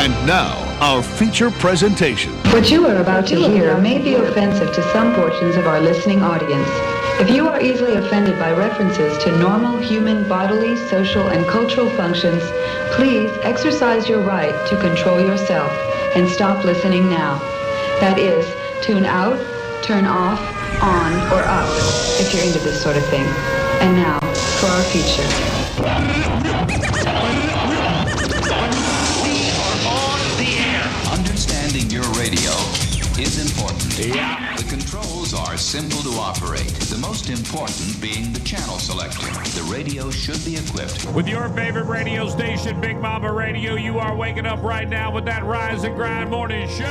And now, our feature presentation. What you are about to hear may be offensive to some portions of our listening audience. If you are easily offended by references to normal human bodily, social, and cultural functions, please exercise your right to control yourself and stop listening now. That is, tune out, turn off, on, or up, if you're into this sort of thing. And now, for our feature. Understanding your radio is important. Yeah. The controls are simple to operate. The most important being the channel selector. The radio should be equipped with your favorite radio station, Big Mama Radio. You are waking up right now with that Rise and Grind Morning Show.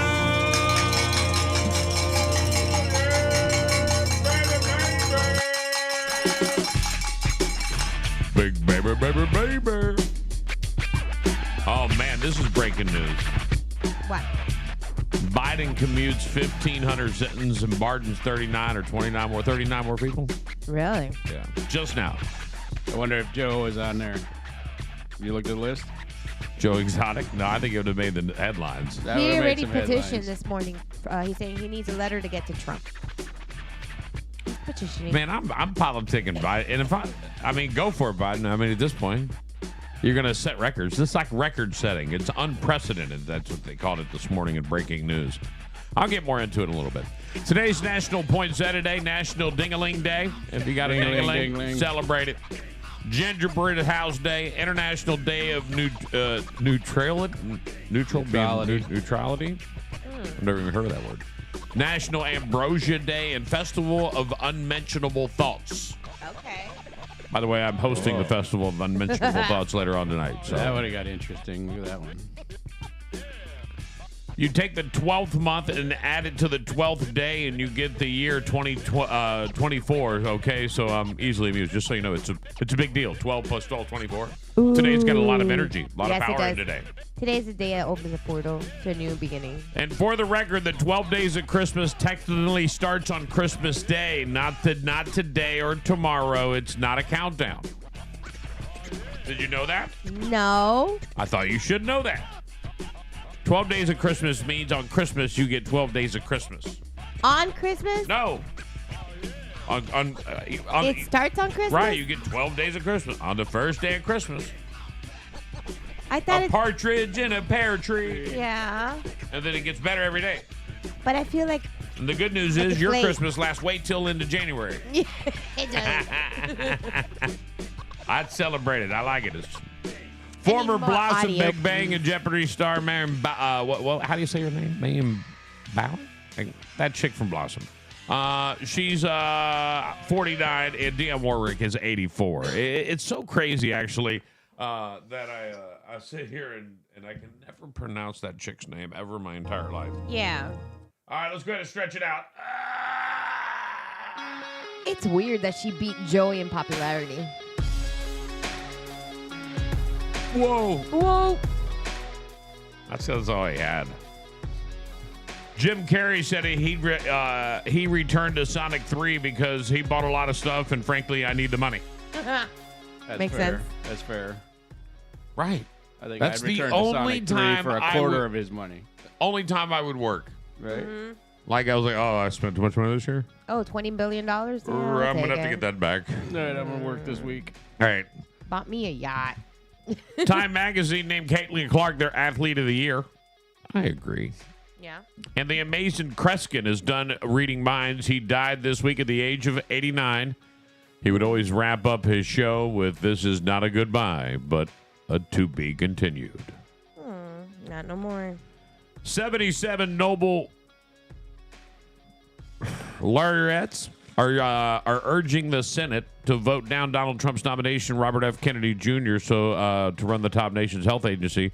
Big baby, baby, baby. Oh man, this is breaking news. What? Biden commutes 1,500 citizens and pardons 39 or 29 more, 39 more people. Really? Yeah. Just now. I wonder if Joe was on there. You looked at the list? Joe Exotic? No, I think it would have made the headlines. He already petitioned this morning. He's saying he needs a letter to get to Trump. He's petitioning. Man, I'm politicking Biden. And if I mean, go for it, Biden. I mean, at this point, you're going to set records. This is like record setting. It's unprecedented. That's what they called it this morning in breaking news. I'll get more into it in a little bit. Today's National Poinsettia Day, National Ding-a-Ling Day. If you got a ding-a-ling, celebrate it. Gingerbread House Day, International Day of Neutrality. I've never even heard of that word. National Ambrosia Day and Festival of Unmentionable Thoughts. Okay. By the way, I'm hosting the Festival of Unmentionable Thoughts later on tonight. So that would have got interesting. Look at that one. You take the 12th month and add it to the 12th day, and you get the year 2024. Okay, so I'm easily amused. Just so you know, it's a big deal. 12 plus 12, 24. Ooh. Today's got a lot of energy, a lot yes, of power in today. Today's the day that opens a portal to a new beginning. And for the record, the 12 days of Christmas technically starts on Christmas Day, not today or tomorrow. It's not a countdown. Did you know that? No. I thought you should know that. 12 days of Christmas means on Christmas you get 12 days of Christmas. On Christmas? No. It starts on Christmas? Right, you get 12 days of Christmas on the first day of Christmas. I thought a partridge in a pear tree. Yeah. And then it gets better every day. But I feel like... And the good news is your Christmas lasts wait till into January. Yeah, it does. I'd celebrate it. I like it. It's former Blossom, audio, Big Bang, and Jeopardy star Marion. How do you say her name? Marion Bauer? That chick from Blossom. She's 49, and Dionne Warwick is 84. It's so crazy, actually, that I sit here and I can never pronounce that chick's name ever in my entire life. Yeah. All right, let's go ahead and stretch it out. It's weird that she beat Joey in popularity. Whoa. That's all he had. Jim Carrey said he returned to Sonic 3 because he bought a lot of stuff, and frankly, I need the money. Makes sense. That's fair. Right. I think that's I'd return the to only Sonic 3 time for a quarter of his money. Only time I would work. Right. Mm-hmm. Like I was like, I spent too much money this year. Oh, $20 billion? Yeah, I'm going to have to get that back. All right, I'm going to work this week. All right. Bought me a yacht. Time Magazine named Caitlin Clark their Athlete of the Year. I agree. Yeah. And the amazing Kreskin is done reading minds. He died this week at the age of 89. He would always wrap up his show with, "This is not a goodbye, but a to be continued." Not no more. 77 Nobel laureates are urging the Senate to vote down Donald Trump's nomination, Robert F. Kennedy Jr., to run the top nation's health agency,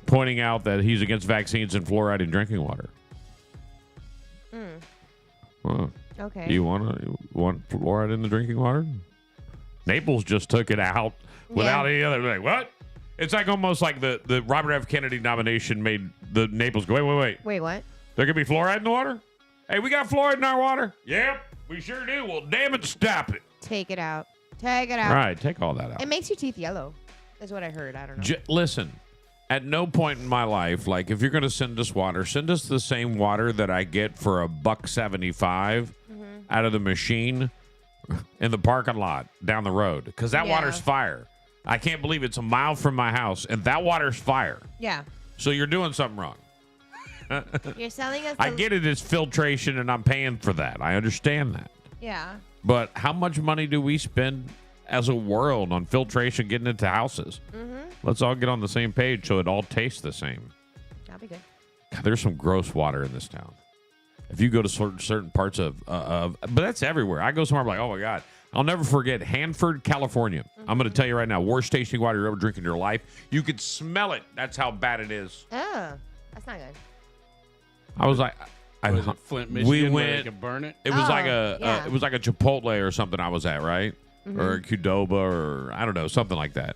pointing out that he's against vaccines and fluoride in drinking water. Okay. You want fluoride in the drinking water? Naples just took it out without any other. Like, what? It's like almost like the Robert F. Kennedy nomination made the Naples go, wait. Wait, what? There could be fluoride in the water? Hey, we got fluoride in our water? Yep, we sure do. Well, damn it, stop it. Take it out. Take it out. Right, take all that out. It makes your teeth yellow, is what I heard. I don't know. Listen, at no point in my life, like if you're going to send us water, send us the same water that I get for $1.75 out of the machine in the parking lot down the road, because that water's fire. I can't believe it's a mile from my house, and that water's fire. Yeah. So you're doing something wrong. You're selling us. I get it. It's filtration, and I'm paying for that. I understand that. Yeah. But how much money do we spend as a world on filtration getting into houses? Let's all get on the same page so it all tastes the same. That'll be good. God, there's some gross water in this town. If you go to certain parts of but that's everywhere. I go somewhere, I'm like, oh my God. I'll never forget Hanford, California. I'm going to tell you right now, worst tasting water you ever drink in your life. You could smell it. That's how bad it is. Oh, that's not good. I was like, Was it Flint, Michigan, we where went. they could burn it? It was like yeah. it was like a Chipotle or something I was at, right? Or a Qdoba or I don't know, something like that.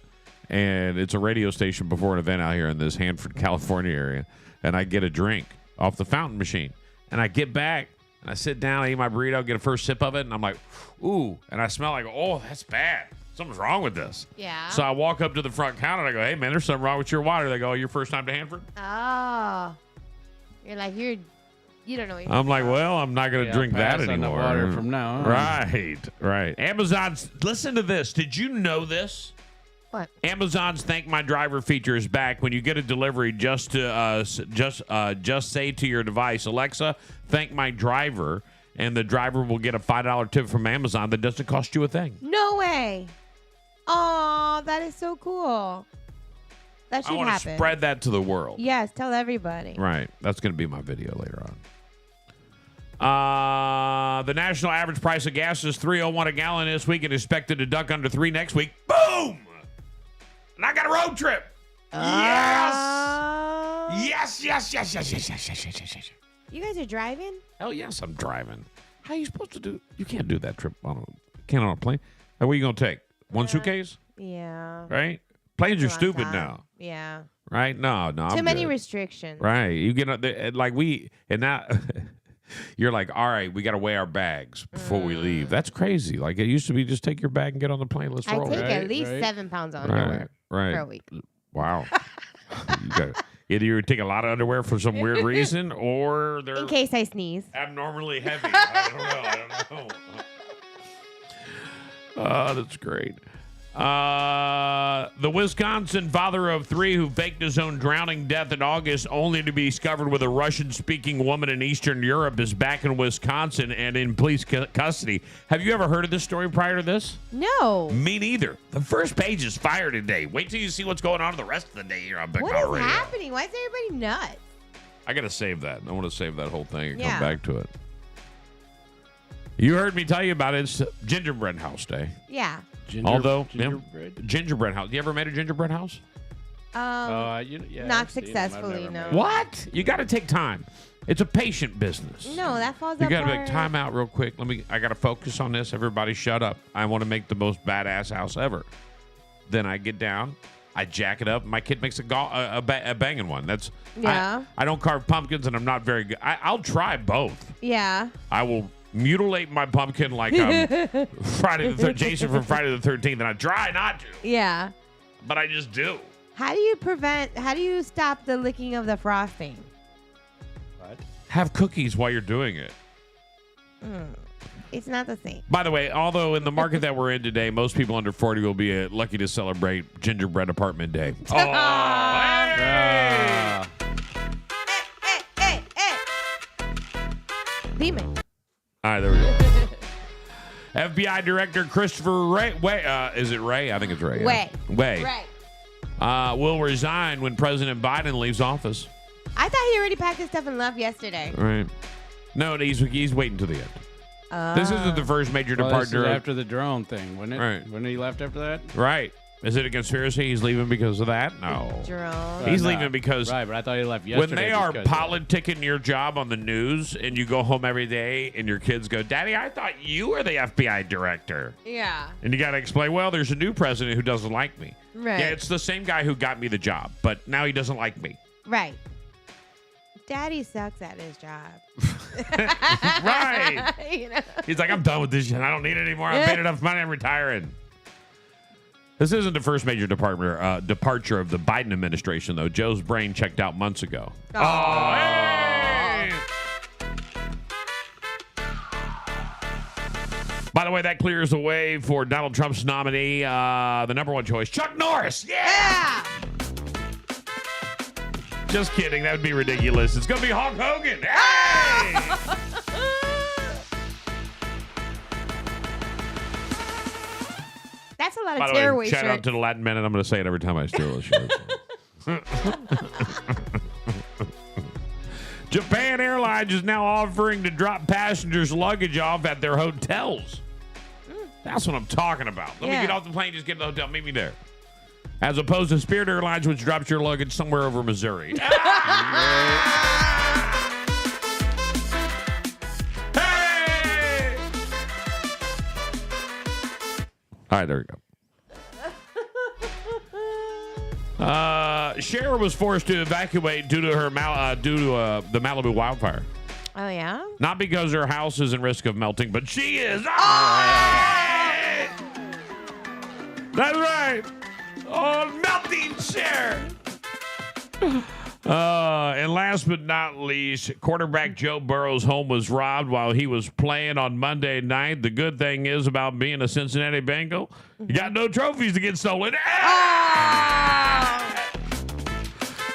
And it's a radio station before an event out here in this Hanford, California area. And I get a drink off the fountain machine. And I get back and I sit down, I eat my burrito, get a first sip of it, and I'm like, ooh. And I smell like, oh, that's bad. Something's wrong with this. Yeah. So I walk up to the front counter and I go, hey, man, there's something wrong with your water. They go, oh, your first time to Hanford? Oh. You're like, you don't know what you're I'm like, well, I'm not going to drink that pass on the anymore. water from now on. Right. Amazon's, listen to this. Did you know this? What? Amazon's Thank My Driver feature is back. When you get a delivery, just say to your device, Alexa, thank my driver, and the driver will get a $5 tip from Amazon that doesn't cost you a thing. No way. Oh, that is so cool. That I should want happen. to spread that to the world. Yes, tell everybody. Right. That's going to be my video later on. The national average price of gas is $3.01 a gallon this week and expected to duck under $3 next week. Boom! And I got a road trip. Yes. Yes. You guys are driving? Hell yes, I'm driving. How are you supposed to do? You can't do that trip on a plane. What are you going to take? One suitcase? Yeah. Right? Planes are It's a long stupid time. now. Yeah. Right? No. Too I'm many good. restrictions. Right. You get up there, like and now you're like, all right, we got to weigh our bags before we leave. That's crazy. Like it used to be just take your bag and get on the plane. Let's I roll. take Right, at least right. 7 pounds of underwear Right. for a week. Wow. Either you take a lot of underwear for some weird reason or they're In case I sneeze. abnormally heavy. I don't know. Oh, that's great. The Wisconsin father of 3 who faked his own drowning death in August only to be discovered with a Russian-speaking woman in Eastern Europe is back in Wisconsin and in police custody. Have you ever heard of this story prior to this? No. Me neither. The first page is fire today. Wait till you see what's going on the rest of the day here on Big What Power is Radio. happening? Why is everybody nuts? I got to save that. I want to save that whole thing and Yeah. come back to it. You heard me tell you about it. It's Gingerbread House Day. Yeah. Gingerbread House. You ever made a gingerbread house? Not I've seen 'em. I've successfully, never no. made What? You got to take time. It's a patient business. No, that falls You apart. got to make time out real quick. I got to focus on this. Everybody shut up. I want to make the most badass house ever. Then I get down. I jack it up. My kid makes a banging one. Yeah. I don't carve pumpkins, and I'm not very good. I'll try both. Yeah. I will mutilate my pumpkin like Jason from Friday the 13th, and I try not to, Yeah. but I just do. How do you stop the licking of the frosting? What? Have cookies while you're doing it. It's not the same. By the way, although in the market that we're in today, most people under 40 will be lucky to celebrate Gingerbread Apartment Day. Oh, hey! Hey. Demon. All right, there we go. FBI Director Christopher Wray. Is it Ray? I think it's Ray. Yeah. Way. Right. Will resign when President Biden leaves office. I thought he already packed his stuff and left yesterday. Right. No, he's waiting to the end. This isn't the first major Well, this is departure. after the drone thing, wasn't it? Right. When he left after that? Right. Is it a conspiracy? He's leaving because of that? No. Jerome. He's No. leaving because Right, but I thought he left yesterday. when they just are 'cause of that. politicking your job on the news and you go home every day and your kids go, Daddy, I thought you were the FBI director. Yeah. And you got to explain, well, there's a new president who doesn't like me. Right. Yeah, it's the same guy who got me the job, but now he doesn't like me. Right. Daddy sucks at his job. Right. You know? He's like, I'm done with this shit. I don't need it anymore. I paid enough money. I'm retiring. This isn't the first major departure of the Biden administration, though. Joe's brain checked out months ago. Oh, hey! By the way, that clears the way for Donald Trump's nominee, the number one choice, Chuck Norris. Yeah! Just kidding. That would be ridiculous. It's going to be Hulk Hogan. Hey! That's a lot By of the way, tearaway shout out shirts. to the Latin men, and I'm going to say it every time I steal a shirt. Japan Airlines is now offering to drop passengers' luggage off at their hotels. That's what I'm talking about. Let me get off the plane, just get to the hotel, meet me there. As opposed to Spirit Airlines, which drops your luggage somewhere over Missouri. Hey! All right, there we go. Cher was forced to evacuate due to the Malibu wildfire. Oh, yeah? Not because her house is in risk of melting, but she is. That's right. Oh, melting Cher. And last but not least, quarterback Joe Burrow's home was robbed while he was playing on Monday night. The good thing is about being a Cincinnati Bengal, you got no trophies to get stolen.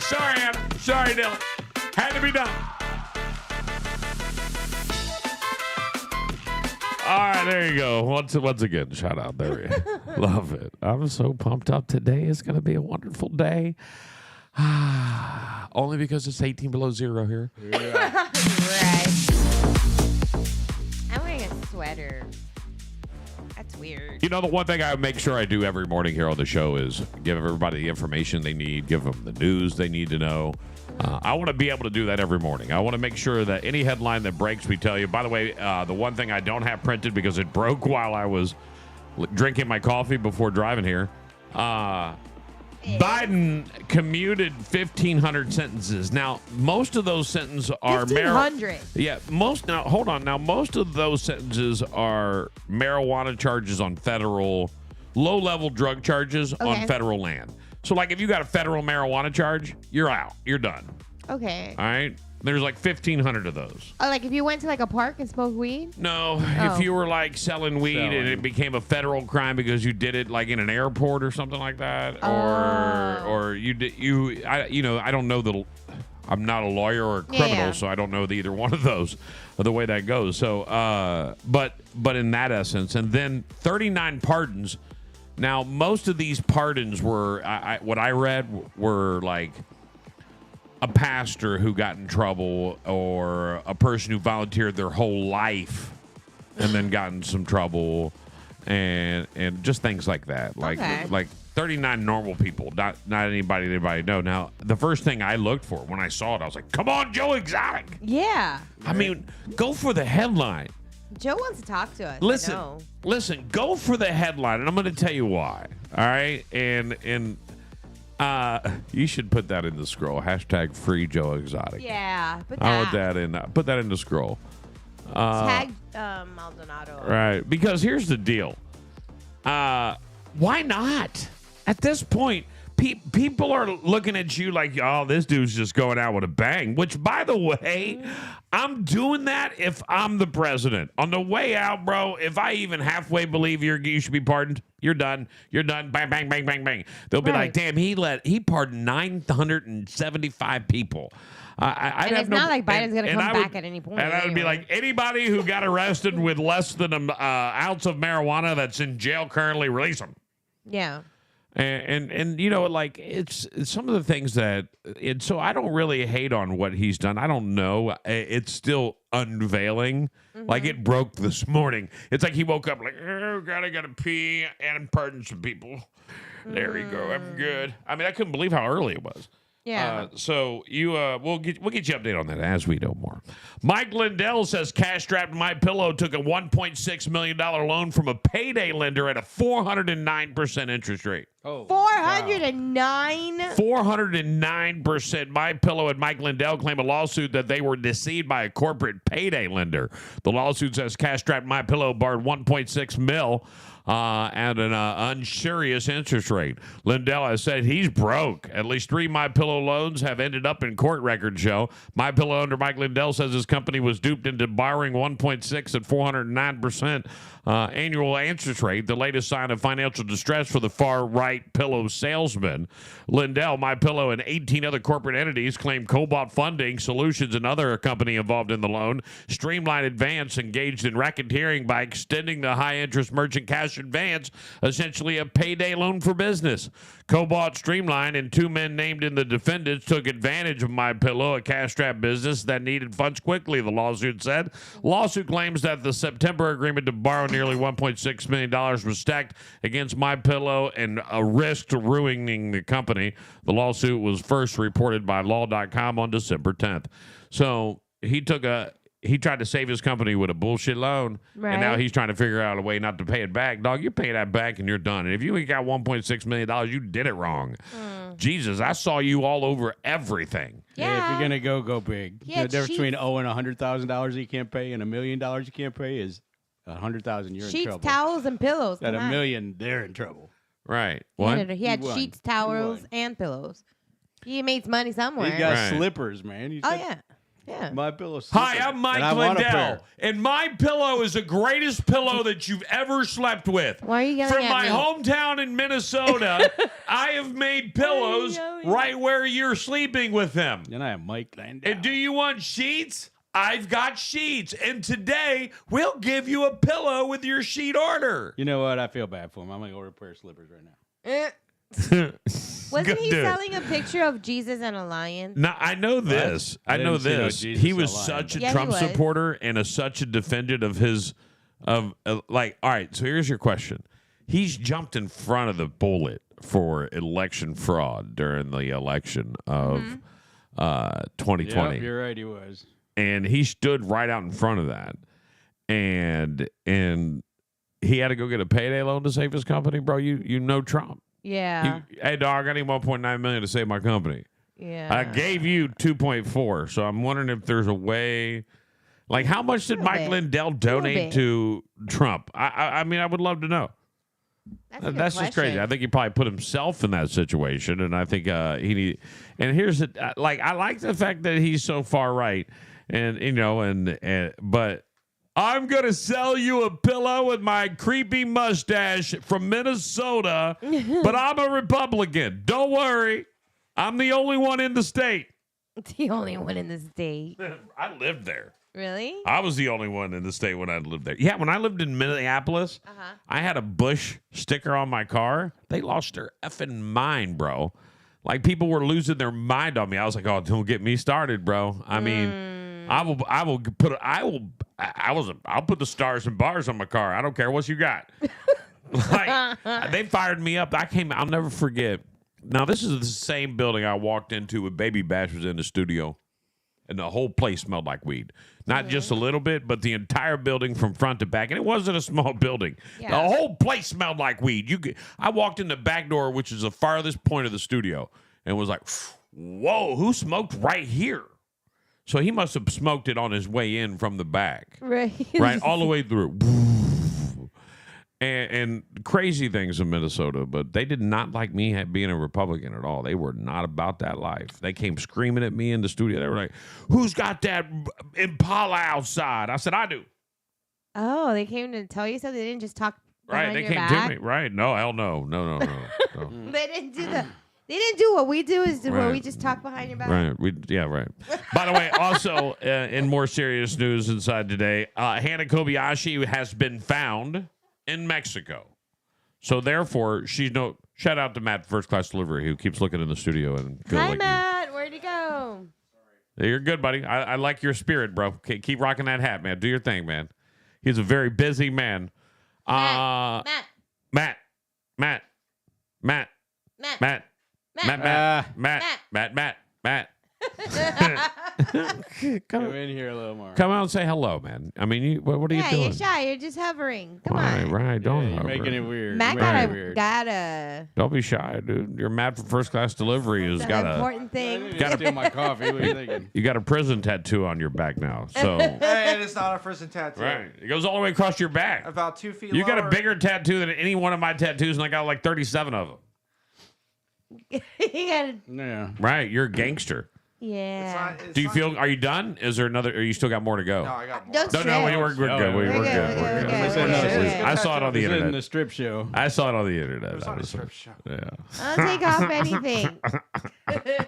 Sorry, Anna. Sorry, Dylan. Had to be done. All right, there you go. Once again, shout out. There you go. Love it. I'm so pumped up today. It's going to be a wonderful day. Only because it's 18 below zero here. Right. I'm wearing a sweater. That's weird. You know, the one thing I make sure I do every morning here on the show is give everybody the information they need, give them the news they need to know. I want to be able to do that every morning. I want to make sure that any headline that breaks, we tell you. By the way, the one thing I don't have printed because it broke while I was drinking my coffee before driving here. Biden commuted 1,500 sentences. Now, most of those sentences are 1,500. Hold on. Now, most of those sentences are marijuana charges on federal, low-level drug charges on federal land. So, like, if you got a federal marijuana charge, you're out. You're done. Okay. All right? There's like 1,500 of those. Oh, like if you went to like a park and smoked weed? No, if you were like selling weed and it became a federal crime because you did it like in an airport or something like that, or I don't know I'm not a lawyer or a criminal, so I don't know either one of those, or the way that goes. So, but in that essence, and then 39 pardons. Now, most of these pardons were, what I read were like a pastor who got in trouble or a person who volunteered their whole life and then got in some trouble and just things like that. Like 39 normal people, not anybody know. Now, the first thing I looked for when I saw it, I was like, come on, Joe Exotic. Yeah. I mean, go for the headline. Joe wants to talk to us. Listen, go for the headline, and I'm going to tell you why. All right? And you should put that in the scroll. Hashtag free Joe Exotic. Yeah. I want that in. Put that in the scroll. Tag Maldonado. Right. Because here's the deal. Why not? At this point, people are looking at you like, oh, this dude's just going out with a bang. Which, by the way, I'm doing that if I'm the president. On the way out, bro, if I even halfway believe you should be pardoned, you're done. You're done. Bang, bang, bang, bang, bang. They'll be like, damn, he pardoned 975 people. And it's not like Biden's going to come back at any point. And I would be like, anybody who got arrested with less than an ounce of marijuana that's in jail currently, release them. Yeah. And you know, like it's some of the things that so I don't really hate on what he's done. I don't know. It's still unveiling. Mm-hmm. Like it broke this morning. It's like he woke up like, oh God, I gotta pee and pardon some people. There you go. I'm good. I mean, I couldn't believe how early it was. Yeah. So we'll get you updated on that as we know more. Mike Lindell says cash strapped My Pillow took a $1.6 million loan from a payday lender at a 409% interest rate. Oh, 409. 409%. MyPillow and Mike Lindell claim a lawsuit that they were deceived by a corporate payday lender. The lawsuit says cash-strapped MyPillow borrowed $1.6 million at an unserious interest rate. Lindell has said he's broke. At least 3 MyPillow loans have ended up in court, records show. MyPillow owner Mike Lindell says his company was duped into borrowing 1.6 at 409% annual interest rate, the latest sign of financial distress for the far-right pillow salesman. Lindell, MyPillow, and 18 other corporate entities claim Cobalt Funding Solutions, another company involved in the loan, Streamline Advance engaged in racketeering by extending the high-interest merchant cash advance, essentially a payday loan for business. Cobalt, Streamline, and 2 men named in the defendants took advantage of MyPillow, a cash-strapped business that needed funds quickly, the lawsuit said. Lawsuit claims that the September agreement to borrow nearly $1.6 million was stacked against MyPillow and risked ruining the company. The lawsuit was first reported by Law.com on December 10th. So he tried to save his company with a bullshit loan, and now he's trying to figure out a way not to pay it back. Dog, you pay that back and you're done. And if you ain't got $1.6 million, you did it wrong. Jesus, I saw you all over everything. Yeah, if you're going to go big. Yeah, The difference between owing $100,000 you can't pay and $1 million you can't pay is $100,000 you're in Sheets, trouble. towels, and pillows. At Come $1 on. million, they're in trouble. Right. What? He had He won. sheets, He towels, won. and pillows. He makes money somewhere. He's got Right. slippers, man. You Oh, said yeah. Yeah. My pillow. Hi, I'm Mike I want a Lindell, pair. and my pillow is the greatest pillow that you've ever slept with. Why are you yelling From at my me? hometown in Minnesota, I have made pillows yelling? right where you're sleeping with them. Then I have Mike Lindell. And do you want sheets? I've got sheets. And today, we'll give you a pillow with your sheet order. You know what? I feel bad for him. I'm going to order a pair of slippers right now. Eh. Wasn't Good he dude. selling a picture of Jesus and a lion? Now, I know this. I I know didn't see no this. Jesus He was alive. such a Yeah, he Trump was. supporter and such a defendant of his, all right, so here's your question. He's jumped in front of the bullet for election fraud during the election of 2020. Yep, you're right. He was. And he stood right out in front of that. And he had to go get a payday loan to save his company, bro. You know Trump. Yeah. Hey, dog, I need 1.9 million to save my company. Yeah. I gave you 2.4, so I'm wondering if there's a way. Like, how much did Mike bit. Lindell donate bit. to Trump? I mean, I would love to know. That's, a good That's just crazy. question. I think he probably put himself in that situation, and I think he need. And here's it. I like the fact that he's so far right, and but I'm gonna sell you a pillow with my creepy mustache from Minnesota, but I'm a Republican. Don't worry, I'm the only one in the state. The only one in the state. I lived there. Really? I was the only one in the state when I lived there. Yeah, when I lived in Minneapolis, I had a Bush sticker on my car. They lost their effing mind, bro. Like, people were losing their mind on me. I was like, oh, don't get me started, bro. I mean, I'll put the stars and bars on my car. I don't care what you got. Like, they fired me up. I'll never forget. Now, this is the same building I walked into when Baby Bash was in the studio. And the whole place smelled like weed. Not just a little bit, but the entire building from front to back. And it wasn't a small building. Yeah. The whole place smelled like weed. I walked in the back door, which is the farthest point of the studio, and was like, whoa, who smoked right here? So he must have smoked it on his way in from the back. Right. Right, all the way through. And crazy things in Minnesota, but they did not like me being a Republican at all. They were not about that life. They came screaming at me in the studio. They were like, who's got that Impala outside? I said, I do. Oh, they came to tell you so? They didn't just talk Right, behind they your came back? to me. Right, no, hell no. No. They didn't do They didn't do what we do, where Right. we just talk behind your back. Right. Right. By the way, also in more serious news inside today, Hannah Kobayashi has been found in Mexico. So therefore, she's no shout out to Matt First Class Delivery, who keeps looking in the studio and feel Hi, like Matt. Where'd you go? you're good, buddy. I like your spirit, bro. Okay, keep rocking that hat, man. Do your thing, man. He's a very busy man. Matt. Matt. Matt. Matt. Matt. Matt. Matt. Matt. Matt. Matt. Matt. Matt. Matt. Come in here a little more. Come out and say hello, man. I mean, what are you doing? You're shy. You're just hovering. Come Right, on. right. Don't You're hover. making it weird. Matt You're making it weird. got a Don't be shy, dude. You're mad for first class delivery. Has got a important thing. You gotta steal my coffee. What are you thinking? you got a prison tattoo on your back now. So Hey, it's not a prison tattoo. right, it goes all the way across your back. About 2 feet You got a lower. bigger tattoo than any one of my tattoos, and I got like 37 of them. You gotta, Yeah. Right, you're a gangster. yeah. Do you feel? Are you done? Is there another? Or you still got more to go? No, I got more. Don't No, stress. we're good. We're good. We're good. We're good. I saw it on the This isn't the internet. strip show. I saw it on the internet. It's I not a was- strip show. Yeah. I'll take off anything.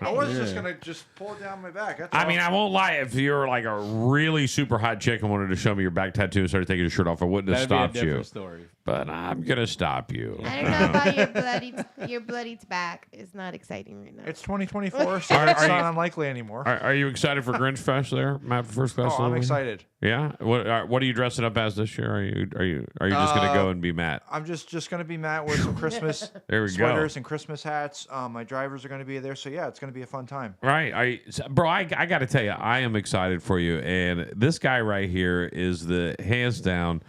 I was just gonna just pull it down my back. That's I all. mean, I won't lie. If you were like a really super hot chick and wanted to show me your back tattoo and started taking your shirt off, I wouldn't have That'd be stopped a you. different story. But I'm gonna stop you. I don't know about your bloody back. It's not exciting right now. It's 2024, so Are it's you- not unlikely anymore. Are you excited for Grinch Fest there, Matt? For first class. Oh, I'm delivery? excited. Yeah. What are you dressing up as this year? Are you just gonna go and be Matt? I'm just gonna be Matt with some Christmas There we go. sweaters and Christmas hats. My drivers are gonna be there, so yeah, it's gonna be a fun time. Right. Bro, I got to tell you, I am excited for you. And this guy right here is the hands down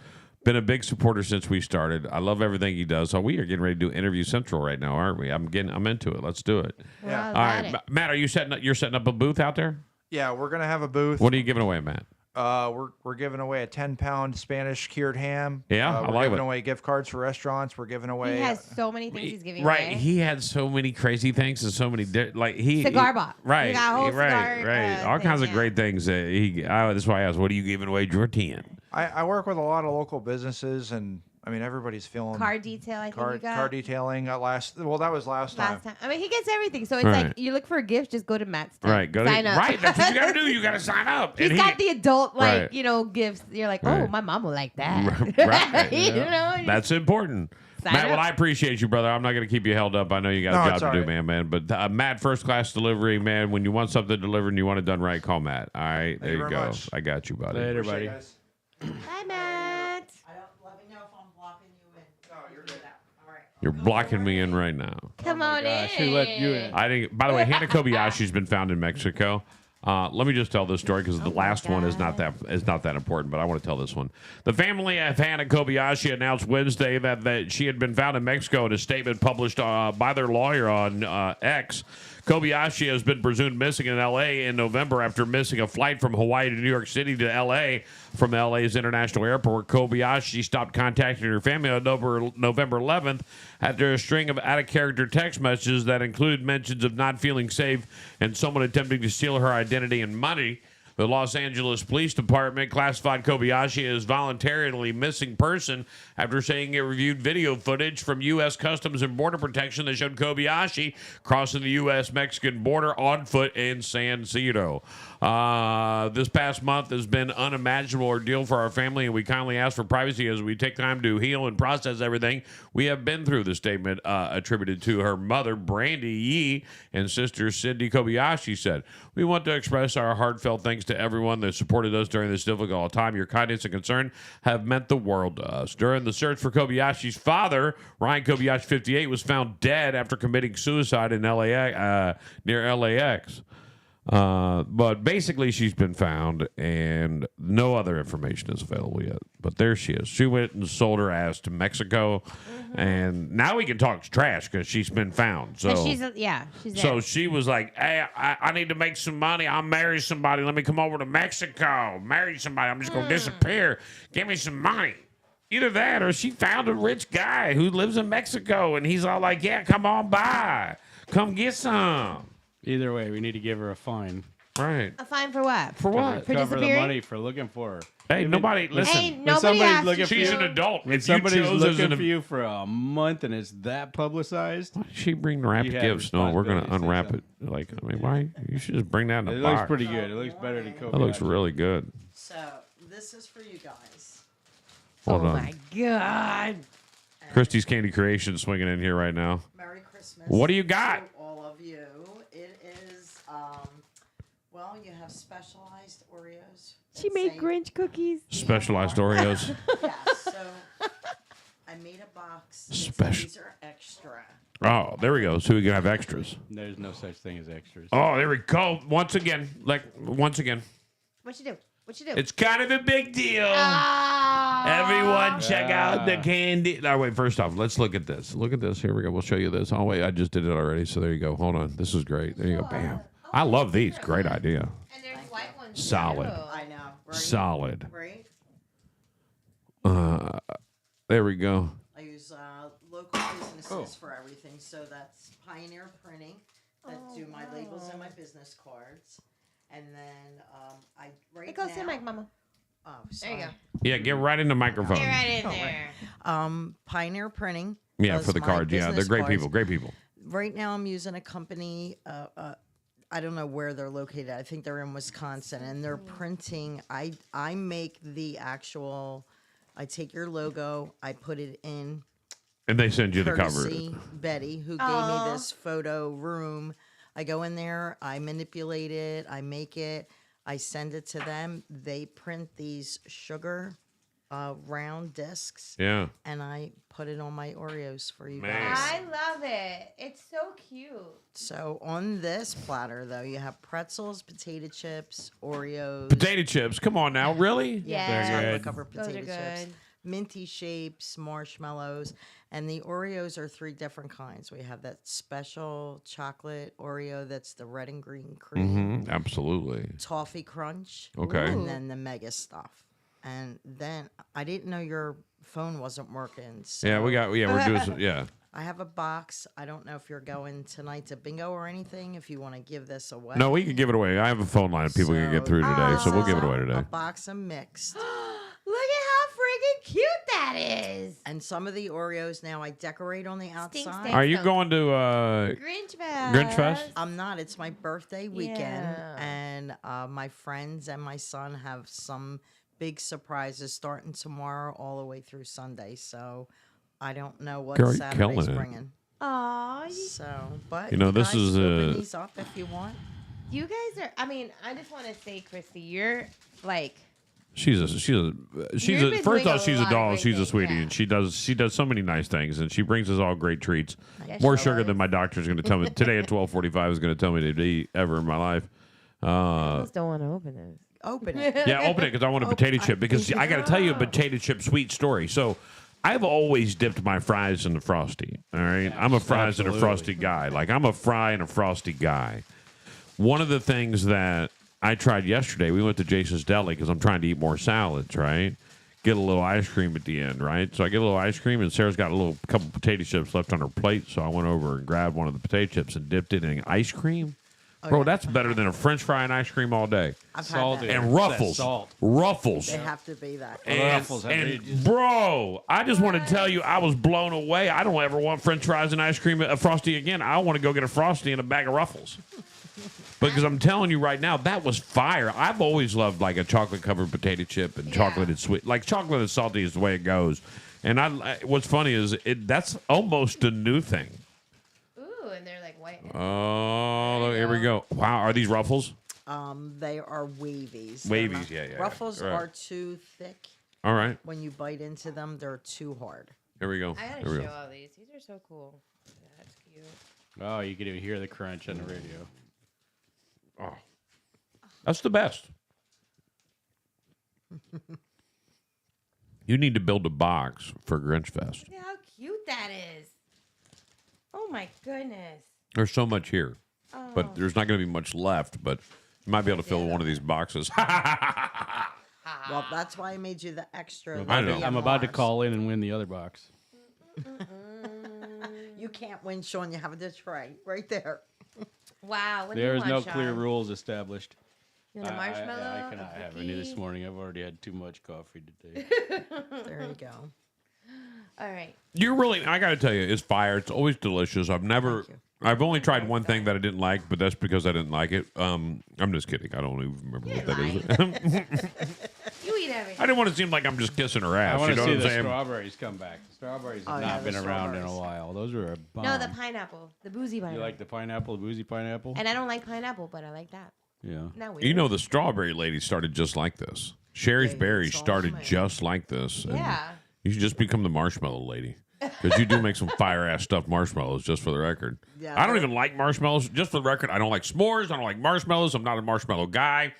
been a big supporter since we started. I love everything he does. So we are getting ready to do Interview Central right now, aren't we? I'm into it. Let's do it. Yeah. All right, Matt, are you you're setting up a booth out there? Yeah, we're gonna have a booth. What are you giving away, Matt? We're giving away a 10-pound Spanish cured ham. Yeah, I we're like giving it. away gift cards for restaurants. We're giving away. He has so many things he's giving Right, away. he had so many crazy things and so many Cigar box. Right, He got a whole right, cigar, right. All thing, kinds of yeah. great things that that's why I asked, what are you giving away your 10? I work with a lot of local businesses, and I mean everybody's feeling Car detail, I think you got. car detailing. That was last time. Last time. I mean, he gets everything. So it's Right. like you look for a gift, just go to Matt's. tent. Right, go Sign to up. right. That's what you got to do. You got to sign up. He's And got the adult, Right. gifts. You're like, oh, Right. my mom will like that. Right. You know? That's important. Sign Matt, well, up. I appreciate you, brother. I'm not going to keep you held up. I know you got No, a it's job to all do, right. man. But Matt, first class delivery, man. When you want something delivered and you want it done right, call Matt. All right, there you you very go. much. I got you, buddy. Later, Appreciate buddy. it, guys. Hi, Matt. Let me know if I'm blocking you in. No, you're good. All right. You're blocking me in right now. Come on in. I should let you in. I think. By the way, Hannah Kobayashi's been found in Mexico. Let me just tell this story because the last one is not that important, but I want to tell this one. The family of Hannah Kobayashi announced Wednesday that she had been found in Mexico in a statement published by their lawyer on X. Kobayashi has been presumed missing in L.A. in November after missing a flight from Hawaii to New York City to L.A. from L.A.'s International Airport. Kobayashi stopped contacting her family on November 11th after a string of out-of-character text messages that included mentions of not feeling safe and someone attempting to steal her identity and money. The Los Angeles Police Department classified Kobayashi as voluntarily missing person after saying it reviewed video footage from U.S. Customs and Border Protection that showed Kobayashi crossing the U.S.-Mexican border on foot in San Cito. This past month has been an unimaginable ordeal for our family, and we kindly ask for privacy as we take time to heal and process everything we have been through, the statement attributed to her mother, Brandy Yee, and sister, Cindy Kobayashi, said. We want to express our heartfelt thanks to everyone that supported us during this difficult time. Your kindness and concern have meant the world to us. During the search for Kobayashi's father, Ryan Kobayashi, 58, was found dead after committing suicide in LAX, near LAX. But basically, she's been found, and no other information is available yet. But there she is. She went and sold her ass to Mexico, and now we can talk trash because she's been found. So And she's there. so she was like, hey, I need to make some money. I'll marry somebody. Let me come over to Mexico. Marry somebody. I'm just going to disappear. Give me some money. Either that or she found a rich guy who lives in Mexico, and he's all like, yeah, come on by. Come get some. Either way, we need to give her a fine. Right. A fine for what? For what? For Cover the disappearing? money for looking for her. Hey, nobody, listen. Hey, When nobody somebody's asked looking you. for She's you- an adult. When If you somebody's chose as looking an for you for a month and it's that publicized, Why did she bring wrapped You have gifts? No, we're going to responsibility to say unwrap it. Like, I mean, why? You should just bring that in a it box. looks pretty good. It looks better than Kobayashi. That looks really good. So this is for you guys. Hold Oh on. my God. Christy's Candy Creation swinging in here right now. Merry Christmas. What do you got? To all of you. It is, well, you have specialized Oreos. She that made say- Grinch cookies. Specialized Oreos. Yes. So I made a box. Special. These are extra. Oh, there we go. So we can have extras. There's no such thing as extras. Oh, there we go. Once again. Once again. What you do? What you do? It's kind of a big deal. Ah. Everyone check out the candy. No, wait, first off, let's look at this. Look at this. Here we go. We'll show you this. Oh, wait, I just did it already. So there you go. Hold on. This is great. There you go. Bam. I love these. Great idea. And there's white ones. Solid. Too. I know. Right? Solid. Right? There we go. I use local businesses for everything. So that's Pioneer Printing that do my labels and my business cards. And then I It goes in, Mike, Mama. Oh, There sorry. you go. Yeah, get right in the microphone. Get right in there. Pioneer Printing. Yeah, does for the my cards. Yeah, they're business great cards. people. Great people. Right now, I'm using a company. I don't know where they're located. I think they're in Wisconsin, and they're printing. I make the actual. I take your logo. I put it in. And they send you the cover. Courtesy Betty, who gave me this photo room. I go in there. I manipulate it. I make it. I send it to them. They print these sugar round discs. Yeah. And I put it on my Oreos for you Man. guys. I love it. It's so cute. So on this platter, though, you have pretzels, potato chips, Oreos. Potato chips. Come on now. Really? Yeah. They're Chocolate covered Those are potato chips. good. Minty shapes, marshmallows, and the Oreos are 3 different kinds. We have that special chocolate Oreo that's the red and green cream, Absolutely. toffee crunch, Okay. and then the mega stuff. And then I didn't know your phone wasn't working. So Yeah, we're doing some, yeah. I have a box. I don't know if you're going tonight to bingo or anything. If you want to give this away. No, we can give it away. I have a phone line people can get through today, so we'll give it away A today. box of mixed. Look at how freaking cute that is. And some of the Oreos now I decorate on the Stink, outside. stink. Are you So- going to Grinch Fest. Grinch Fest? I'm not. It's my birthday weekend, Yeah. and my friends and my son have some big surprises starting tomorrow all the way through Sunday. So I don't know what Girl, you're Saturday's killing it. bringing. Aw, So, but You know, this guys is, open these up if you want. you guys are. I mean, I just want to say, Christy, you're like. She's You've been first doing off, a she's a lot doll. great She's a things, sweetie, yeah. and she does so many nice things, and she brings us all great treats. Yes, More she sugar does. than my doctor's going to tell me today at 12:45 is going to tell me to eat ever in my life. I just don't want to open it. Open it. Yeah, open it because I want a potato chip. Because I got to tell you a potato chip sweet story. So I've always dipped my fries in the Frosty. All right, I'm a fries and a Frosty guy. Like I'm a fry and a Frosty guy. One of the things that I tried yesterday, we went to Jason's Deli because I'm trying to eat more salads. Right, get a little ice cream at the end. Right, so I get a little ice cream, and Sarah's got a couple potato chips left on her plate. So I went over and grabbed one of the potato chips and dipped it in ice cream. Bro, that's better than a French fry and ice cream all day. I've Salted. had that. And Ruffles. Salt. Ruffles. They have to be that. Well, the Ruffles have And bro, I just want to tell you, I was blown away. I don't ever want French fries and ice cream at a Frosty again. I want to go get a Frosty and a bag of Ruffles. Because I'm telling you right now, that was fire. I've always loved like a chocolate covered potato chip and chocolate and sweet. Like chocolate and salty is the way it goes. And what's funny is that's almost a new thing. Ooh, and they're like white. Oh, look, here we go. Wow, are these Ruffles? They are wavies. Wavies, yeah. Ruffles Right. are too thick. All right, When you bite into them, they're too hard. here we go. I gotta Here we show go. all these. These are so cool. That's cute. Oh, you could even hear the crunch on the radio. Oh, that's the best. You need to build a box for Grinch Fest. Look at how cute that is. Oh my goodness. There's so much here, Oh. but there's not going to be much left. But you might be able to fill one of these boxes. Well, that's why I made you the extra. I know. I'm about to Mars. call in and win the other box. You can't win, Sean. You have the tray right there. Wow. What do There's you no want, clear Sean? rules established. You want a marshmallow? I cannot a have any this cookie? morning. I've already had too much coffee today. There you go. All right. You're really, I got to tell you, it's fire. It's always delicious. I've only tried one thing that I didn't like, but that's because I didn't like it. I'm just kidding. I don't even remember what that is. You eat everything. I didn't want to seem like I'm just kissing her I ass. want You to know see what I'm the saying? strawberries come back. The strawberries have Oh, yeah, not the been around in a strawberries. while. Those are a bomb. No, the pineapple. The boozy pineapple. You like the pineapple, the boozy pineapple? And I don't like pineapple, but I like that. Yeah. Not weird. You know, the strawberry lady started just like this. Sherry's Yeah, Berries it's all started made. just like this. And Yeah. You should just become the marshmallow lady. Because you do make some fire-ass stuffed marshmallows, just for the record. Yeah, I don't even like marshmallows. Just for the record, I don't like s'mores. I don't like marshmallows. I'm not a marshmallow guy.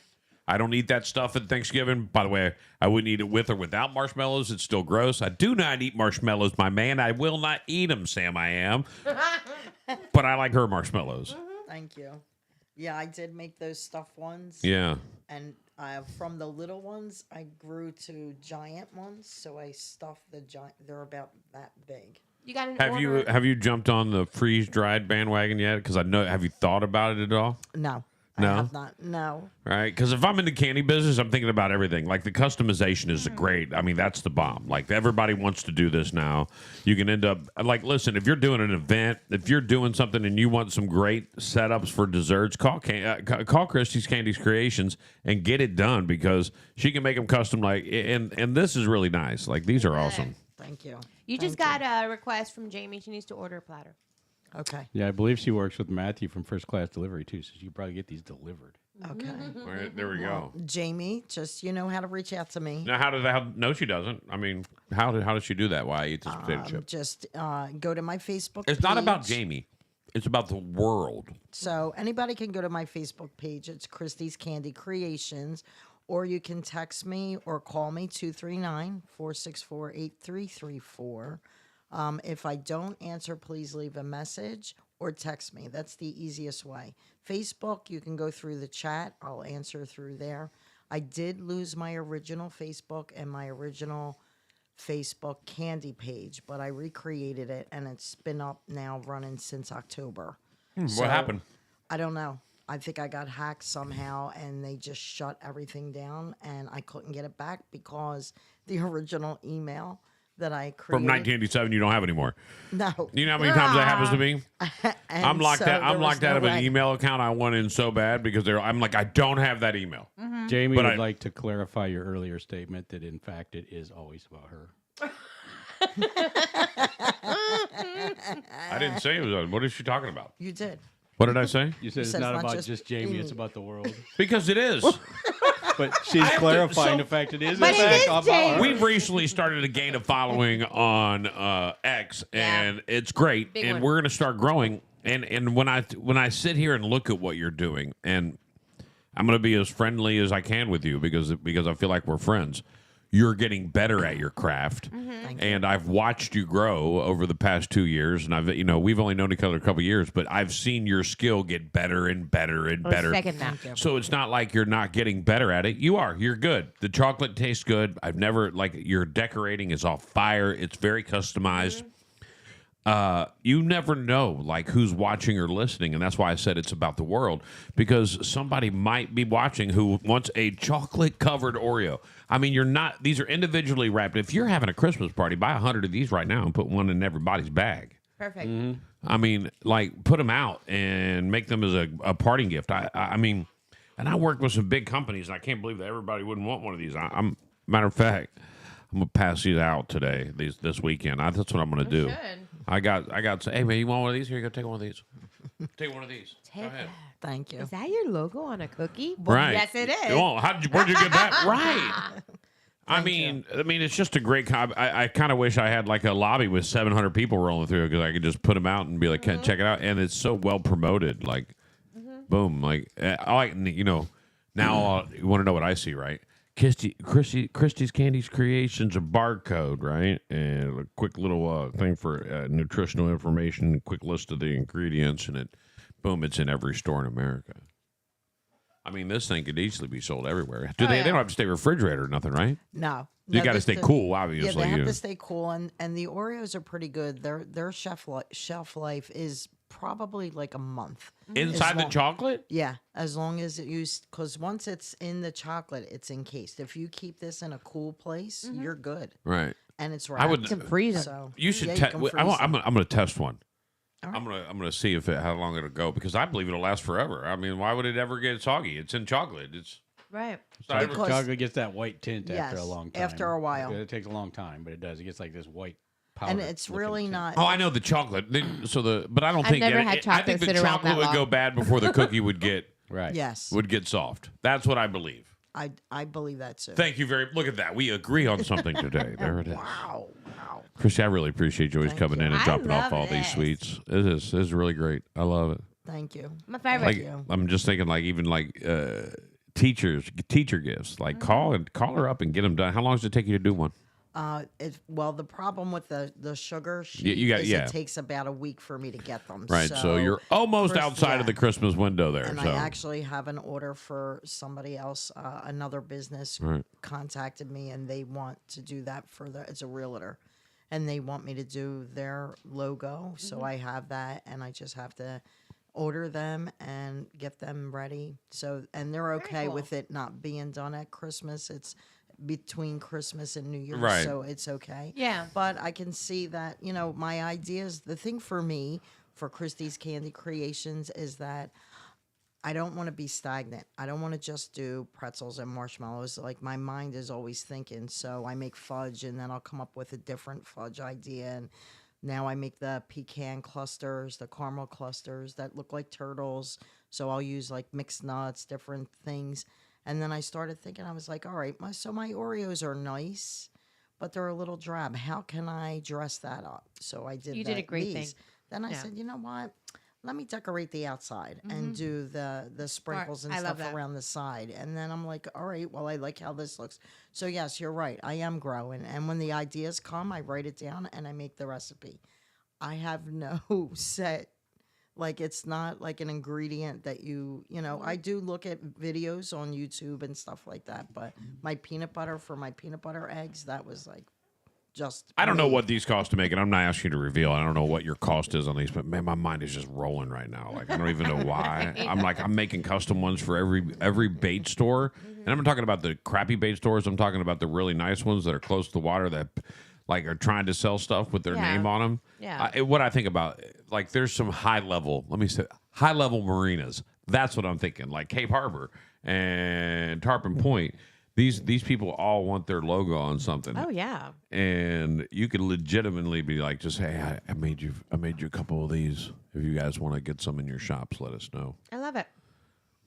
I don't eat that stuff at Thanksgiving. By the way, I wouldn't eat it with or without marshmallows. It's still gross. I do not eat marshmallows, my man. I will not eat them, Sam, I am. But I like her marshmallows. Thank you. Yeah, I did make those stuffed ones. Yeah. And from the little ones, I grew to giant ones. So I stuffed the giant. They're about that big. You got an Have order? you jumped on the freeze-dried bandwagon yet? Because I know. Have you thought about it at all? No. No? I have not. No. Right, because if I'm in the candy business, I'm thinking about everything. Like the customization is great. I mean, that's the bomb. Like everybody wants to do this now. You can end up like, listen, if you're doing an event, if you're doing something and you want some great setups for desserts, call Christy's Candies Creations and get it done because she can make them custom. Like, and this is really nice. Like these are awesome. Thank you. You just got a request from Jamie. She needs to order a platter. Okay. Yeah, I believe she works with Matthew from First Class Delivery too, so she can probably get these delivered. Okay. All right, there we go. Jamie, just you know how to reach out to me. Now, no, she doesn't. I mean, how does she do that? Why I eat this potato chip? Just go to my Facebook It's not about page. Jamie. It's about the world. So anybody can go to my Facebook page. It's Christy's Candy Creations. Or you can text me or call me 239-464-8334. If I don't answer, please leave a message or text me. That's the easiest way. Facebook, you can go through the chat. I'll answer through there. I did lose my original Facebook and my original Facebook candy page, but I recreated it and it's been up now running since October. What happened? I don't know. I think I got hacked somehow and they just shut everything down and I couldn't get it back because the original email that I created. From 1987, you don't have anymore. No. You know how many times that happens to me? And I'm locked so out. I'm there was locked out no of an way. email account I went in so bad because I'm like, I don't have that email. Jamie But would I- like to clarify your earlier statement that in fact it is always about her. I didn't say it was. What is she talking about? You did. What did I say? You said it's said not it's not about just Jamie, it's Jamie. about the world. Because it is. But she's clarifying the fact it is in But it fact is about Jamie. her. We've recently started to gain a following on X, and it's great. Big and one. we're going to start growing. And when I sit here and look at what you're doing, and I'm going to be as friendly as I can with you because I feel like we're friends. You're getting better at your craft, and I've watched you grow over the past 2 years. And we've only known each other a couple years, but I've seen your skill get better and better and better. Second that. So it's not like you're not getting better at it. You are. You're good. The chocolate tastes good. I've never your decorating is off fire. It's very customized. You never know like who's watching or listening, and that's why I said it's about the world, because somebody might be watching who wants a chocolate covered Oreo. I mean, these are individually wrapped. If you're having a Christmas party, buy 100 of these right now and put one in everybody's bag. Perfect. I mean, like, put them out and make them as a parting gift. I mean, and I work with some big companies, and I can't believe that everybody wouldn't want one of these. Matter of fact, I'm gonna pass these out today, this weekend. That's what I'm gonna do. should. I got. Hey man, you want one of these? Here you go. Take one of these. Take one of these. Go ahead. Thank you. Is that your logo on a cookie? Right. Yes, it is. Well, where'd you get that? Right. I mean, it's just a great. I kind of wish I had like a lobby with 700 people rolling through because I could just put them out and be like, check it out, and it's so well promoted. Like, boom. Like, now you want to know what I see, right? Christy's Candies Creations, a barcode, right? And a quick little thing for nutritional information, quick list of the ingredients, and it's in every store in America. I mean, this thing could easily be sold everywhere. They don't have to stay refrigerated or nothing, right? No. You got to stay cool, Yeah, obviously. they have to stay cool, and the Oreos are pretty good. Their shelf life is probably like a month. Inside the chocolate? Yeah, as long as because once it's in the chocolate, it's encased. If you keep this in a cool place, you're good, Right. and it's I would- wrapped. You can freeze them. So You should yeah, test. can freeze I'm them. going to test one. right. I'm gonna see how long it'll go because I believe it'll last forever. I mean, why would it ever get soggy? It's in chocolate. It's Right. not Because- Chocolate gets that white tint after a Yes, long time. after a while. It takes a long time, but it does. It gets like this white powder. And it's really not. Oh, I know the chocolate. But I don't I've think never had I chocolate think the sit around chocolate that would long. go bad before the cookie would get right. Yes, soft. That's what I believe. I believe that too. Thank you very. Look at that. We agree on something today. There it is. Wow. Christy, I really appreciate you always coming in and I dropping off love all these this. sweets. It is really great. I love it. Thank you. My favorite. Like you. I'm just thinking, like even like teacher gifts. Like Mm-hmm. call her up and get them done. How long does it take you to do one? Well, the problem with the sugar sheet you got- is yeah. it takes about a week for me to get them. Right. So you're almost outside of yeah. the Christmas window there. And so I actually have an order for somebody else. Another business Right. contacted me, and they want to do that for it's a realtor, and they want me to do their logo. So I have that, and I just have to order them and get them ready. So, and they're okay cool. with it not being done at Christmas. It's between Christmas and New Year's, Right. so it's okay. Yeah. But I can see that, my ideas, the thing for me, for Christie's Candy Creations, is that I don't want to be stagnant. I don't want to just do pretzels and marshmallows. Like, my mind is always thinking. So I make fudge, and then I'll come up with a different fudge idea. And now I make the pecan clusters, the caramel clusters that look like turtles. So I'll use like mixed nuts, different things. And then I started thinking, I was like, all right, my Oreos are nice, but they're a little drab. How can I dress that up? So I did You did a great thing. Then I Yeah. said, you know what? Let me decorate the outside and do the sprinkles and I love stuff that. around the side. And then I'm like, all right, well, I like how this looks. So yes, you're right. I am growing. And when the ideas come, I write it down and I make the recipe. I have no set, like, it's not like an ingredient that I do look at videos on YouTube and stuff like that. But my peanut butter for my peanut butter eggs, that was like just. I don't know me. what these cost to make, and I'm not asking you to reveal. I don't know what your cost is on these, but man, my mind is just rolling right now. Like I don't even know why. I'm making custom ones for every bait store, and I'm not talking about the crappy bait stores. I'm talking about the really nice ones that are close to the water that like are trying to sell stuff with their Yeah. name on them. Yeah. What I think about, like, there's some high level. Let me say high level marinas. That's what I'm thinking. Like Cape Harbor and Tarpon Point. These people all want their logo on something. Oh yeah. And you could legitimately be like, just hey, I made you a couple of these. If you guys want to get some in your shops, let us know. I love it.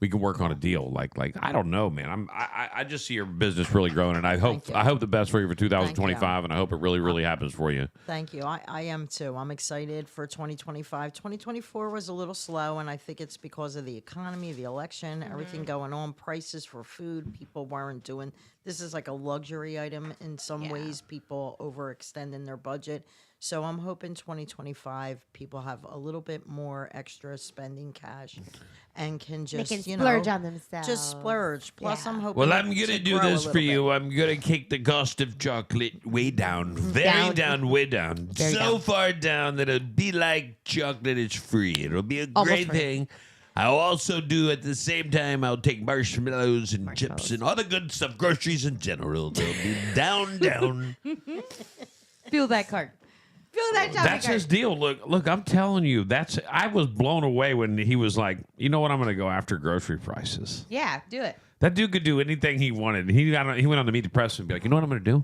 We can work on a deal. Like I don't know, man. I just see your business really growing, and I hope the best for you for 2025, and I hope it really happens for you. Thank you. I am too. I'm excited for 2025. 2024 was a little slow, and I think it's because of the economy, the election, everything going on, prices for food. People weren't doing this is like a luxury item in some ways. People overextending their budget. So I'm hoping 2025 people have a little bit more extra spending cash and can just, They can splurge on just themselves. splurge. Plus, Yeah. I'm hoping Well, I'm to gonna do grow a this for little you. bit. I'm gonna kick the cost of chocolate way down, very down, way down, Very so down. far down that it'll be like chocolate is free. It'll be a Almost great free. thing. I'll also do at the same time. I'll take marshmallows and chips and all the good stuff, groceries in general. They'll be down. Feel that card. Feel that shopping That's cart. his deal. Look. I'm telling you, I was blown away when he was like, you know what? I'm going to go after grocery prices. Yeah, do it. That dude could do anything he wanted. He went on to meet the press and be like, you know what I'm going to do?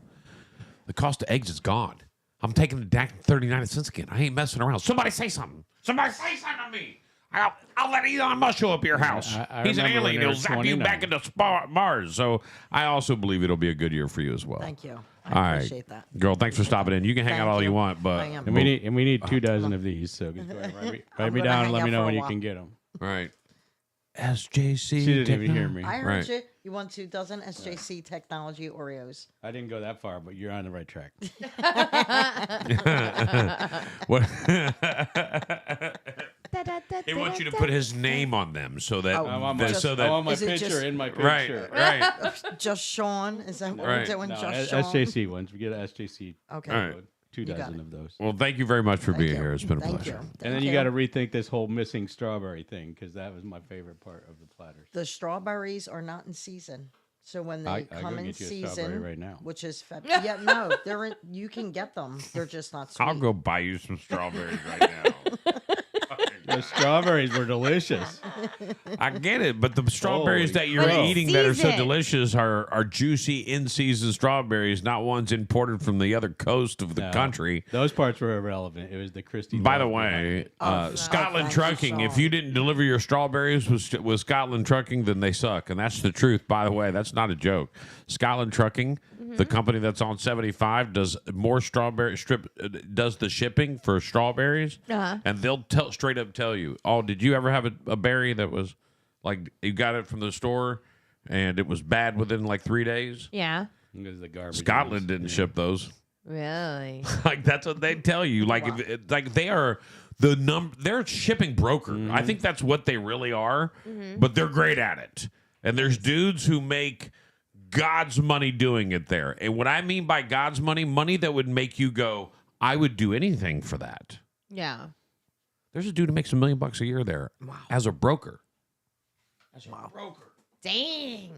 The cost of eggs is gone. I'm taking it back to 39 cents again. I ain't messing around. Somebody say something. Somebody say something to me. I'll let Elon Musk show up your house. I He's an remember when alien. they He'll were zap you 29. back into Mars. So I also believe it'll be a good year for you as well. Thank you. All I right. appreciate that. Girl, thanks for stopping in. You can hang out Thank all you you. want, but I am. And we need 2 dozen of these. So just go ahead, write me gonna down and hang let out me know for a when you while. can get them. all right. SJC. She didn't even hear me. I heard Right. you. You want 2 dozen SJC Technology Oreos. I didn't go that far, but you're on the right track. What? He wants you to put his name on them so that Oh, I want my Is it picture just- in my right, picture. right. Just Sean? Is that what Right. we're doing? No, Just Sean? SJC ones. We get an SJC. Okay. All right. 2 got dozen it. of those. Well, thank you very much for being you. here. It's been a Thank pleasure. you. And Thank then you got to rethink this whole missing strawberry thing because that was my favorite part of the platters. The strawberries are not in season. So when they I come go in get you a season, strawberry right now. which is February. Yeah, no, they're in, you can get them. They're just not sweet. I'll go buy you some strawberries right now. The strawberries were delicious. I get it, but the strawberries Holy that you're crap. eating that are so Season. delicious are juicy in-season strawberries, not ones imported from the other coast of the No, country. Those parts were irrelevant. It was the Christie. By the love behind way, it. Scotland thank you, Trucking, if Sean. you didn't deliver your strawberries with Scotland Trucking, then they suck. And that's the truth, by the way. That's not a joke. Scotland Trucking, the company that's on 75, does more strawberry does the shipping for strawberries, and they'll straight up tell you, oh, did you ever have a berry that was like you got it from the store and it was bad within like 3 days? Yeah. Because the garbage. Scotland didn't ship those. Really? Like that's what they tell you. Like like they are they're a shipping broker. I think that's what they really are. But they're great at it. And there's dudes who make God's money doing it there. And what I mean by God's money that would make you go, I would do anything for that. Yeah. There's a dude who makes $1 million a year there as a broker. Dang.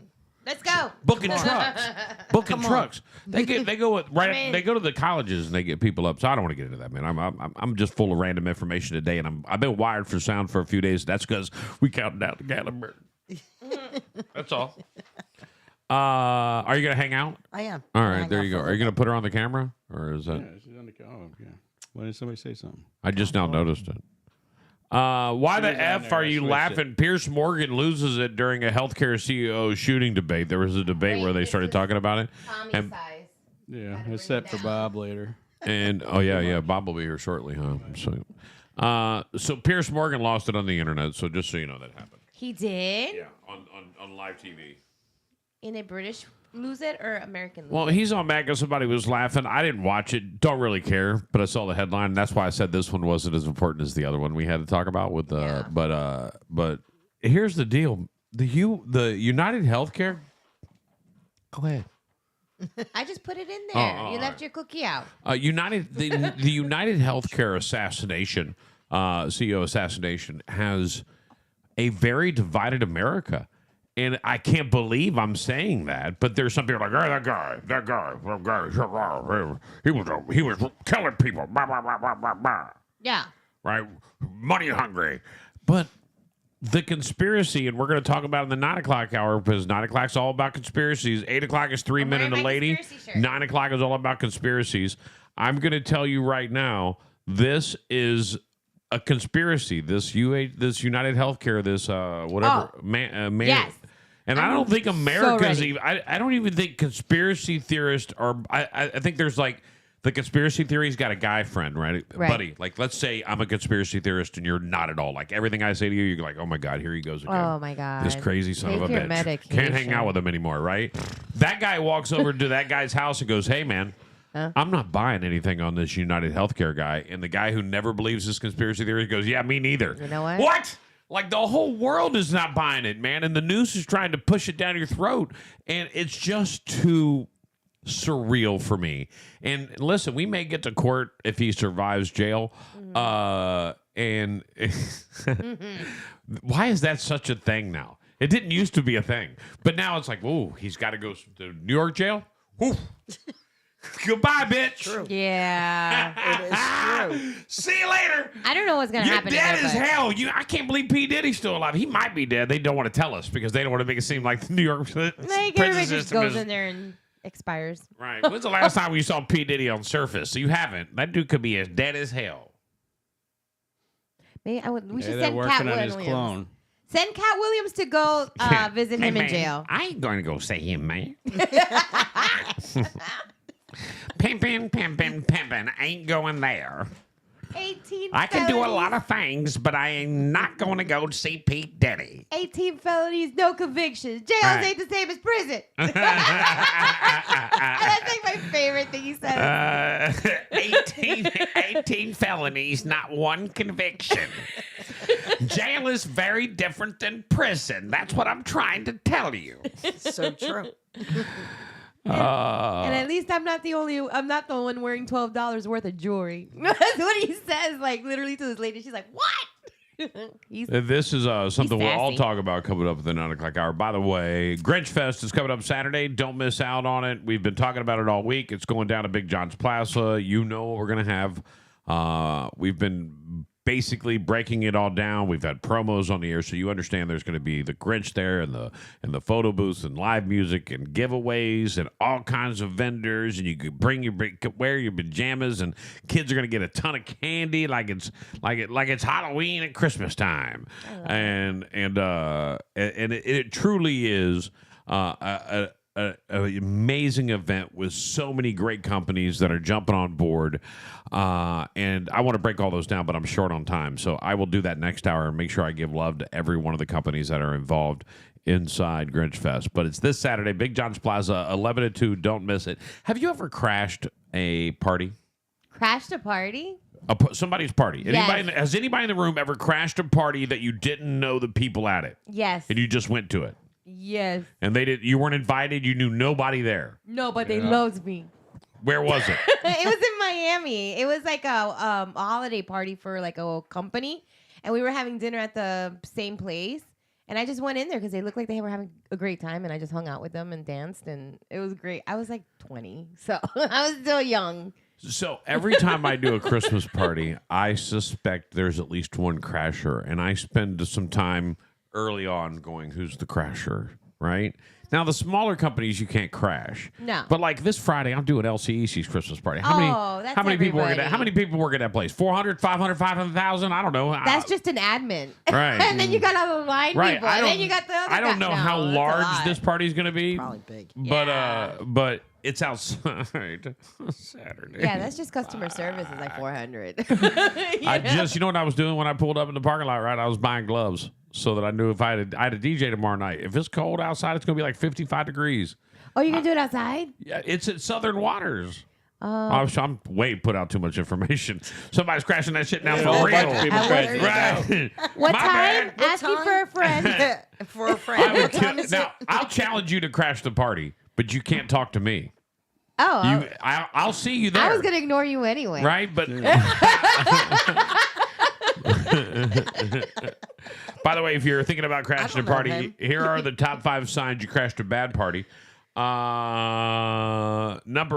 Let's go. Booking trucks. Booking trucks. They go to the colleges and they get people up. So I don't want to get into that, man. I'm just full of random information today, and I've been wired for sound for a few days. That's because we counted down to Gatlinburg. That's all. Are you gonna hang out? I am. All right, there you go. Are you gonna put her on the camera, or is that? Yeah, she's on the yeah. Why did somebody say something? I just now noticed it. Why the F are you laughing? Pierce Morgan loses it during a healthcare CEO shooting debate. There was a debate where they started talking about it. Tommy size. Yeah, it's set for Bob later. And Bob will be here shortly, huh? So Pierce Morgan lost it on the internet. So just so you know, that happened. He did? Yeah, on live TV. In a British lose it or American lose Well, it? he's on mad because somebody was laughing. I didn't watch it. Don't really care. But I saw the headline. And that's why I said this one wasn't as important as the other one we had to talk about. With But here's the deal. The United Healthcare. Go ahead. I just put it in there. You left your cookie out. The United Healthcare assassination, CEO assassination, has a very divided America. And I can't believe I'm saying that, but there's some people like, hey, that guy, he was killing people. Blah, blah, blah, blah, blah, blah. Yeah. Right? Money hungry. But the conspiracy, and we're going to talk about it in the 9 o'clock hour, because 9 o'clock's all about conspiracies. 8 o'clock is 3 Men and a Lady. 9 o'clock is all about conspiracies. I'm going to tell you right now, this is a conspiracy. This United Healthcare, this whatever man. Yes. And I don't think America's even. I don't even think conspiracy theorists are. I think there's like the conspiracy theory's got a guy friend, right, buddy? Like, let's say I'm a conspiracy theorist and you're not at all. Like everything I say to you, you're like, oh my god, here he goes again. Oh my god, this crazy son of a Take your bitch. medication. Can't hang out with him anymore, right? That guy walks over to that guy's house and goes, hey man. I'm not buying anything on this United Healthcare guy. And the guy who never believes this conspiracy theory goes, yeah, me neither. You know what? What? Like the whole world is not buying it, man. And the news is trying to push it down your throat. And it's just too surreal for me. And listen, we may get to court if he survives jail. And why is that such a thing now? It didn't used to be a thing. But now it's like, ooh, he's got to go to New York jail? Ooh. Goodbye, bitch. True. Yeah. It is true. See you later. I don't know what's going to You're happen. dead there, as but- hell. I can't believe P. Diddy's still alive. He might be dead. They don't want to tell us because they don't want to make it seem like the New York Like prison everybody just system goes is... in there and expires. Right. When's the last time you saw P. Diddy on Surface? So you haven't. That dude could be as dead as hell. Maybe we should they're send working Cat on Williams. his clone. Send Cat Williams to go visit Hey, him in man, jail. I ain't going to go see him, man. Pimpin', pimpin', pimpin'. Ain't going there. 18 I can do a felonies. lot of things, but I ain't not going to go see Pete Diddy. 18 felonies, no convictions. Jails Right. ain't the same as prison. That's like my favorite thing he said. 18 felonies, not one conviction. Jail is very different than prison. That's what I'm trying to tell you. So true. And at least I'm not the one wearing $12 worth of jewelry. That's what he says, like literally to this lady. She's like, what? This is something we'll all sassy. talk about coming up at the 9 o'clock hour. By the way, Grinch Fest is coming up Saturday. Don't miss out on it. We've been talking about it all week. It's going down to Big John's Plaza. You know what we're going to have. We've been basically breaking it all down. We've had promos on the air, so you understand there's going to be the Grinch there and the photo booths and live music and giveaways and all kinds of vendors, and you could wear your pajamas, and kids are going to get a ton of candy like it's Halloween at Christmas time, and it truly is an amazing event with so many great companies that are jumping on board. And I want to break all those down, but I'm short on time. So I will do that next hour and make sure I give love to every one of the companies that are involved inside Grinch Fest. But it's this Saturday, Big John's Plaza, 11 to 2. Don't miss it. Have you ever crashed a party? Crashed a party? Somebody's party. Yes. Has anybody in the room ever crashed a party that you didn't know the people at it? Yes. And you just went to it? Yes. And you weren't invited? You knew nobody there? No, but they loved me. Where was it? It was in Miami. It was like a holiday party for like a company. And we were having dinner at the same place. And I just went in there because they looked like they were having a great time. And I just hung out with them and danced. And it was great. I was like 20. So I was still young. So every time I do a Christmas party, I suspect there's at least one crasher. And I spend some time early on going, who's the crasher, right? Now, the smaller companies, you can't crash. No. But like this Friday, I'm doing LCEC's Christmas party. That's How many people work at everybody. that? How many people work at that place? 400, 500, 500,000? I don't know. That's just an admin. Right. And then you got all the line Right. people. And then you got the other I don't know guy. how No, that's a large lot. this party's going to be. Probably big. But but it's outside Saturday. Yeah, that's just customer service is like 400. You know what I was doing when I pulled up in the parking lot, right? I was buying gloves so that I knew if I had a DJ tomorrow night. If it's cold outside, it's going to be like 55 degrees. Oh, you can do it outside? Yeah, it's at Southern Waters. I'm way put out too much information. Somebody's crashing that shit now for a whole real. bunch of people crashing it Right. What My time? bad. Asking for a friend. For a friend. I would What time kill- is now, it? I'll challenge you to crash the party, but you can't talk to me. Oh, I'll see you there. I was going to ignore you anyway. Right, but by the way, if you're thinking about crashing a don't know party, him. here are the top 5 signs you crashed a bad party. Number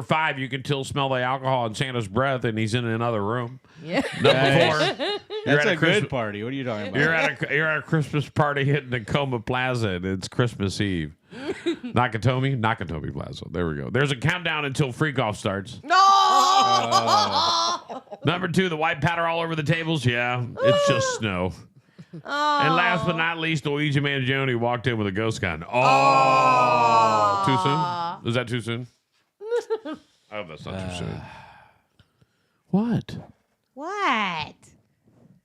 5, you can smell the alcohol in Santa's breath, and he's in another room. Yeah. Number 4, you're That's at a Christmas. good party. What are you talking about? You're at a Christmas party hitting Tacoma Plaza, and it's Christmas Eve. Nakatomi Plaza. There we go. There's a countdown until freak off starts. No! Number 2, the white powder all over the tables. Yeah, it's just snow. Oh. And last but not least, Luigi Mangione walked in with a ghost gun. Oh, too soon? Is that too soon? I hope that's not too soon. What? What?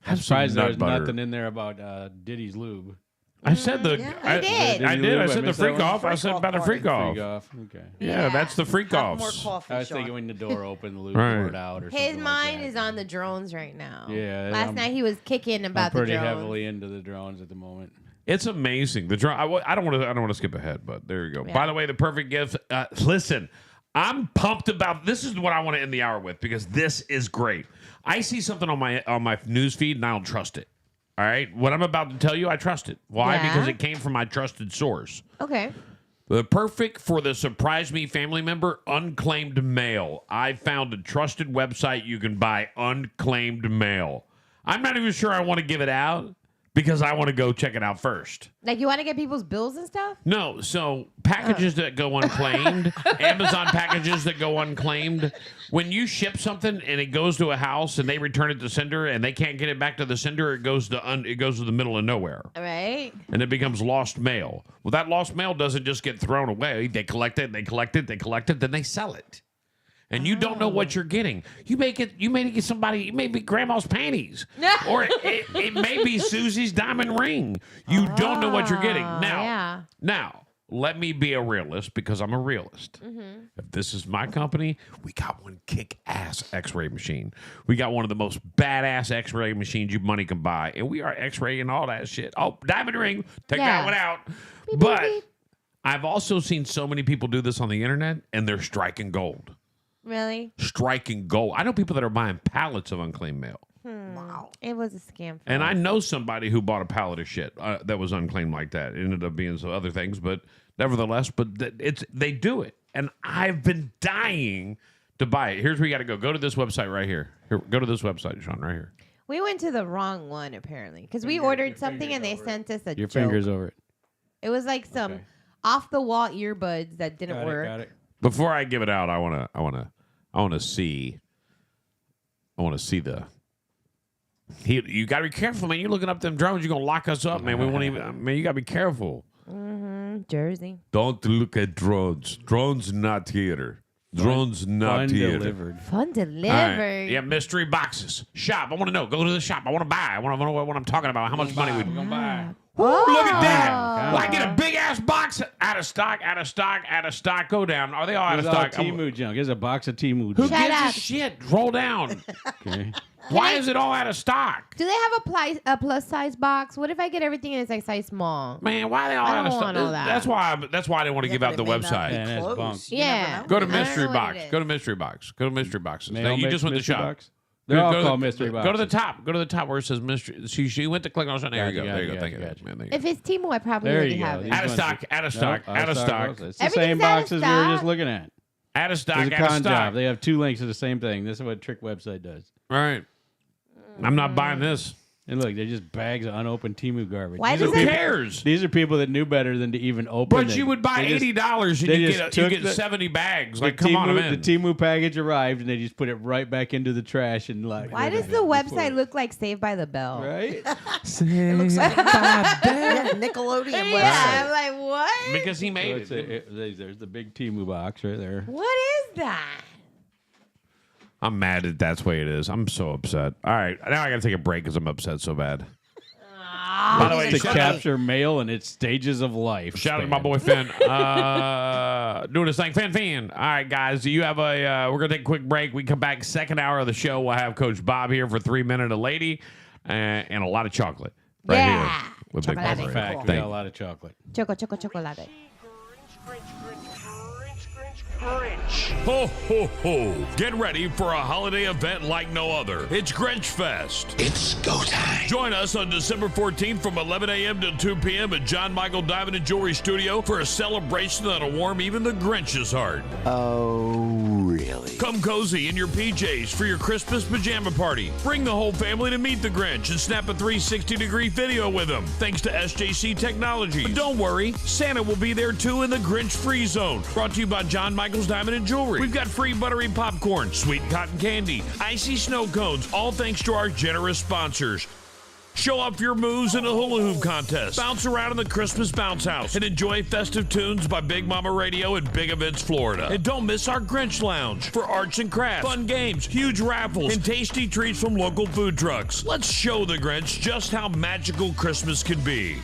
I'm surprised nut there's butter. nothing in there about Diddy's lube. I said the. Yeah, I you did. I did. I said the missed that freak one? off. I said about the freak off. Freak off. Okay. Yeah, that's the freak Have more offs. coffee, I was Sean. thinking when the door opened, the lube Right. poured out or something. His like mind that. is on the drones right now. Yeah, Last I'm- night he was kicking I'm about the pretty drones. heavily into the drones at the moment. It's amazing. The drone. I don't want to skip ahead, but there you go. Yeah. By the way, the perfect gift. Listen, I'm pumped about this. Is what I want to end the hour with because this is great. I see something on my news feed and I don't trust it. All right, what I'm about to tell you, I trust it. Why? Yeah. Because it came from my trusted source. Okay. The perfect for the surprise me family member, unclaimed mail. I found a trusted website you can buy unclaimed mail. I'm not even sure I want to give it out because I want to go check it out first. Like you want to get people's bills and stuff? No, so packages that go unclaimed, Amazon packages that go unclaimed. When you ship something and it goes to a house and they return it to sender and they can't get it back to the sender, it goes to the middle of nowhere. All right. And it becomes lost mail. Well, that lost mail doesn't just get thrown away. They collect it, then they sell it. And you don't know what you're getting. You may get somebody, it may be grandma's panties. Or it may be Susie's diamond ring. You don't know what you're getting. Now, let me be a realist because I'm a realist. If this is my company, we got one kick-ass X-ray machine. We got one of the most badass X-ray machines your money can buy. And we are X-raying all that shit. Oh, diamond ring. Take that one out. But I've also seen so many people do this on the internet, and they're striking gold. Really? Striking gold. I know people that are buying pallets of unclaimed mail. Wow. It was a scam. And I know somebody who bought a pallet of shit that was unclaimed like that. It ended up being some other things, but nevertheless, they do it. And I've been dying to buy it. Here's where you got to go. Go to this website right here. Go to this website, Sean, right here. We went to the wrong one apparently because we ordered something and they sent us a Your joke. fingers over it. It was like some off the wall earbuds that didn't work. Got it. Before I give it out, I want to see the. You got to be careful, man. You're looking up them drones. You're gonna lock us up, man. We won't even. Man, you got to be careful. Joe Jersey. Don't look at drones. Drones not here. Drones not here. Delivered. Fun delivered. All right. Yeah, mystery boxes. Shop. I want to know. Go to the shop. I want to buy. I want to know what I'm talking about. How much money We're gonna buy. Woo, look at that. Oh. Well, I get a big ass box. Out of stock, out of stock, out of stock. Go down. Are they all out of There's all stock? Temu junk. There's a box of Temu Who junk. gives up. a shit? Roll down. Okay. Why is it all out of stock? Do they have a plus size box? What if I get everything and it's like size small? Man, why are they all I out of don't stock? want all that. That's why I didn't want to give out the website. Yeah, that's Close. bunk. You Yeah. never know. Go to I don't mystery know what box. it is. Go to mystery box. Go to mystery boxes. Mail Now, you makes just went to mystery shop. box? They're all Go to called the- mystery Go to the boxes. top. Go to the top where it says mystery. She went to click on something. There you go. Gotcha, There you go. gotcha, Thank you. gotcha. Man, thank you. If it's Temu, I probably There already you go. have it. These Out of ones stock. are- Out of stock. Nope, Out of stock. It's the same Everything's out of boxes we were just stock. looking at. Out of stock. It's a Out of con stock. job. They have two links to the same thing. This is what Trick website does. All right. I'm not buying this. And look, they're just bags of unopened Temu garbage. Why These does are Who it- people- cares? These are people that knew better than to even open. But it. you would buy They just- $80 and they you just get took the- 70 bags. the Like, come on, I'm Temu, in. the Temu package arrived, and they just put it right back into the trash and like. Why does the website look like Saved by the Bell? right? It looks like yeah, Nickelodeon Yeah, I'm website. like, what? Because he So made it's it. there's the big Temu box right there. What is that? I'm mad that that's the way it is. I'm so upset. All right. Now I got to take a break because I'm upset so bad. By the way, To shout out, capture mail in its stages of life. shout out to my boy Finn. Doing his thing. Finn. All right, guys. Do you have a. We're going to take a quick break. We come back, second hour of the show. We'll have Coach Bob here for 3 Minute a Lady and a lot of chocolate. Right Yeah. here. With Big Chocolate. Bob. In fact, we Thank got a you. lot of chocolate. Chocolate. Ho, ho, ho. Get ready for a holiday event like no other. It's Grinch Fest. It's go time. Join us on December 14th from 11 a.m. to 2 p.m. at John Michael Diamond and Jewelry Studio for a celebration that'll warm even the Grinch's heart. Oh, really? Come cozy in your PJs for your Christmas pajama party. Bring the whole family to meet the Grinch and snap a 360-degree video with him, thanks to SJC Technologies. But don't worry, Santa will be there too in the Grinch Free Zone. Brought to you by John Michael's Diamond and Jewelry. We've got free buttery popcorn, sweet cotton candy, icy snow cones, all thanks to our generous sponsors. Show off your moves in a hula hoop contest. Bounce around in the Christmas bounce house and enjoy festive tunes by Big Mama Radio and Big Events Florida. And don't miss our Grinch Lounge for arts and crafts, fun games, huge raffles, and tasty treats from local food trucks. Let's show the Grinch just how magical Christmas can be.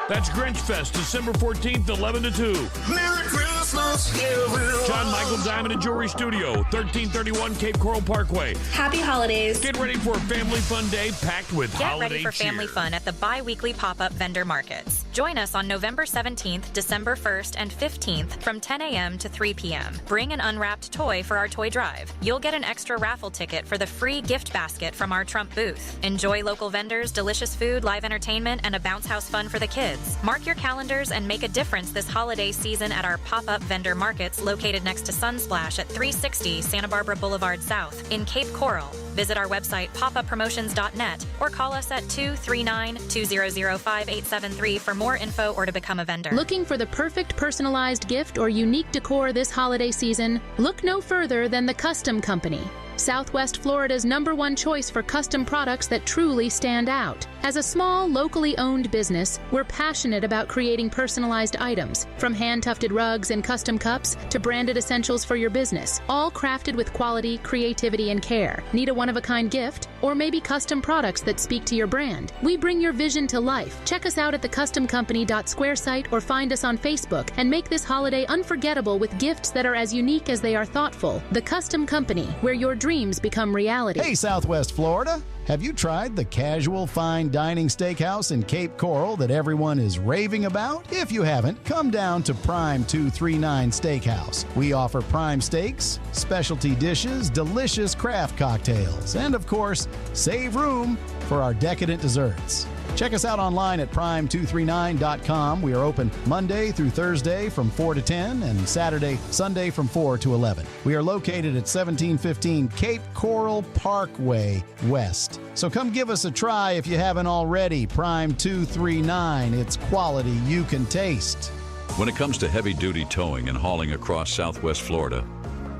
That's Grinch Fest, December 14th, 11 to 2. Merry Christmas, everyone. John Michael Diamond and Jewelry Studio, 1331 Cape Coral Parkway. Happy holidays. Get ready for a family fun day packed with Get holiday ready for family cheer. fun at the bi-weekly pop-up vendor markets. Join us on November 17th, December 1st, and 15th from 10 a.m. to 3 p.m. Bring an unwrapped toy for our toy drive. You'll get an extra raffle ticket for the free gift basket from our Trump booth. Enjoy local vendors, delicious food, live entertainment, and a bounce house fun for the kids. Mark your calendars and make a difference this holiday season at our pop-up vendor markets located next to Sunsplash at 360 Santa Barbara Boulevard South in Cape Coral. Visit our website popuppromotions.net or call us at 239-200-5873 for more info or to become a vendor. Looking for the perfect personalized gift or unique decor this holiday season? Look no further than the Custom Company, Southwest Florida's #1 choice for custom products that truly stand out. As a small, locally owned business, we're passionate about creating personalized items, from hand-tufted rugs and custom cups to branded essentials for your business, all crafted with quality, creativity, and care. Need a one-of-a-kind gift? Or maybe custom products that speak to your brand? We bring your vision to life. Check us out at thecustomcompany.square site or find us on Facebook and make this holiday unforgettable with gifts that are as unique as they are thoughtful. The Custom Company, where your dreams become reality. Hey, Southwest Florida. Have you tried the casual fine dining steakhouse in Cape Coral that everyone is raving about? If you haven't, come down to Prime 239 Steakhouse. We offer prime steaks, specialty dishes, delicious craft cocktails, and of course, save room for our decadent desserts. Check us out online at prime239.com. We are open Monday through Thursday from 4 to 10 and Sunday from 4 to 11. We are located at 1715 Cape Coral Parkway West. So come give us a try if you haven't already. Prime 239. It's quality you can taste. When it comes to heavy-duty towing and hauling across Southwest Florida,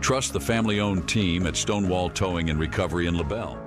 trust the family-owned team at Stonewall Towing and Recovery in LaBelle.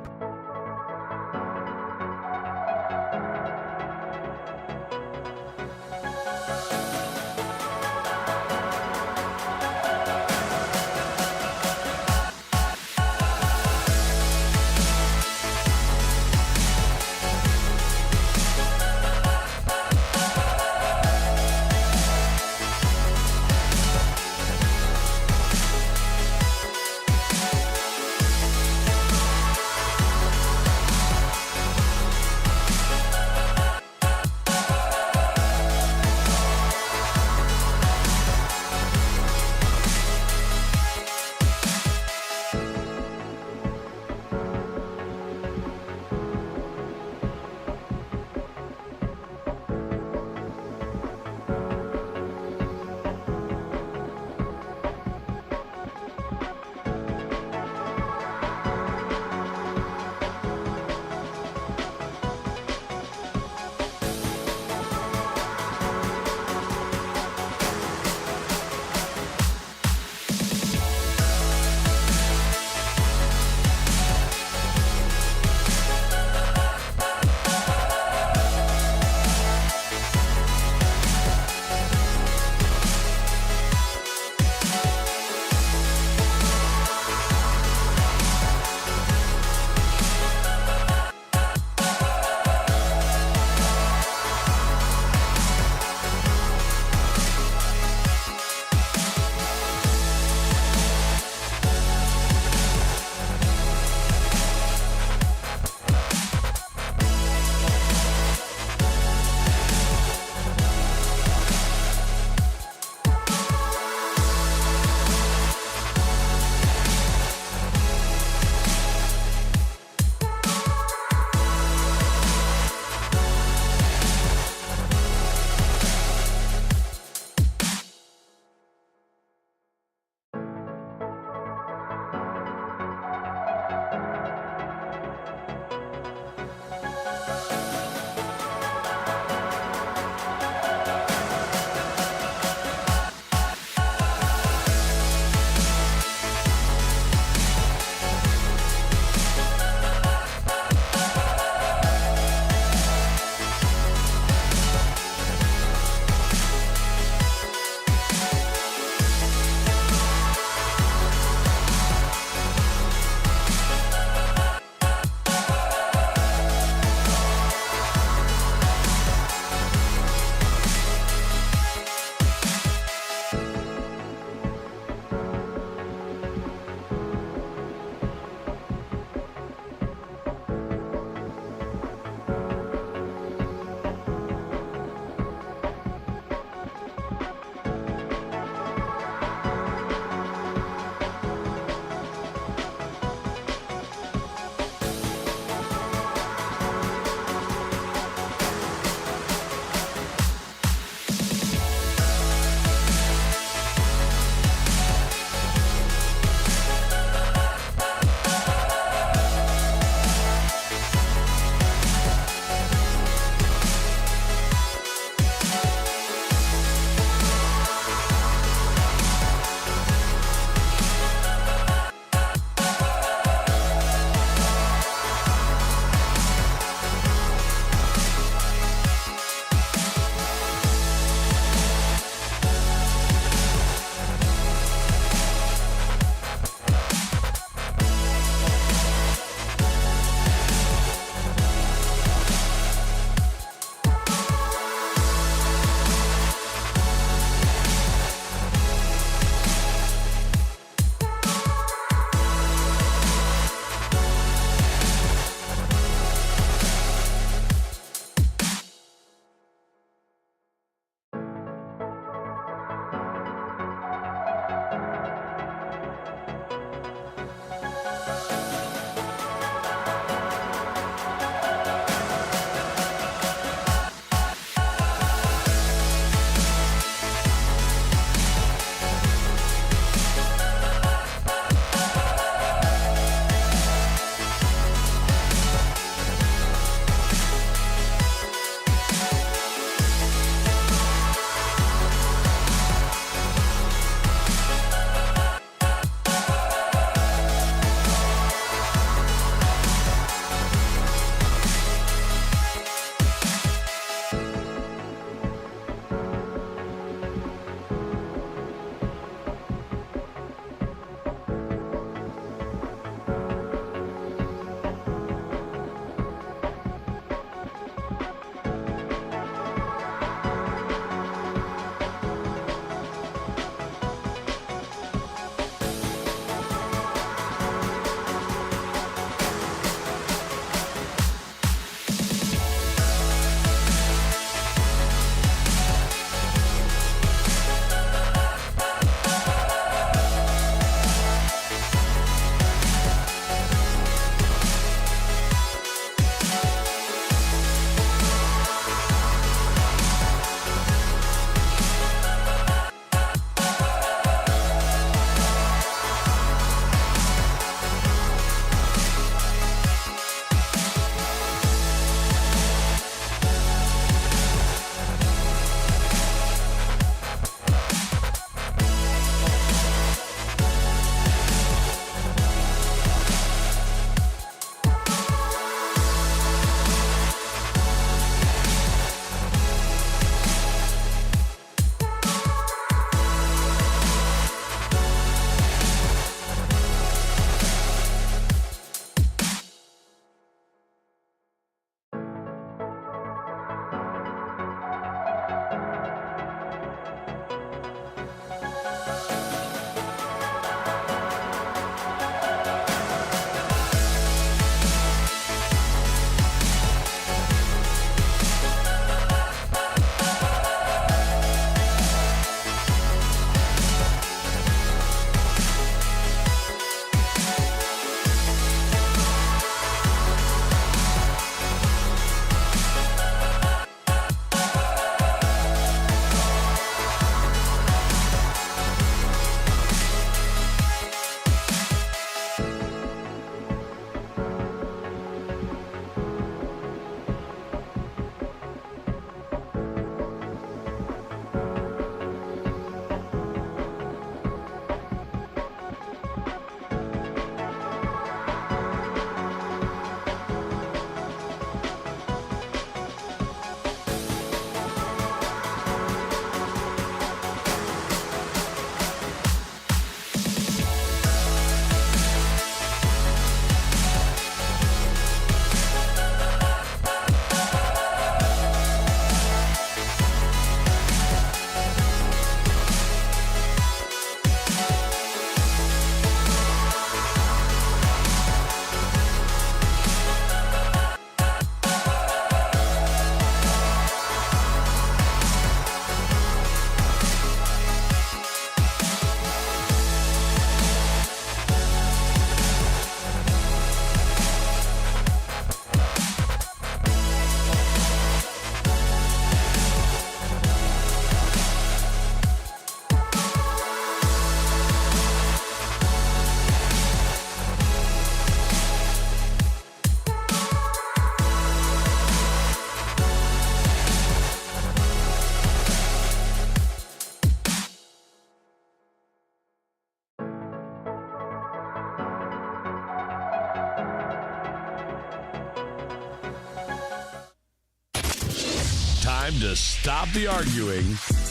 time to stop the arguing,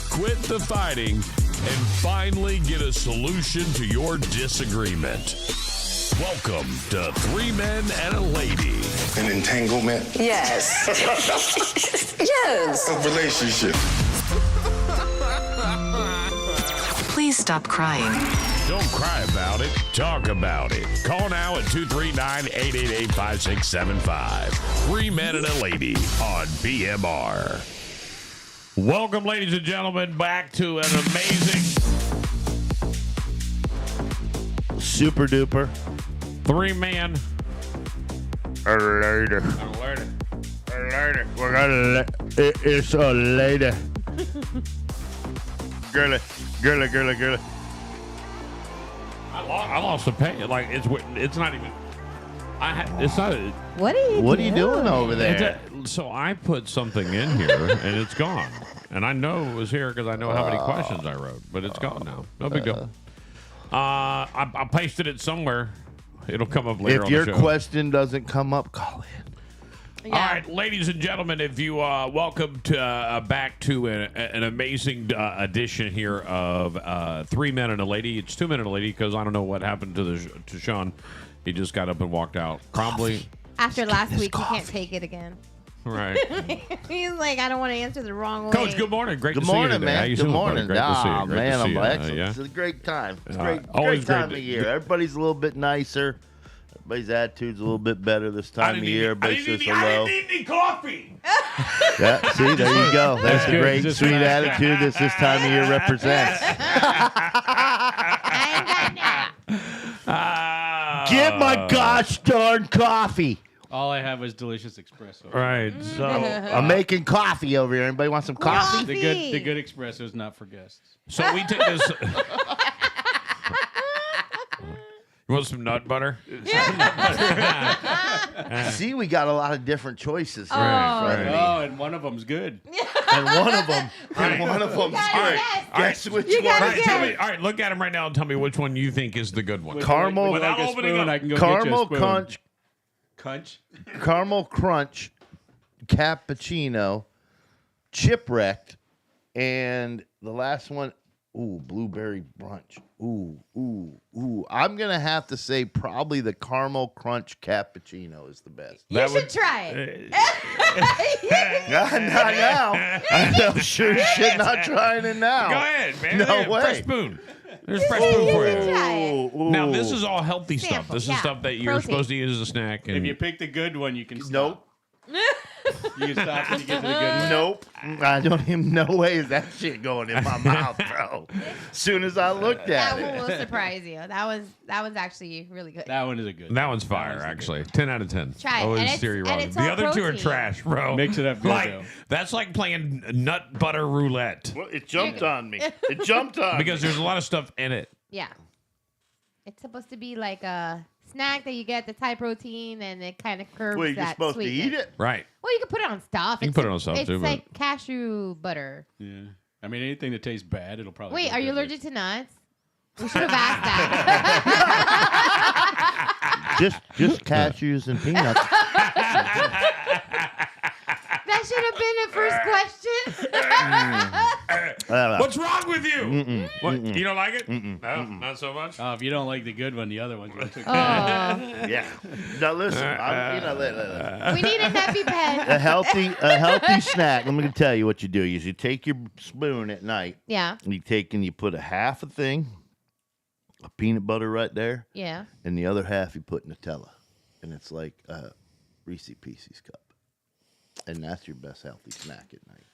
quit the fighting, and finally get a solution to your disagreement. Welcome to Three Men and a Lady. An entanglement? Yes. Yes. A relationship. Please stop crying. Don't cry about it. Talk about it. Call now at 239-888-5675. Three Men and a Lady on BMR. Welcome, ladies and gentlemen, back to an amazing super duper 3-man. Later. We're gonna it's a lady. Girly. I lost the pay. Like it's not even. It's not. What are you What are you doing over there? So I put something in here and it's gone. And I know it was here because I know how many questions I wrote, but it's gone now. No big deal. I pasted it somewhere. It'll come up later. If on your the show. question doesn't come up, call in. Yeah. All right, ladies and gentlemen, if you welcome to back to an amazing edition here of 3 Men and a Lady. It's 2 Men and a Lady because I don't know what happened to Sean. He just got up and walked out. Probably After last week, he can't take it again. right. He's like, I don't want to answer the wrong way. Coach, good morning. Great Good to see you morning, today. How man. you Good doing, buddy? morning. Great to see you. Great Man, to see I'm you. excellent. Yeah. It's a great time. It's always great time great of to- year. Everybody's a little bit nicer. Everybody's attitude's a little bit better this time of year. Everybody says hello. need any coffee. Yeah, see, there you go. That's the good. great, Just sweet right. attitude that this time of year represents. Get my gosh darn coffee. All I have is delicious espresso. Right. So I'm making coffee over here. Anybody want some coffee? The good espresso is not for guests. So we take this. You want some nut butter? See, we got a lot of different choices here. Oh, and one of them's good. And one of them, good. Guess which one? All right, look at him right now and tell me which one you think is the good one. Caramel, Without like a opening spoon, up. I can go caramel get you a spoon. caramel crunch, cappuccino, chipwrecked, and the last one, blueberry brunch. I'm gonna have to say probably the caramel crunch cappuccino is the best. You should try it. Not now. I'm sure shit not trying it now. Go ahead, man. No There, way. Fresh spoon. There's a fresh spoon for you. Try it. Now, this is all healthy stuff. Sample, This is yeah. stuff that you're Protein. supposed to eat as a snack. And If you pick the good one, you can stop. Nope. You can stop when you get to the good one. Nope. I don't even know way is that shit going in my mouth, bro. As soon as I looked That at one it. will surprise you. That was actually really good. That one is a good. that one's fire, actually. 10 out of 10. Try it. Always And it's- steer you and wrong. it's The all other two are protein. trash, bro. Mix it up good, like though. that's like playing nut butter roulette Well, it jumped on me. It jumped on because me. there's a lot of stuff in it. Yeah. It's supposed to be like a snack that you get that's high protein and it kind of curbs Well, you're that supposed to sweetness. eat it? Right. Well, you can put it on stuff. You can put it on stuff, it's too, but- like cashew butter. Yeah. I mean, anything that tastes bad, it'll probably. Wait, go are you good with. allergic to nuts? We should have asked that. Just cashews and peanuts. That should have been the first question. What's wrong with you? What? You don't like it? No, not so much. Oh, if you don't like the good one, the other one's going to take. Yeah. Now listen, We need a nappy pen. a healthy snack. Let me tell you what you do. Is you take your spoon at night. Yeah. And you put a half a thing of peanut butter right there. Yeah. And the other half you put Nutella, and it's like a Reese Pieces cup, and that's your best healthy snack at night.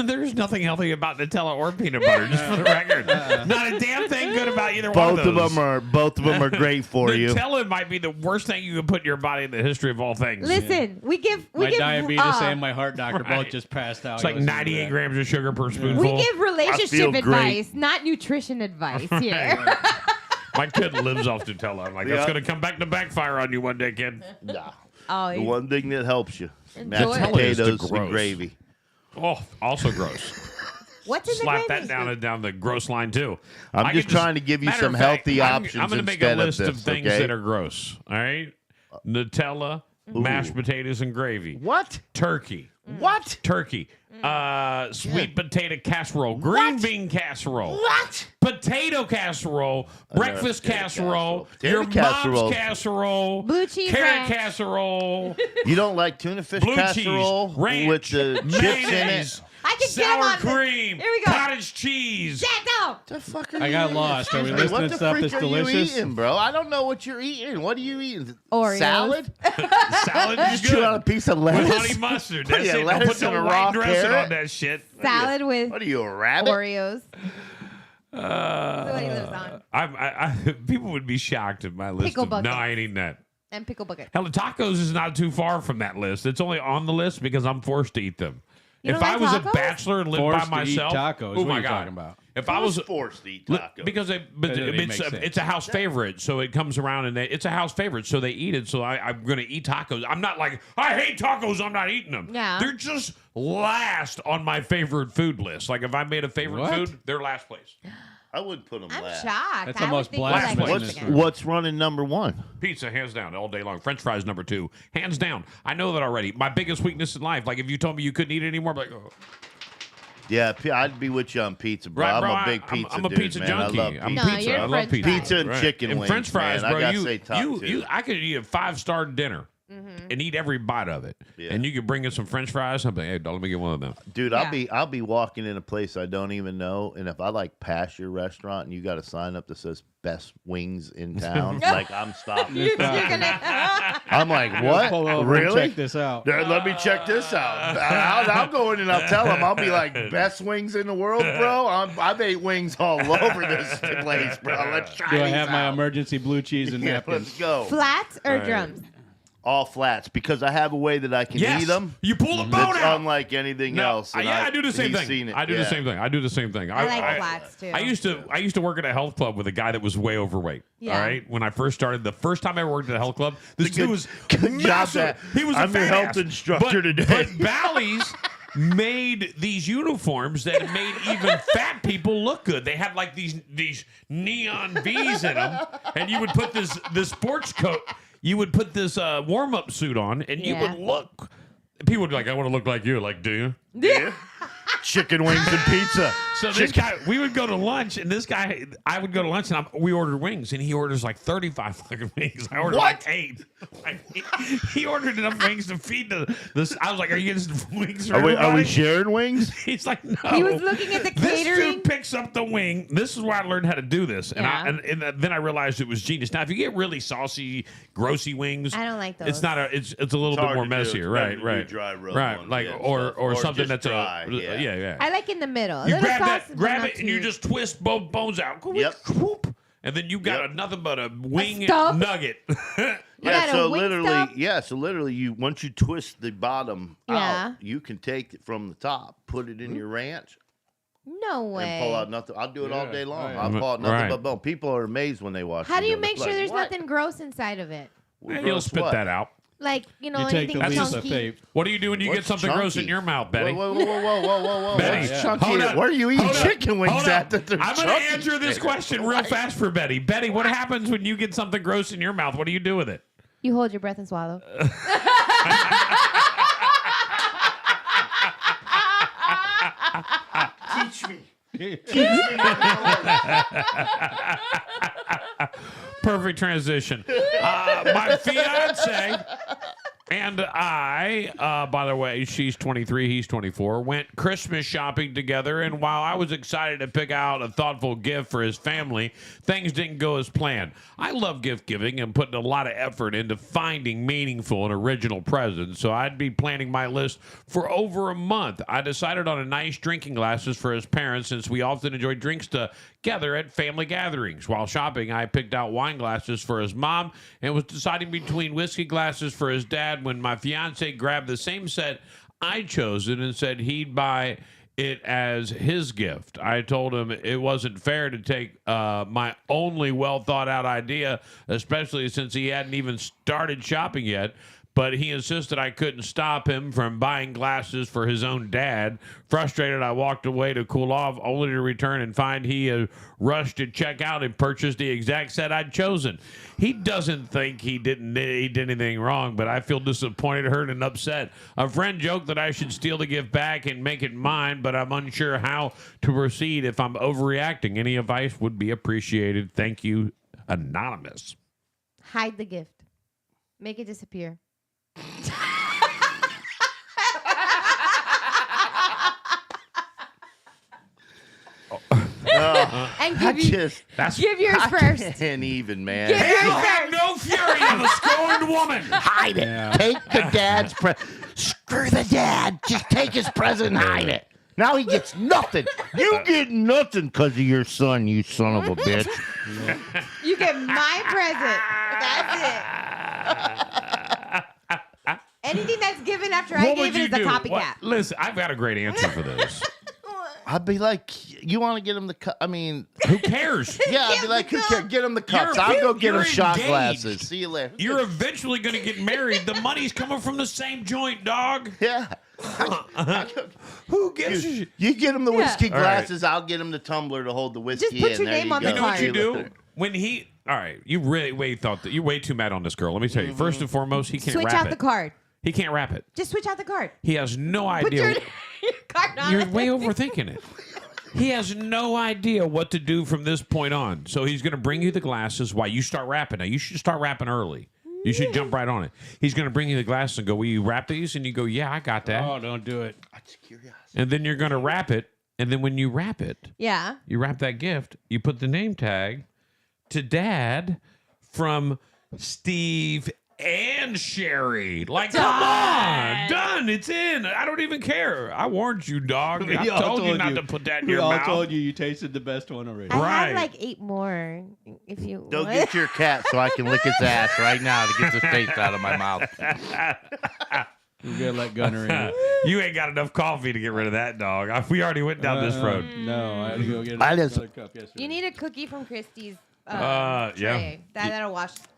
There's nothing healthy about Nutella or peanut butter, just for the record. Not a damn thing good about either one of those. Both of them are great for you. Nutella might be the worst thing you can put in your body in the history of all things. Listen, we give My diabetes and my heart doctor Right. both just passed out. It's like listening to 98 that. grams of sugar per spoonful. we give relationship feel great. advice, not nutrition advice here. My kid lives off Nutella. I'm like, that's Yeah. going to come back to backfire on you one day, kid. Nah. Oh, The one thing that helps you, Enjoy mashed it. potatoes Nutella is and gravy. Oh, also gross. what's in Slap the that down the gross line, too. I'm I just could trying to give you matter some of fact, healthy I'm options going to make instead a list of of this, things okay? that are gross. All right? Nutella, mashed potatoes and gravy. What? Turkey. What? Turkey. Sweet potato casserole. Green bean casserole. What? Potato casserole. Breakfast potato casserole. casserole. Your Potato casserole. mom's casserole. Blue cheese Carrot ranch. casserole. You don't like tuna fish Blue casserole cheese, ranch, with the chips in it? mayonnaise, I can sour get him on cream, Here we go. cottage cheese. Sit down. The fuck are I you got eating? lost. Are we Excuse me, listening what to the stuff freak that's are delicious? you eating, bro? I don't know what you're eating. What are you eating? Oreos. Salad? Salad is Just chew good. on a piece of With lettuce? honey mustard. What are That's you, it. Don't lettuce put and no a white raw dressing carrot? on that shit. Salad with What are you, a rabbit? Oreos. That's what he lives on. People would be shocked at my list. Pickle No, bucket. I ain't eating that. And pickle bucket. Hell, the tacos is not too far from that list. It's only on the list because I'm forced to eat them. You If don't I like was tacos? a bachelor and lived Forced by to eat myself, tacos. oh What my are you god! talking about? If I was forced to eat tacos. because That doesn't make sense. it's a house favorite, so it comes around and it's a house favorite, so they eat it. So I'm going to eat tacos. I'm not like I hate tacos. I'm not eating them. Yeah. They're just last on my favorite food list. Like if I made a favorite What? food, they're last place. I wouldn't put them I'm last. shocked. That's I would almost think you like blasphemous. chicken. What's, Chicken. what's running number one? Pizza, hands down, all day long. French fries, number 2, hands down. I know that already. My biggest weakness in life. Like if you told me you couldn't eat it anymore, I'd be like, oh. Yeah, I'd be with you on pizza, bro. Right, bro, I'm a big pizza I'm a dude, pizza man. junkie. I love I'm pizza. No, pizza. you're I love French pizza. fries. Pizza and chicken and wings, French fries, man. I bro. gotta say top two. You, I could eat a 5-star dinner and eat every bite of it, and you could bring in some French fries. I'm like, hey, dog, let me get one of them. Dude, Yeah. I'll be walking in a place I don't even know, and if I like pass your restaurant and you got a sign up that says best wings in town, like I'm stopping. You're gonna- I'm like, what? Pull over and Really? check this out. Let me check this out. I'll go in and I'll tell them. I'll be like, best wings in the world, bro. I've ate wings all over this place, bro. Let's try Do I these have my out. emergency blue cheese and Yeah, napkins? let's go. Flats or Right. drums? All flats because I have a way that I can Yes. eat them. You pull the bone That's out. unlike anything No, else. and I do the same he's thing. seen it. I do the same thing. I do the same thing. I like flats, too. I used to work at a health club with a guy that was way overweight. Yeah. All right, when I first started, the first time I ever worked at a health club, this dude was good job, massive. Dad. He was a I'm your fat health ass. instructor today. But Bally's made these uniforms that made even fat people look good. They had like these neon V's in them, and you would put this sports coat. You would put this warm-up suit on, and you would look. People would be like, I want to look like you. Like, do you? Yeah. Chicken wings and pizza. So this guy, we would go to lunch, and this guy, I would go to lunch, and we ordered wings, and he orders like 35 fucking wings. I ordered like 8. Like, he ordered enough wings to feed this. I was like, are you getting some wings for Are we everybody? sharing wings? He's like, no. He was looking at the This catering. dude picks up the wing. This is where I learned how to do this, and Yeah. and then I realized it was genius. Now, if you get really saucy, grossy wings, I don't like those. It's not a. It's a little It's bit hard more to do. messier, It's better right? to do Right. dry rub right. ones, Like yeah, or stuff. Or something just that's dry, a yeah. I like in the middle. A You little grab sauce, that, but grab not it, and you too- just twist both bones out. Yep. Whoop. And then you got nothing but a wing stub? nugget. got Yeah, a so wing literally, stub? you once you twist the bottom Yeah. out, you can take it from the top, put it in your ranch, No way. and pull out nothing. I'll do it all day long. right. I'll pull out nothing Right. but bone. People are amazed when they watch. How me do you it. make It's sure like, there's what? nothing gross inside of it? Well, You'll gross spit what? that out. Like, You anything take the least of chunky. tape. What do you do when you get What's something gross in chunky? your mouth, Betty? Whoa. Betty, What's chunky? hold on. Where are you eating Hold on. chicken wings Hold at? on. That they're I'm going to chunky? answer this question real fast for Betty. Betty, what happens when you get something gross in your mouth? What do you do with it? You hold your breath and swallow. Teach me. Perfect transition. My fiance and I, by the way, she's 23, he's 24, went Christmas shopping together. And while I was excited to pick out a thoughtful gift for his family, things didn't go as planned. I love gift giving and putting a lot of effort into finding meaningful and original presents. So I'd be planning my list for over a month. I decided on a nice drinking glasses for his parents since we often enjoy drinks together at family gatherings. While shopping, I picked out wine glasses for his mom and was deciding between whiskey glasses for his dad when my fiance grabbed the same set I'd chosen and said he'd buy it as his gift. I told him it wasn't fair to take my only well thought out idea, especially since he hadn't even started shopping yet. but he insisted I couldn't stop him from buying glasses for his own dad. Frustrated, I walked away to cool off, only to return and find he rushed to check out and purchased the exact set I'd chosen. He doesn't think he did anything wrong, but I feel disappointed, hurt, and upset. A friend joked that I should steal the gift back and make it mine, but I'm unsure how to proceed if I'm overreacting. Any advice would be appreciated. Thank you, Anonymous. Hide the gift. Make it disappear. And give yours first. I can't even, man. Give yours have no fury of a scorned woman. Hide it. Take the dad's present. Screw the dad. Just take his present and hide it. Now he gets nothing. You get nothing because of your son, you son of a bitch. You get my present. That's it. Anything that's given after I gave it is a copycat. Listen, I've got a great answer for this. I'd be like, you want to get him the cup? I mean, who cares? Yeah, I'd be like, who cares? Get him the cups. I'll go get him shot glasses. See you later. You're eventually going to get married. The money's coming from the same joint, dog. Yeah. Who gives a shit? You get him the whiskey All right. glasses. I'll get him the tumbler to hold the whiskey Just put in. your There name on go. the You know what card. you do? When he... All right, you really thought that... You're way too mad on this girl. Let me tell you. First and foremost, he can't Switch wrap out it. the card. He can't wrap it. Just switch out the card. He has no Put idea. your card on You're it. way overthinking it. He has no idea what to do from this point on. So he's going to bring you the glasses while you start rapping. Now, you should start rapping early. You should jump right on it. He's going to bring you the glasses and go, will you wrap these? And you go, yeah, I got that. Oh, don't do it. I'm just curious. And then you're going to wrap it. And then when you wrap it, Yeah. you wrap that gift, you put the name tag to Dad from Steve and Sherry. Like, come on. Done. It's in. I don't even care. I warned you, dog. I told you not to put that in your We all mouth. told you tasted the best one already. I have like 8 more. If you Go want. get your cat so I can lick his ass right now to get this taste out of my mouth. We're gonna let Gunner in. You ain't got enough coffee to get rid of that, dog. We already went down this road. No, I had to go get I just- another cup yesterday. You need a cookie from Christie's Yeah. tray. That'll wash that.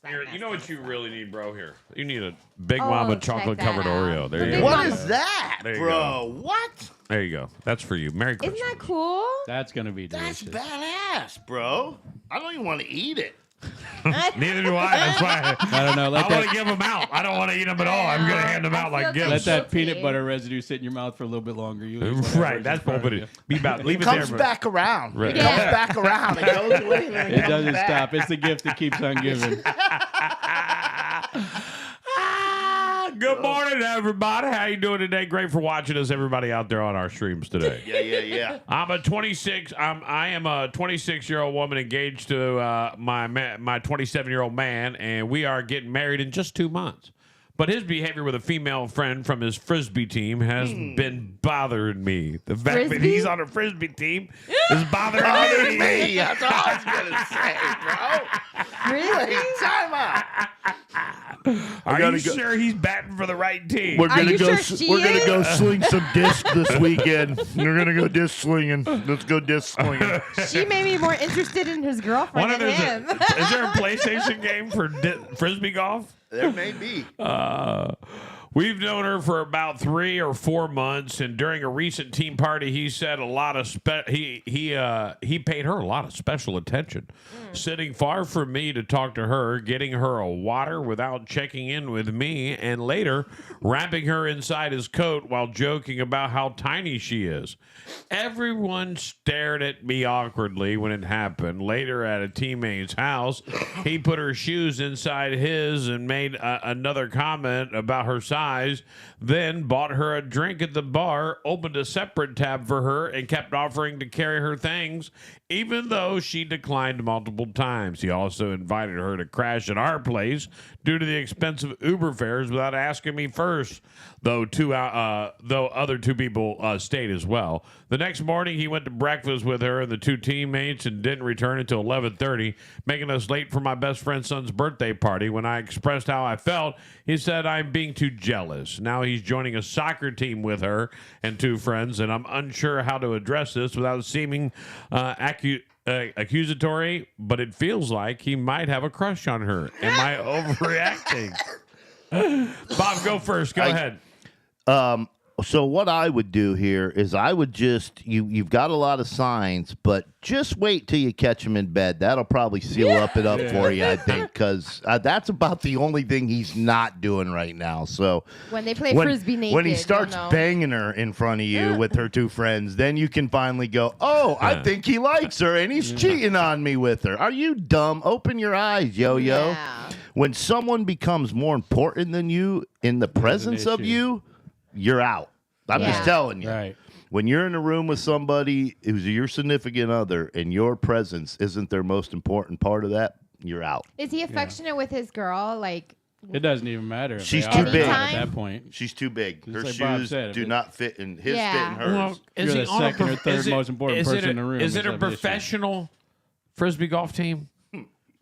Here, mess you know what up. you really need, bro? Here. You need a Big Oh, Mama check chocolate-covered that out. Oreo. There The you Big go. What Mama. is that, There you bro? What? There you go. That's for you. Merry Christmas. Isn't that cool? That's gonna be That's delicious. badass, bro. I don't even want to eat it. Neither do I. That's why I don't know. I Let want to that, give them out. I don't want to eat them at all. I'm going to hand them out like let gifts. that peanut butter residue sit in your mouth for a little bit longer. You Right. That's what it. Be about. Leave It it comes there. back around. Right. It comes back around. It goes away. And then It comes doesn't back. stop. It's the gift that keeps on giving. Good morning, everybody. How you doing today? Great for watching us, everybody out there on our streams today. Yeah. I am a 26-year-old woman engaged to my 27-year-old man, and we are getting married in just 2 months. But his behavior with a female friend from his frisbee team has been bothering me. The fact that Frisbee? he's on a frisbee team is bothering me. That's all I was gonna say, bro. Really? Wait, time out. Are gotta you go- sure he's batting for the right team? We're Are gonna you go. sure she We're gonna is? go swing some disc this weekend. We're gonna go disc slinging. Let's go disc slinging. She may be more interested in his girlfriend than him. Is there a PlayStation game for frisbee golf? There may be. We've known her for about 3 or 4 months, and during a recent team party, he said a lot of he paid her a lot of special attention, sitting far from me to talk to her, getting her a water without checking in with me, and later wrapping her inside his coat while joking about how tiny she is. Everyone stared at me awkwardly when it happened. Later, at a teammate's house, he put her shoes inside his and made another comment about her size, then bought her a drink at the bar, opened a separate tab for her, and kept offering to carry her things, even though she declined multiple times. He also invited her to crash at our place due to the expensive Uber fares without asking me first, though other 2 people stayed as well. The next morning, he went to breakfast with her and the 2 teammates and didn't return until 11:30, making us late for my best friend's son's birthday party. When I expressed how I felt, he said I'm being too jealous. Now he's joining a soccer team with her and 2 friends, and I'm unsure how to address this without seeming accusatory, but it feels like he might have a crush on her. Am I overreacting? Bob, go first. Go ahead. So what I would do here is I would just you've got a lot of signs, but just wait till you catch him in bed. That'll probably seal up for you, I think, because that's about the only thing he's not doing right now. So when they play frisbee naked, when he starts banging her in front of you with her two friends, then you can finally go, oh, I think he likes her and he's cheating on me with her. Are you dumb? Open your eyes, yo-yo. Yeah. When someone becomes more important than you in the presence of you, you're out. I'm just telling you. Right. When you're in a room with somebody who's your significant other and your presence isn't their most important part of that, you're out. Is he affectionate with his girl? Like, it doesn't even matter. If She's they too are or big not at that point. She's too big. Just Her like Bob shoes said, do not fit in his fit in hers. Well, You're the second or third most important person in the room. Is it a of this shit. professional frisbee golf team?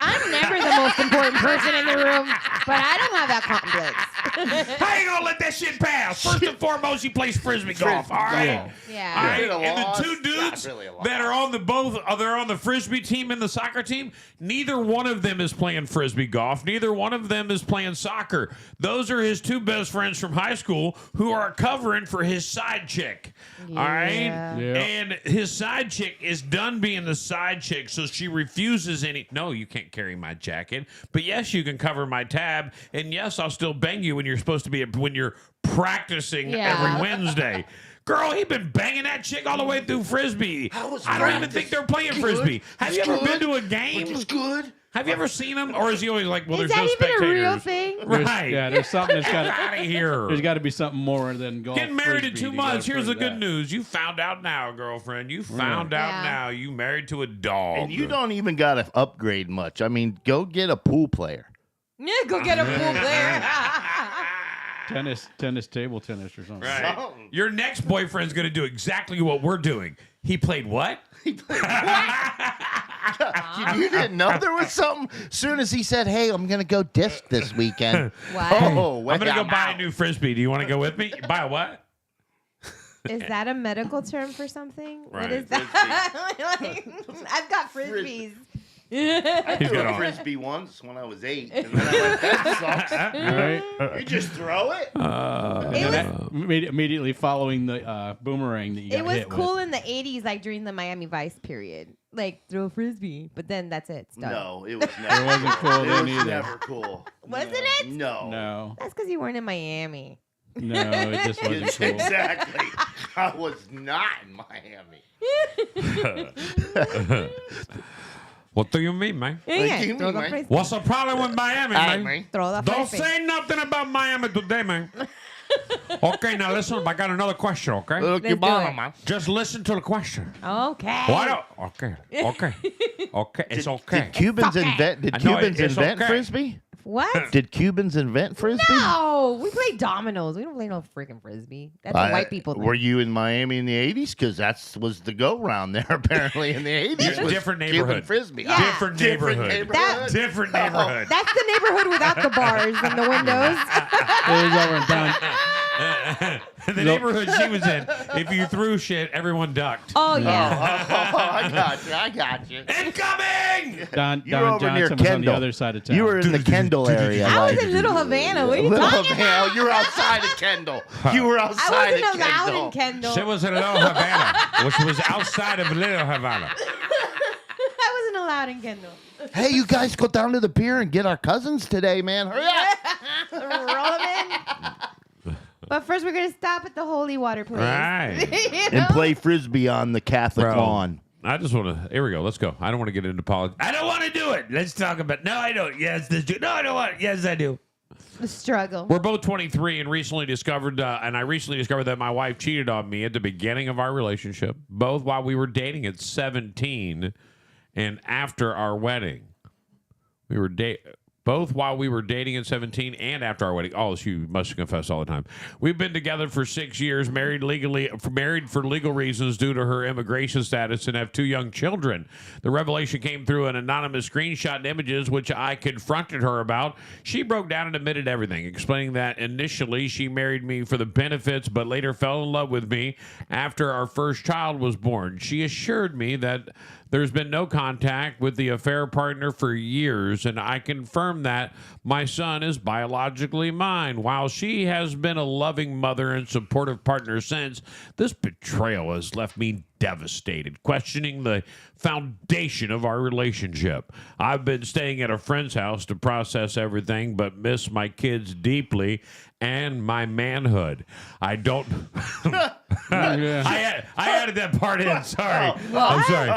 I'm never the most important person in the room, but I don't have that complex. How you gonna let that shit pass? First and foremost, he plays frisbee golf. All right. Yeah. All right. Is it a And the loss? two dudes Not really a loss. that are on they're on the frisbee team and the soccer team. Neither one of them is playing frisbee golf. Neither one of them is playing soccer. Those are his two best friends from high school who are covering for his side chick. All right. Yeah. And his side chick is done being the side chick, so she refuses any. No, you can't carry my jacket, but yes, you can cover my tab, and yes, I'll still bang you when you're supposed to be when you're practicing every Wednesday. Girl, he been banging that chick all the way through frisbee. I don't even think they're playing frisbee. Have you ever been to a game? It's good. Have you ever seen him, or is he always like, well, Is there's that no even spectators? a real thing? Right. There's something that's got Out of here. There's got to be something more than golf. Getting married in frisbee 2 to months. go Here's the for good that. news. You found out now, girlfriend. You found out now. You married to a dog. And you don't even got to upgrade much. I mean, go get a pool player. Yeah, go get a pool player. Table tennis or something. Right. Your next boyfriend's going to do exactly what we're doing. He played what? You didn't know there was something? As soon as he said, hey, I'm going to go disc this weekend. What? Oh, I'm going to go I'm buy out. a new frisbee. Do you want to go with me? Buy a what? Is that a medical term for something? What Right. is that? Like, I've got frisbees. I He's threw got a all- frisbee once when I was 8, and then I went, that sucks. Right. You just throw it? And then immediately following the boomerang that you got It was hit cool with. in the 80s, like during the Miami Vice period. Like, throw a frisbee. But then that's it. It's done. No, it was never. It wasn't cool It then was either. never cool. Wasn't it? No. No. That's because you weren't in Miami. No, it just wasn't cool. Exactly. I was not in Miami. What do you mean, man? Yeah, you throw mean, the man? frisbee. What's the problem with Miami, man? Throw the Don't frisbee. say nothing about Miami today, man. Okay, now listen. I got another question, okay? Let's do it. man. Just listen to the question. Okay. Why don't? Okay. It's okay. Did Cubans okay. invent? Did I know, Cubans it's invent okay. frisbee? What? Did Cubans invent frisbee? No, we play dominoes. We don't play no freaking frisbee. That's a white people thing. Were you in Miami in the 80s? Because that was the go-round there, apparently, in the 80s. was Different Cuban neighborhood. frisbee. Yeah. Different neighborhood. Different neighborhood. That's the neighborhood without the bars and the windows. It was over in down. The neighborhood she was in, if you threw shit, everyone ducked. Oh, yeah. I got you. Incoming! Don You were over near Johnson was on the Kendall. other side of town. You were in the Kendall area. I was like- in Little Havana. What are you Little talking Havana. about? You were outside of Kendall. You were I outside wasn't of allowed Kendall. in Kendall. She was in Little Havana, which was outside of Little Havana. I wasn't allowed in Kendall. Hey, you guys go down to the pier and get our cousins today, man. Hurry up. Roll 'em in. But first, we're going to stop at the holy water place. Right. You And know? play frisbee on the Catholic Bro. lawn. I just want to. Here we go. Let's go. I don't want to get into politics. I don't want to do it. Let's talk about. No, I don't. Yes, this do. No, I don't want. Yes, I do. The struggle. We're both 23 and recently discovered, and I recently discovered that my wife cheated on me at the beginning of our relationship, both while we were dating at 17 and after our wedding. We were both while we were dating at 17 and after our wedding. Oh, she must confess all the time. We've been together for 6 years, married for legal reasons due to her immigration status, and have 2 young children. The revelation came through an anonymous screenshot and images, which I confronted her about. She broke down and admitted everything, explaining that initially she married me for the benefits, but later fell in love with me after our first child was born. She assured me that There's been no contact with the affair partner for years, and I confirm that my son is biologically mine. While she has been a loving mother and supportive partner since, this betrayal has left me devastated, questioning the foundation of our relationship. I've been staying at a friend's house to process everything, but miss my kids deeply and my manhood. I don't. I added that part in. Sorry, I'm sorry.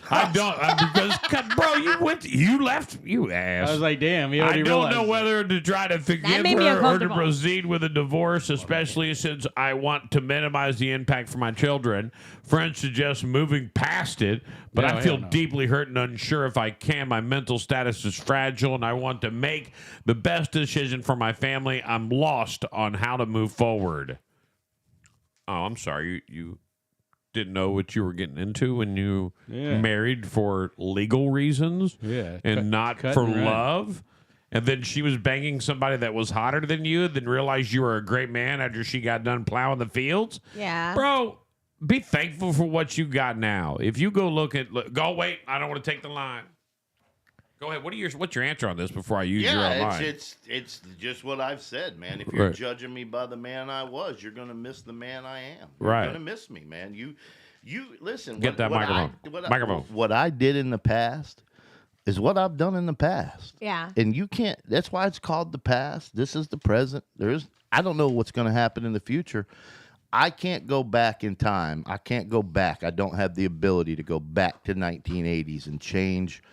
I don't because bro, you left, you ass. I was like, damn. I don't know whether to try to forgive her or to proceed with a divorce, especially since I want to minimize the impact for my children. Friends suggest moving past it, but I feel deeply hurt and unsure if I can. My mental status is fragile, and I want to make the best decision for my family. I'm lost on how to move forward. Oh, I'm sorry. You didn't know what you were getting into when you married for legal reasons and not for love. And then she was banging somebody that was hotter than you, then realized you were a great man after she got done plowing the fields. Yeah. Bro, be thankful for what you got now. If you wait, I don't want to take the line. Go ahead. What's your answer on this before I use your own line? It's just what I've said, man. If you're judging me by the man I was, you're gonna miss the man I am. You're gonna miss me, man. You listen. Get that microphone. What I did in the past is what I've done in the past. Yeah. And you can't. That's why it's called the past. This is the present. I don't know what's gonna happen in the future. I can't go back in time. I can't go back. I don't have the ability to go back to 1980s and change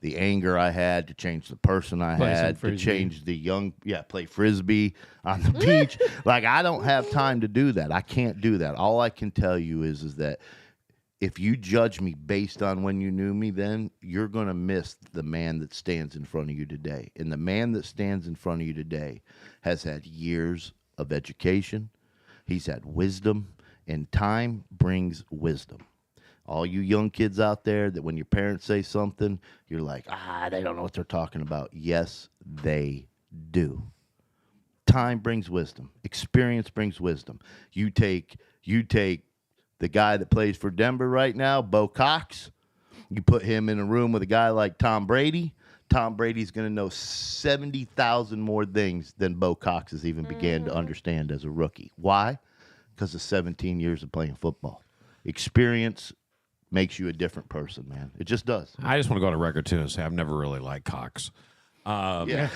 the anger I had, to change the person I had, to change the play Frisbee on the beach. Like, I don't have time to do that. I can't do that. All I can tell you is that if you judge me based on when you knew me then, you're going to miss the man that stands in front of you today. And the man that stands in front of you today has had years of education. He's had wisdom, and time brings wisdom. All you young kids out there that when your parents say something, you're like, they don't know what they're talking about. Yes, they do. Time brings wisdom. Experience brings wisdom. You take the guy that plays for Denver right now, Bo Cox. You put him in a room with a guy like Tom Brady. Tom Brady's going to know 70,000 more things than Bo Cox has even began to understand as a rookie. Why? Because of 17 years of playing football. Experience makes you a different person, man. It just does. I just want to go on a record, too, and say I've never really liked Cox. Yeah.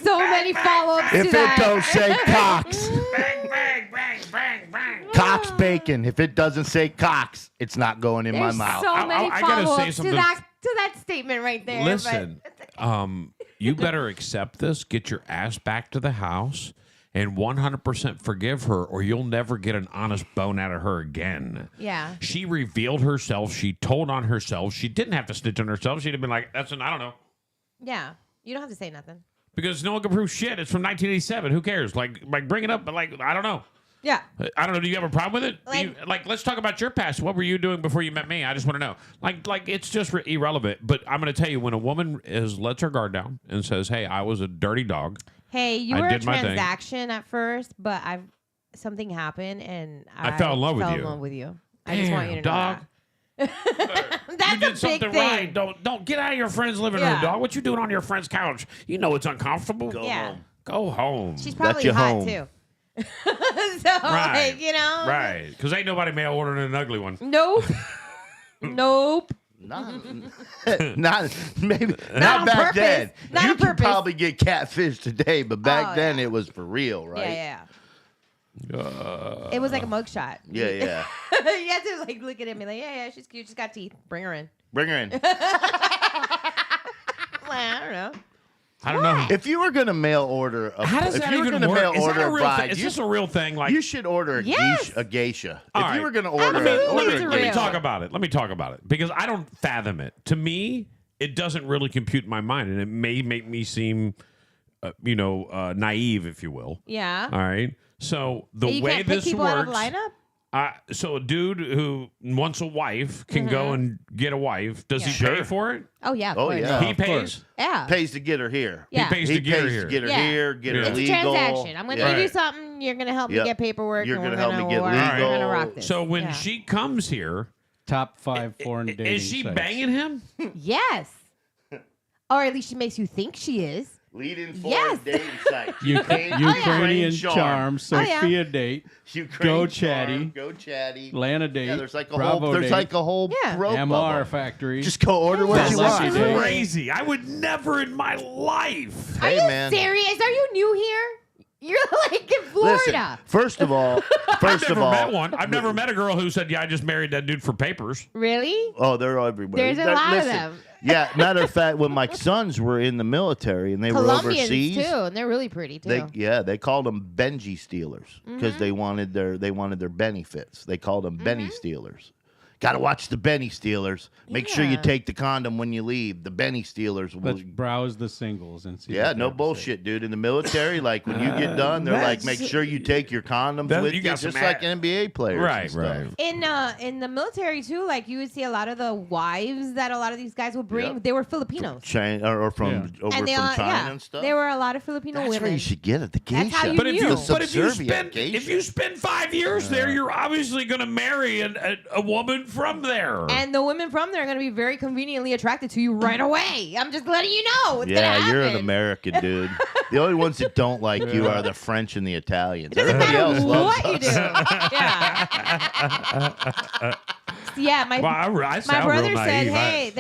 So many follow-ups to If that. it don't say Cox. Bang, bang, bang, bang, bang. Cox bacon. If it doesn't say Cox, it's not going in my mouth. So many I gotta say follow-ups to something. that statement right there. Listen, you better accept this, get your ass back to the house, and 100% forgive her, or you'll never get an honest bone out of her again. Yeah. She revealed herself. She told on herself. She didn't have to snitch on herself. She'd have been like, I don't know. Yeah. You don't have to say nothing. Because no one can prove shit. It's from 1987. Who cares? Like bring it up, but I don't know. Yeah. I don't know. Do you have a problem with it? Let's talk about your past. What were you doing before you met me? I just want to know. Like it's just irrelevant. But I'm going to tell you, when a woman lets her guard down and says, "Hey, I was a dirty dog." Hey, you were a transaction at first, but something happened and I fell in love with you. Fell in love with you. I just want you to know dog. that. That's you did a big something thing. right. Don't get out of your friend's living room, dog. What you doing on your friend's couch? You know it's uncomfortable. Go home. She's probably hot too. So right. Know. Right. Because ain't nobody mail ordering an ugly one. Nope. Nope. Not maybe Not not back purpose. then. Not you on could purpose. probably get catfish today, but back then it was for real, right? Yeah. It was like a mugshot. Yeah. You had to look at him and be like, yeah, she's cute. She's got teeth. Bring her in. Bring her in. Well, I don't know. I don't know. If you were going to mail order How does that even work? Is that a real thing? Is this a real thing? You should order a geisha. If you were going to order let me talk about it. Let me talk about it. Because I don't fathom it. To me, it doesn't really compute in my mind. And it may make me seem, naive, if you will. Yeah. All right. So the you way can't pick this people works. out of the lineup? So a dude who wants a wife can go and get a wife. Does he pay for it? Oh yeah. Of Oh, course. yeah. He Of pays. Yeah. Pays to get her here. Yeah. He pays to get her here. Get her Yeah. here, get her It's legal. a transaction. I'm going to Yeah. give you something. You're going to help me Yep. get paperwork. You're and gonna we're help gonna me get work. legal. We're going to rock this. So when Yeah. she comes here, Top 5 foreign dating is she sites. banging him? Yes. Or at least she makes you think she is. Leading foreign Yes. dating site. Ukrainian charm, Oh, yeah. Sophia date, Ukraine Go charm, Chatty, Go Chatty. Lana date, Yeah, there's like a Bravo whole. There's date, like a whole Yeah. rope MR bubble. factory. Just go order what you Lucky want. Day. Crazy. I would never in my life. Are Hey, you man. serious? Are you new here? You're like in Florida. Listen, first of all, I've never met one. I've never met a girl who said, "Yeah, I just married that dude for papers." Really? Oh, they're everywhere. There's a lot of Listen, them. Yeah, matter of fact, when my sons were in the military and they were Colombians overseas, too, and they're really pretty too. they called them Benji stealers because Mm-hmm. they wanted their benefits. They called them Benny stealers. Got to watch the Benny stealers. Make sure you Yeah. take the condom when you leave. The Benny stealers will. Let's browse the singles and see. Yeah, what no they have to say. bullshit, dude. In the military, like when you get done, they're like, that's- make sure you take your condoms That- with you you, got some just like NBA players. Right, and stuff. right. In the military too, like you would see a lot of the wives that a lot of these guys would bring. Yep. They were Filipinos. China or from over and from they all, China and stuff. There were a lot of Filipino That's women. where you should get it. The That's geisha. how you But if knew. you, The but if you subservient spend geisha. if you spend 5 years there, you're obviously going to marry a woman from there. And the women from there are going to be very conveniently attracted to you right away. I'm just letting you know. It's Yeah, gonna you're an happen. American, dude. The only ones that don't like you are the French and the Italians. Doesn't Everybody matter else loves what you do. us. Yeah, my I my sound brother real said, naive. "Hey,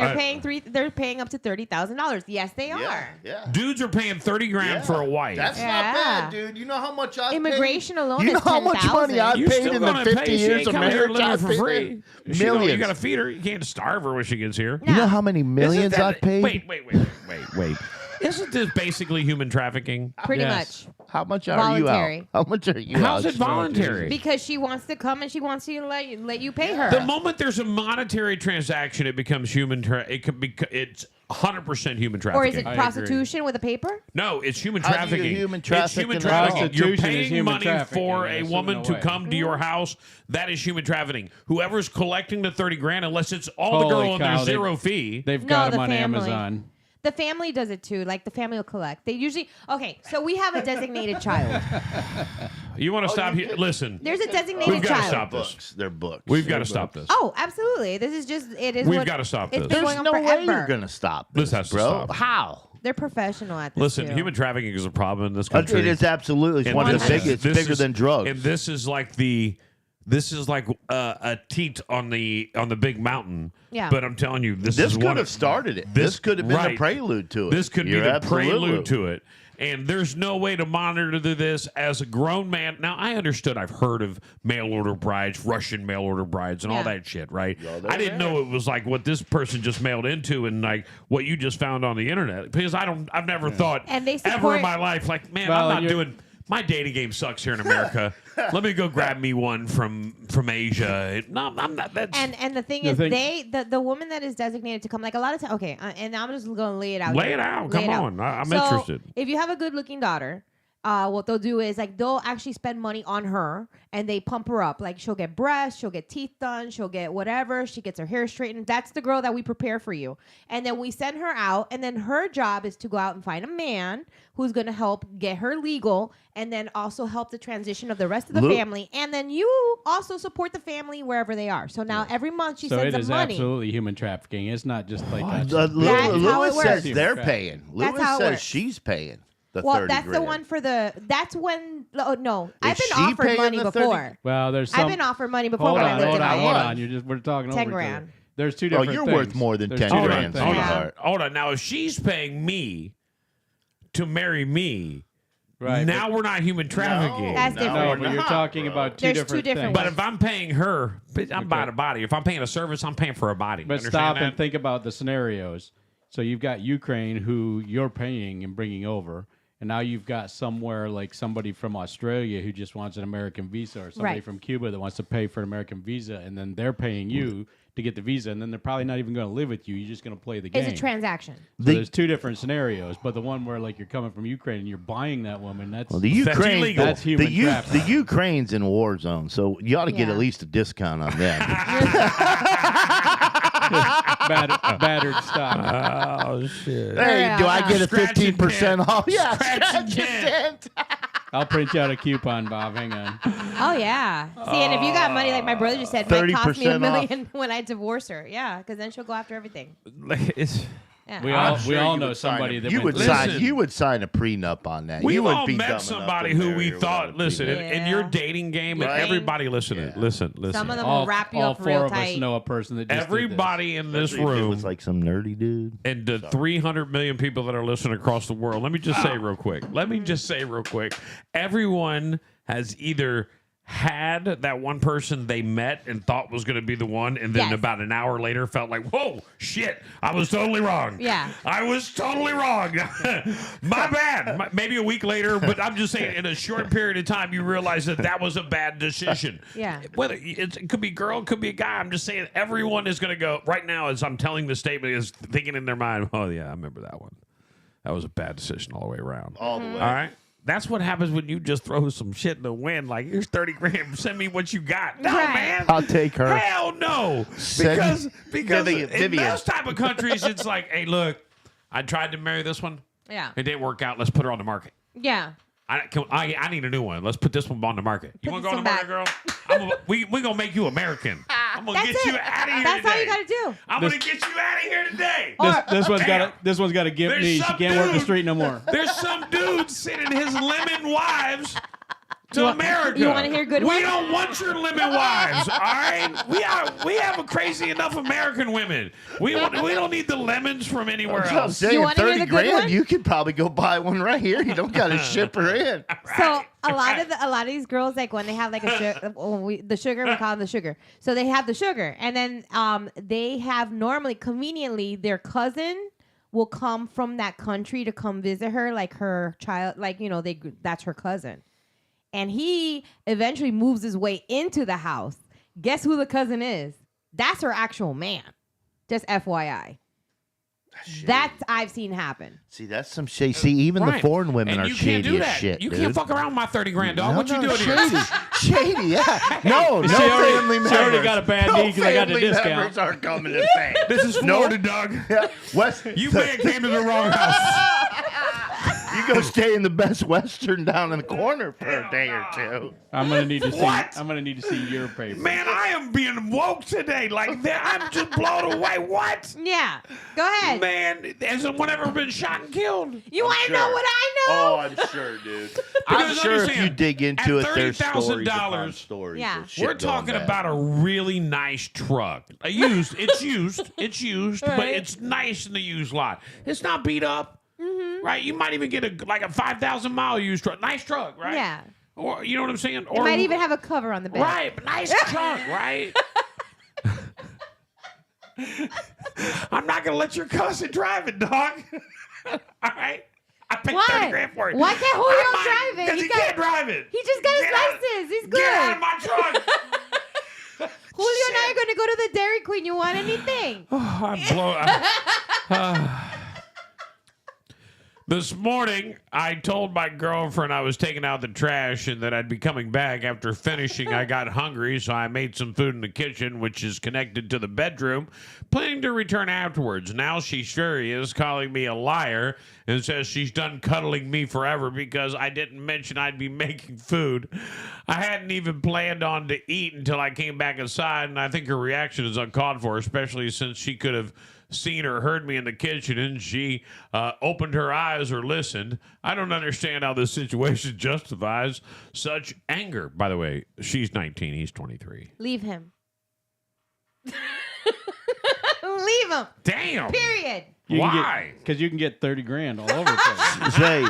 they're paying up to $30,000." Yes, they are. Yeah. Dudes are paying 30 grand for a wife. That's Yeah. not bad, dude. You know how much I Immigration alone You know is how much money I You paid still in the gonna 50 pay. She years ain't of coming here marriage? living I for paid free. in You millions. got to feed her. You can't starve her when she gets here. You know how many millions Isn't I that- paid? Wait. Isn't this basically human trafficking? Pretty Yes. much. How much are Voluntary. you out? How much are you How's out? it voluntary? Because she wants to come and she wants to let you pay her. The moment there's a monetary transaction, it becomes it's 100% human trafficking. Or is it prostitution with a paper? No, it's human How do you trafficking. human It's traffic human in trafficking. You're prostitution is paying human money trafficking, for yes, a in woman a to way. come to your house. That is human trafficking. Whoever's collecting the 30 grand, unless it's all the Holy girl on cow, their zero fee. They've No, got the them on family. Amazon. The family does it too. Like the family will collect. They usually so we have a designated child. You want to stop here? Listen. There's a designated We've got to child. stop Books. this. They're books. We've got to stop this. Oh, absolutely. This is just it is. We've what- gotta stop it's this. been There's going no on way forever. you're gonna stop This this, has to bro. stop. How? They're professional at this. Listen, too. human trafficking is a problem in this country. It is absolutely. It's And one of the this is- biggest. It's this bigger is- than drugs. And this is like a teat on the big mountain. Yeah. But I'm telling you, this This is could one have of- started it. This could have been the prelude to it. This could You're be the absolutely- prelude to it. And there's no way to monitor this as a grown man. Now, I understood. I've heard of mail order brides, Russian mail order brides, and all that shit, right? I didn't know it was like what this person just mailed into and like what you just found on the internet. Because I've never thought And they ever support- in my life, like, man, Well, I'm not you're- doing. My dating game sucks here in America. Let me go grab me one from Asia. No, I'm not. That's And the thing The is, thing- the woman that is designated to come, like a lot of times, okay, and I'm just going to lay it out. Lay here. it out. Lay Come it out. on. I'm So, interested. If you have a good-looking daughter, what they'll do is like they'll actually spend money on her and they pump her up. Like she'll get breasts, she'll get teeth done, she'll get whatever. She gets her hair straightened. That's the girl that we prepare for you. And then we send her out, and then her job is to go out and find a man who's going to help get her legal, and then also help the transition of the rest of the family. And then you also support the family wherever they are. So now every month she So sends it them is money. absolutely human trafficking. It's not just like That's how it Lewis says works. they're paying. That's Lewis how it says works. she's paying the Well, 30 that's the grand. one for the. That's when. Oh no, I've been she offered paying money the 30? before. Well, there's some. I've been offered money before Hold when I on, lived hold in on, hold Miami. on. We're talking 10 over each grand. other. There's two Oh, different you're things. worth more than There's 10 two Hold different on, things. hold on, Heart. hold on. Now, if she's paying me to marry me, Right, now we're not human trafficking. That's different. No, but you're talking about two There's different two different things. But if I'm paying her, bitch, I'm buying a body. If I'm paying a service, I'm paying for a body. But Understand stop that? and think about the scenarios. So you've got Ukraine, who you're paying and bringing over, and now you've got somewhere like somebody from Australia who just wants an American visa, or somebody Right. from Cuba that wants to pay for an American visa, and then they're paying you to get the visa, and then they're probably not even going to live with you. You're just going to play the game. It's a transaction. So there's two different scenarios, but the one where like you're coming from Ukraine and you're buying that woman, that's the Ukraine. That's human trafficking. The Ukraine's in a war zone, so you ought to get at least a discount on them. Battered stock. Oh shit! Hey, do I get a Scratch and 15% off? Yeah, Scratch and scratch and dent. I'll print you out a coupon, Bob. Hang on. Oh yeah. See, and if you got money, like my brother just said, might cost me $1 30% million when I divorce her. Yeah, because then she'll go after everything. It's, Yeah. We all know somebody that you went would through sign. this. You would sign a prenup on that. we you would all be dumb met enough somebody to who marry we her thought. without a Listen, prenup. in your dating game, and Right? everybody listen. Some of them all, will wrap you all up four real of us tight. know a person that just Everybody in this Especially if it room, was like some nerdy dude. and the 300 million people that are listening across the world. Let me just say real quick. Everyone has either had that one person they met and thought was going to be the one, and then Yes. about an hour later felt like, whoa, shit, I was totally wrong. Yeah. I was totally wrong. My bad. Maybe a week later, but I'm just saying in a short period of time, you realize that was a bad decision. Yeah. Whether it could be girl, it could be a guy. I'm just saying everyone is going to go, right now as I'm telling the statement, is thinking in their mind, oh, yeah, I remember that one. That was a bad decision all the way around. All the way. All right? That's what happens when you just throw some shit in the wind. Like, here's 30 grand. Send me what you got. No, Right. man. I'll take her. Hell no. Send Because in Vivian. those type of countries, it's like, hey, look, I tried to marry this one. Yeah. It didn't work out. Let's put her on the market. Yeah. I need a new one. Let's put this one on the market. You want to go on the market, girl? We're going to make you American. I'm going to get you out of here That's today. all you got to do. I'm going to get you out of here today. This one's got a gimp There's knee. She some can't work the dude- street no more. There's some dude sending his lemon wives to America. you wanna hear good We ones? don't want your lemon wives, all right? We have a crazy enough American women. We don't need the lemons from anywhere I'm else. saying, wanna hear 30 the good grand, one? you could probably go buy one right here. You don't got to ship her in. So a lot of these girls, like when they have like the sugar, we call them the sugar. So they have the sugar, and then they have normally conveniently their cousin will come from that country to come visit her, like her child, like that's her cousin, and he eventually moves his way into the house. Guess who the cousin is? That's her actual man. Just FYI. That I've seen happen. See, that's some shade. See, even the Right. foreign women And are you can't shady do as that. shit. You dude. can't fuck around with my 30 grand, dog. No, What you no, doing shady. here? Shady, yeah. No, no She already- family members. she already got a bad knee 'cause I got the family discount. members aren't coming to pay. This is Florida, dog. Yeah. West, You man came to the wrong house. you go stay in the Best Western down in the corner for a day or two. I'm gonna need to see. What? I'm gonna need to see your paper. Man, I am being woke today. Like that, I'm just blown away. What? Yeah. Go ahead. Man, has someone ever been shot and killed? You want to know what I know? Oh, I'm sure, dude. I'm Because sure if you understand, dig into at it, there's stories upon $30,000, stories. Yeah. of shit We're going talking bad. about a really nice truck. It's used, but Right. it's nice in the used lot. It's not beat up, right? You might even get a 5,000 mile used truck. Nice truck, right? Yeah. Or you know what I'm saying? You Or might even have a cover on the back. right, but nice truck, right? I'm not gonna let your cousin drive it, dog. All right. I paid Why? 30 grand for it. Why can't Julio drive it? Because he can't drive it. He just got his Get out- license. He's good. Get out of my truck. Julio and I are going to go to the Dairy Queen. You want anything? This morning, I told my girlfriend I was taking out the trash and that I'd be coming back. After finishing, I got hungry, so I made some food in the kitchen, which is connected to the bedroom, planning to return afterwards. Now she's furious, calling me a liar, and says she's done cuddling me forever because I didn't mention I'd be making food. I hadn't even planned on to eat until I came back inside, and I think her reaction is uncalled for, especially since she could have seen or heard me in the kitchen and she opened her eyes or listened. I don't understand how this situation justifies such anger. By the way, she's 19, he's 23. Leave him. Leave him. Damn. Period. Why? Because you can get 30 grand all over the place. Say,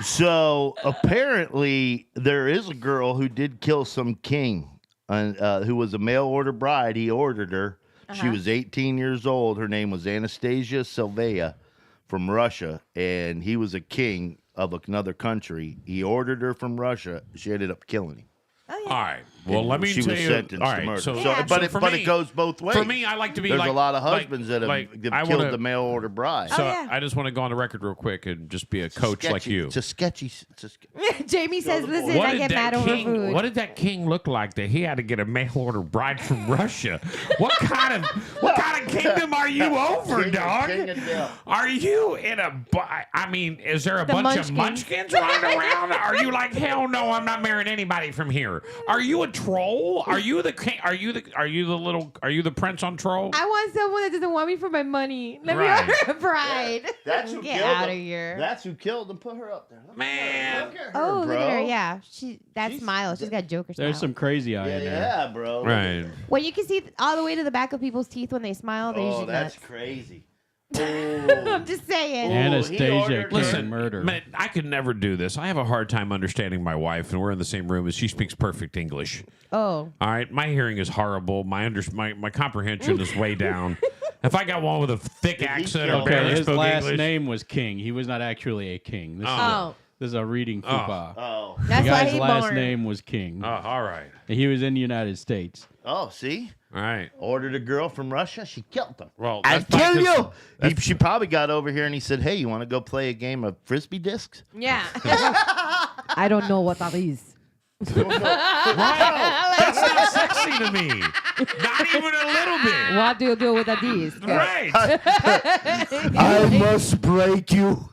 so apparently there is a girl who did kill some king, who was a mail order bride. He ordered her. She was 18 years old. Her name was Anastasia Silvia from Russia, and he was a king of another country. He ordered her from Russia. She ended up killing him. Oh, yeah. All right. Well, let me she tell was you. sentenced all to right. murder. So, but for it goes both ways. For me, I like to be There's like a lot of husbands that have I killed wanna- the mail order bride. So I just want to go on the record real quick and just be a coach like you. It's a sketchy. Jamie says, "Listen, I get mad over food." What did that king look like that he had to get a mail order bride from Russia? What kind of kingdom are you over, dog? Are you in a? I mean, is there a bunch of munchkins running around? Are you like, hell no, I'm not marrying anybody from here? Are you a troll? Are you the king? Are you the prince on Troll? I want someone that doesn't want me for my money. Let me Right. order a bride. That's who Get killed out him. of here. That's who killed him. Put her up there. Man. Look at her, Oh, bro. look at her. Yeah, that smile. She's got Joker smile. There's some crazy eye in there. Yeah, bro. Right. When you can see all the way to the back of people's teeth when they smile, they're Oh, usually that's nuts. crazy. I'm just saying. Anastasia Listen, can murder. man, I could never do this. I have a hard time understanding my wife, and we're in the same room, and she speaks perfect English. Oh. All right, my hearing is horrible. My comprehension is way down. If I got one with a thick accent or barely his spoke last English, name was King. He was not actually a king. This is a reading Oh. fupa. Oh. The That's why guy's he last born. name was King. Oh, all right. And he was in the United States. Oh, see? All right. Ordered a girl from Russia. She killed him. Well, I that's fine, kill 'cause you. She probably got over here and he said, "Hey, you want to go play a game of frisbee discs?" Yeah. I don't know what that is. Right. That's not sexy to me. Not even a little bit. What do you do with that is? Right. I must break you.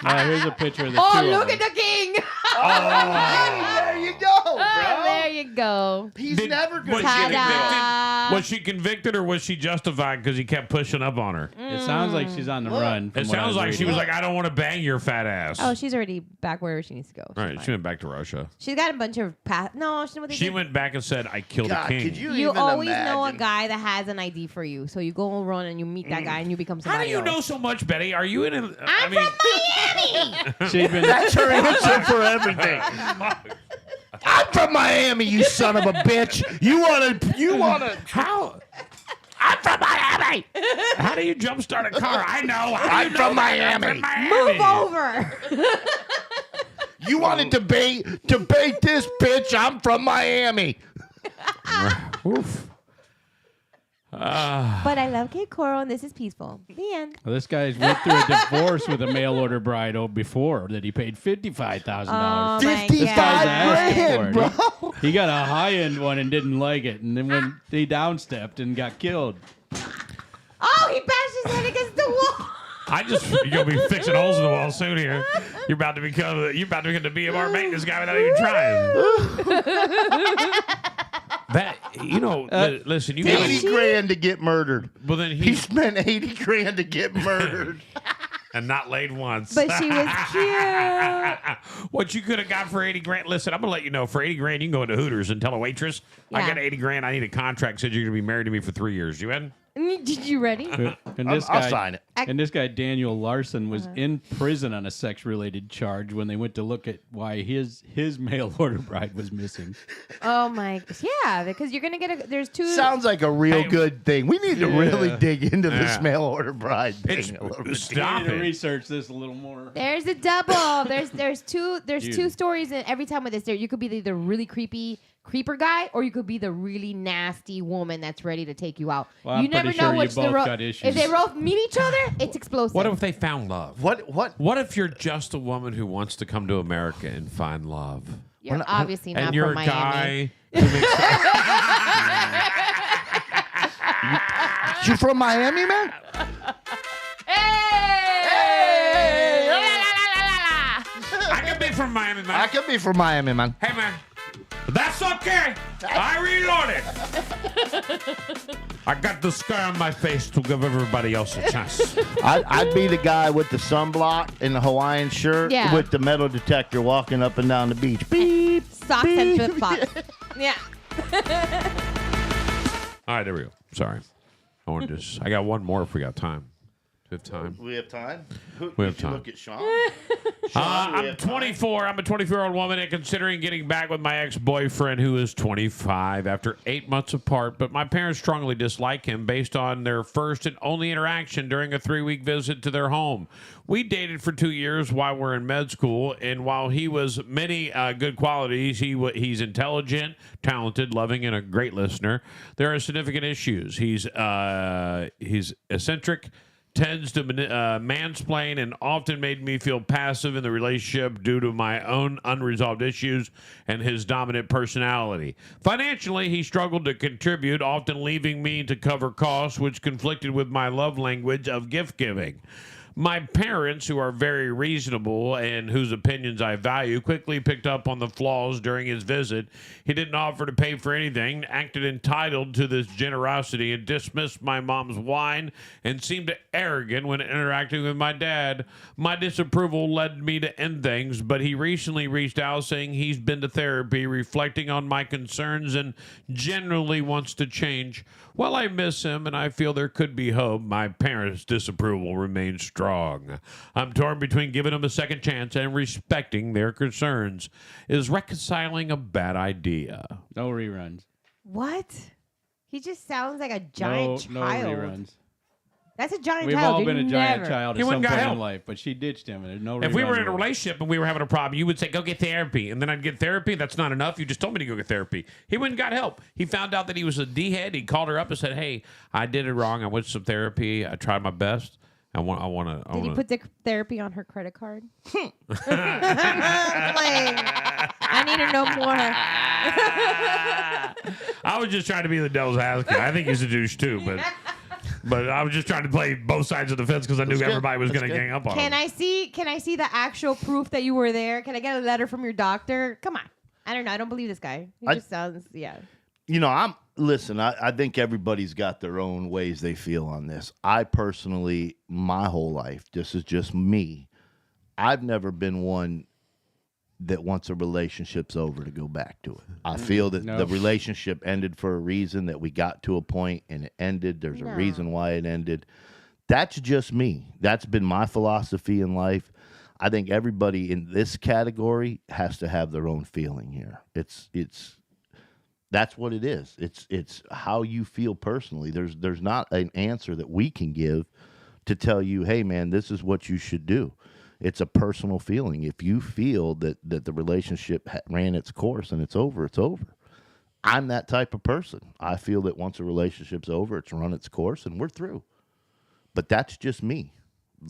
Here's a picture of the Oh, two look of at them. the king. There you go, bro. There you go. He's never Was going she to get Ta-da. Was she convicted or was she justified because he kept pushing up on her? It sounds like she's on the run. from It what I sounds like she reading. was like, I don't want to bang your fat ass. Oh, she's already back where she needs to go. She's All right, fine. she went back to Russia. She's got a bunch of No, She went back and said, I killed God, a king. could you You even always know a imagine? guy that has an ID for you, so you go and run and you meet that guy and you become How somebody do you know else. so much, Betty? Are you in a... I'm from Miami. She'd been, That's her answer for everything. I'm from Miami, you son of a bitch. You wanna How? I'm from Miami. How do you jumpstart a car? I know. How do you I'm know from that? Miami. I'm from Miami. Move over. You want to debate this bitch? I'm from Miami. Oof. But I love Cape Coral and this is peaceful. The end. Well, this guy's went through a divorce with a mail order bride before that he paid $55,000. Oh, my This guy's asked grand, for it. He got a high-end one and didn't like it, and then when he downstepped and got killed. Oh, he bashed his head against the wall. You're gonna be fixing holes in the wall soon here. You're about to become the BMR maintenance guy without even trying. Listen, you gotta, 80 grand to get murdered. well then He spent 80 grand to get murdered. and not laid once. But she was cute. What you could have got for 80 grand. Listen, I'm gonna let you know. For 80 grand, you can go into Hooters and tell a waitress, I Yeah. got 80 grand. I need a contract. Said you're gonna be married to me for 3 years. You in? Did you ready? And this I'll guy, sign it. And this guy, Daniel Larson, was in prison on a sex-related charge when they went to look at why his mail order bride was missing. Oh my, yeah, because you're gonna get there's two. Sounds like a real Hey, good thing. We need to really yeah. dig into this Yeah. mail order bride thing It's a little bit. I stop need to it. research this a little more. There's a double. There's two Dude. stories in every time with this. There you could be the really creepy creeper guy, or you could be the really nasty woman that's ready to take you out. Well, I'm you never pretty know sure you which the both road. got issues. If they both meet each other, it's explosive. What if they found love? What if you're just a woman who wants to come to America and find love? You're obviously not And you're from a Miami. guy who makes You from Miami, man? I could be from Miami, man. I could be from Miami, man. Hey, man. That's okay. I reloaded. I got the scar on my face to give everybody else a chance. I'd be the guy with the sunblock and the Hawaiian shirt Yeah. with the metal detector walking up and down the beach. Beep. Socks and flip flops. Yeah. All right, there we go. Sorry. I got one more if we got time. we have time? We have time? We have Did you time. look at Sean? Sean, we I'm have time? 24. I'm a 24-year-old woman and considering getting back with my ex-boyfriend who is 25 after 8 months apart, but my parents strongly dislike him based on their first and only interaction during a 3-week visit to their home. We dated for 2 years while we're in med school, and while he was many good qualities, he's intelligent, talented, loving, and a great listener. There are significant issues. He's eccentric, tends to mansplain, and often made me feel passive in the relationship due to my own unresolved issues and his dominant personality. Financially, he struggled to contribute, often leaving me to cover costs, which conflicted with my love language of gift giving. My parents, who are very reasonable and whose opinions I value, quickly picked up on the flaws during his visit. He didn't offer to pay for anything, acted entitled to this generosity, and dismissed my mom's wine and seemed arrogant when interacting with my dad. My disapproval led me to end things, but he recently reached out saying he's been to therapy, reflecting on my concerns, and generally wants to change. While I miss him and I feel there could be hope, my parents' disapproval remains strong. I'm torn between giving them a second chance and respecting their concerns. Is reconciling a bad idea? No reruns. What? He just sounds like a giant No child. reruns. That's a giant We've child. all You been a giant never- child He at wouldn't some got point help. in life, but she ditched him, and there's no. If we rerun were in a rule. relationship and we were having a problem, you would say, go get therapy. And then I'd get therapy. That's not enough. You just told me to go get therapy. He went and got help. He found out that he was a D-head. He called her up and said, hey, I did it wrong. I went to some therapy. I tried my best. I want to. Did he put the therapy on her credit card? I need to know more. I was just trying to be the devil's advocate. I think he's a douche too, but I was just trying to play both sides of the fence because I knew everybody was going to gang up on Can him. I see the actual proof that you were there? Can I get a letter from your doctor? Come on. I don't know. I don't believe this guy. He just sounds, yeah. You know, I think everybody's got their own ways they feel on this. I personally, my whole life, this is just me. I've never been one that once a relationship's over to go back to it. I feel that the relationship ended for a reason, that we got to a point and it ended. There's a reason why it ended. That's just me. That's been my philosophy in life. I think everybody in this category has to have their own feeling here. That's what it is. It's how you feel personally. There's not an answer that we can give to tell you, hey man, this is what you should do. It's a personal feeling. If you feel that the relationship ran its course and it's over, it's over. I'm that type of person. I feel that once a relationship's over, it's run its course and we're through. But that's just me.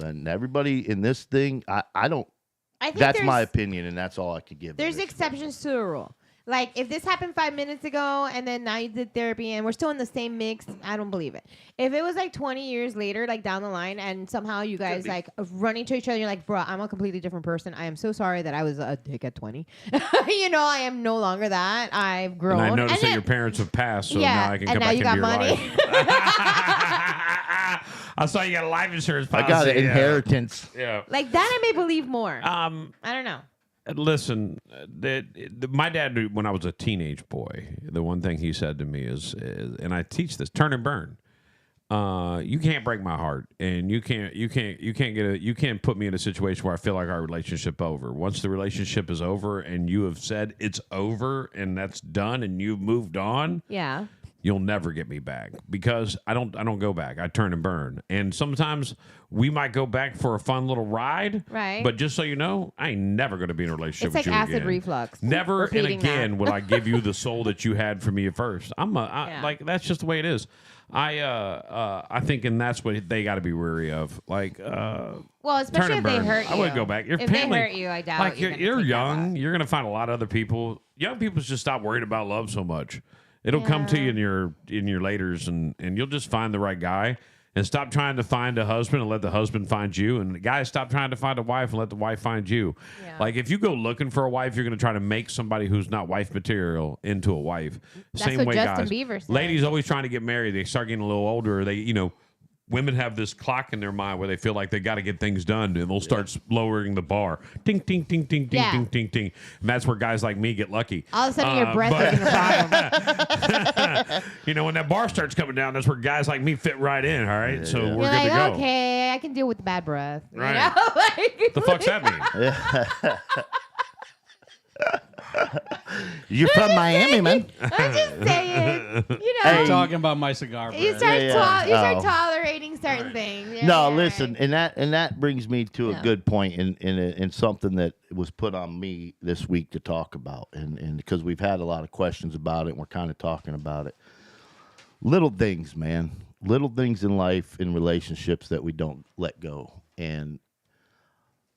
And everybody in this thing, I don't. I think that's my opinion, and that's all I could give. There's exceptions to the rule. Like, if this happened 5 minutes ago and then now you did therapy and we're still in the same mix, I don't believe it. If it was like 20 years later, like down the line, and somehow you guys like running to each other, you're like, bro, I'm a completely different person. I am so sorry that I was a dick at 20. You know, I am no longer that. I've grown. And I noticed that your parents have passed, so now I can come now back you into got your money. life. I saw you got a life insurance policy. I got an inheritance. Yeah. Like that I may believe more. I don't know. Listen, my dad, when I was a teenage boy, the one thing he said to me is, and I teach this, turn and burn. You can't break my heart, and you can't put me in a situation where I feel like our relationship over. Once the relationship is over, and you have said it's over, and that's done, and you've moved on. Yeah. You'll never get me back because I don't go back. I turn and burn. And sometimes we might go back for a fun little ride. Right. But just so you know, I ain't never going to be in a relationship It's with like you acid again. reflux. Never and Repeating again that. will I give you the soul that you had for me at first. Like that's just the way it is. I think, and that's what they got to be wary of. Like, well, especially turn and if they burn. hurt you. I wouldn't go back. Your If family, they hurt you, I doubt like you're you're young. You're gonna find a lot of other people. Young people just stop worried about love so much. It'll come to you in your laters, and you'll just find the right guy. And stop trying to find a husband and let the husband find you. And the guys, stop trying to find a wife and let the wife find you. Yeah. Like, if you go looking for a wife, you're going to try to make somebody who's not wife material into a wife. That's Same what way, Justin guys. Bieber said. Ladies always trying to get married. They start getting a little older. They, women have this clock in their mind where they feel like they got to get things done, and they'll start lowering the bar. Ting, ting, ting, ting, ting, Yeah. ting, ting, ting. And that's where guys like me get lucky. All of a sudden, your breath isn't a problem. You know, when that bar starts coming down, that's where guys like me fit right in. All right, so we're You're good like, to go. okay, I can deal with the bad breath. You Right. know? Like, The fuck's that mean? You're from Miami, man. I'm just saying. You know, I'm talking about my cigar breath. you start, Yeah. you start Oh. tolerating certain things. Yeah, No, yeah, listen, right. and that brings me to Yeah. a good point in something that was put on me this week to talk about, and because we've had a lot of questions about it, and we're kind of talking about it. Little things, man, little things in life, in relationships that we don't let go, and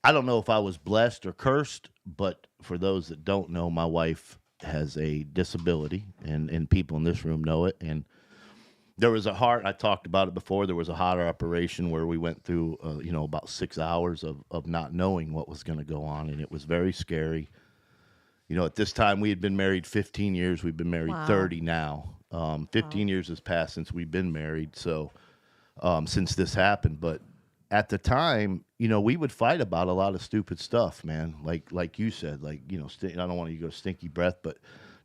I don't know if I was blessed or cursed, but for those that don't know, my wife has a disability, and people in this room know it, and there was I talked about it before, there was a heart operation where we went through, about 6 hours of not knowing what was going to go on, and it was very scary. You know, at this time, we had been married 15 years. We've been married 30 now. 15 years has passed since we've been married, so since this happened. But at the time, we would fight about a lot of stupid stuff, man. Like you said, I don't want to go stinky breath, but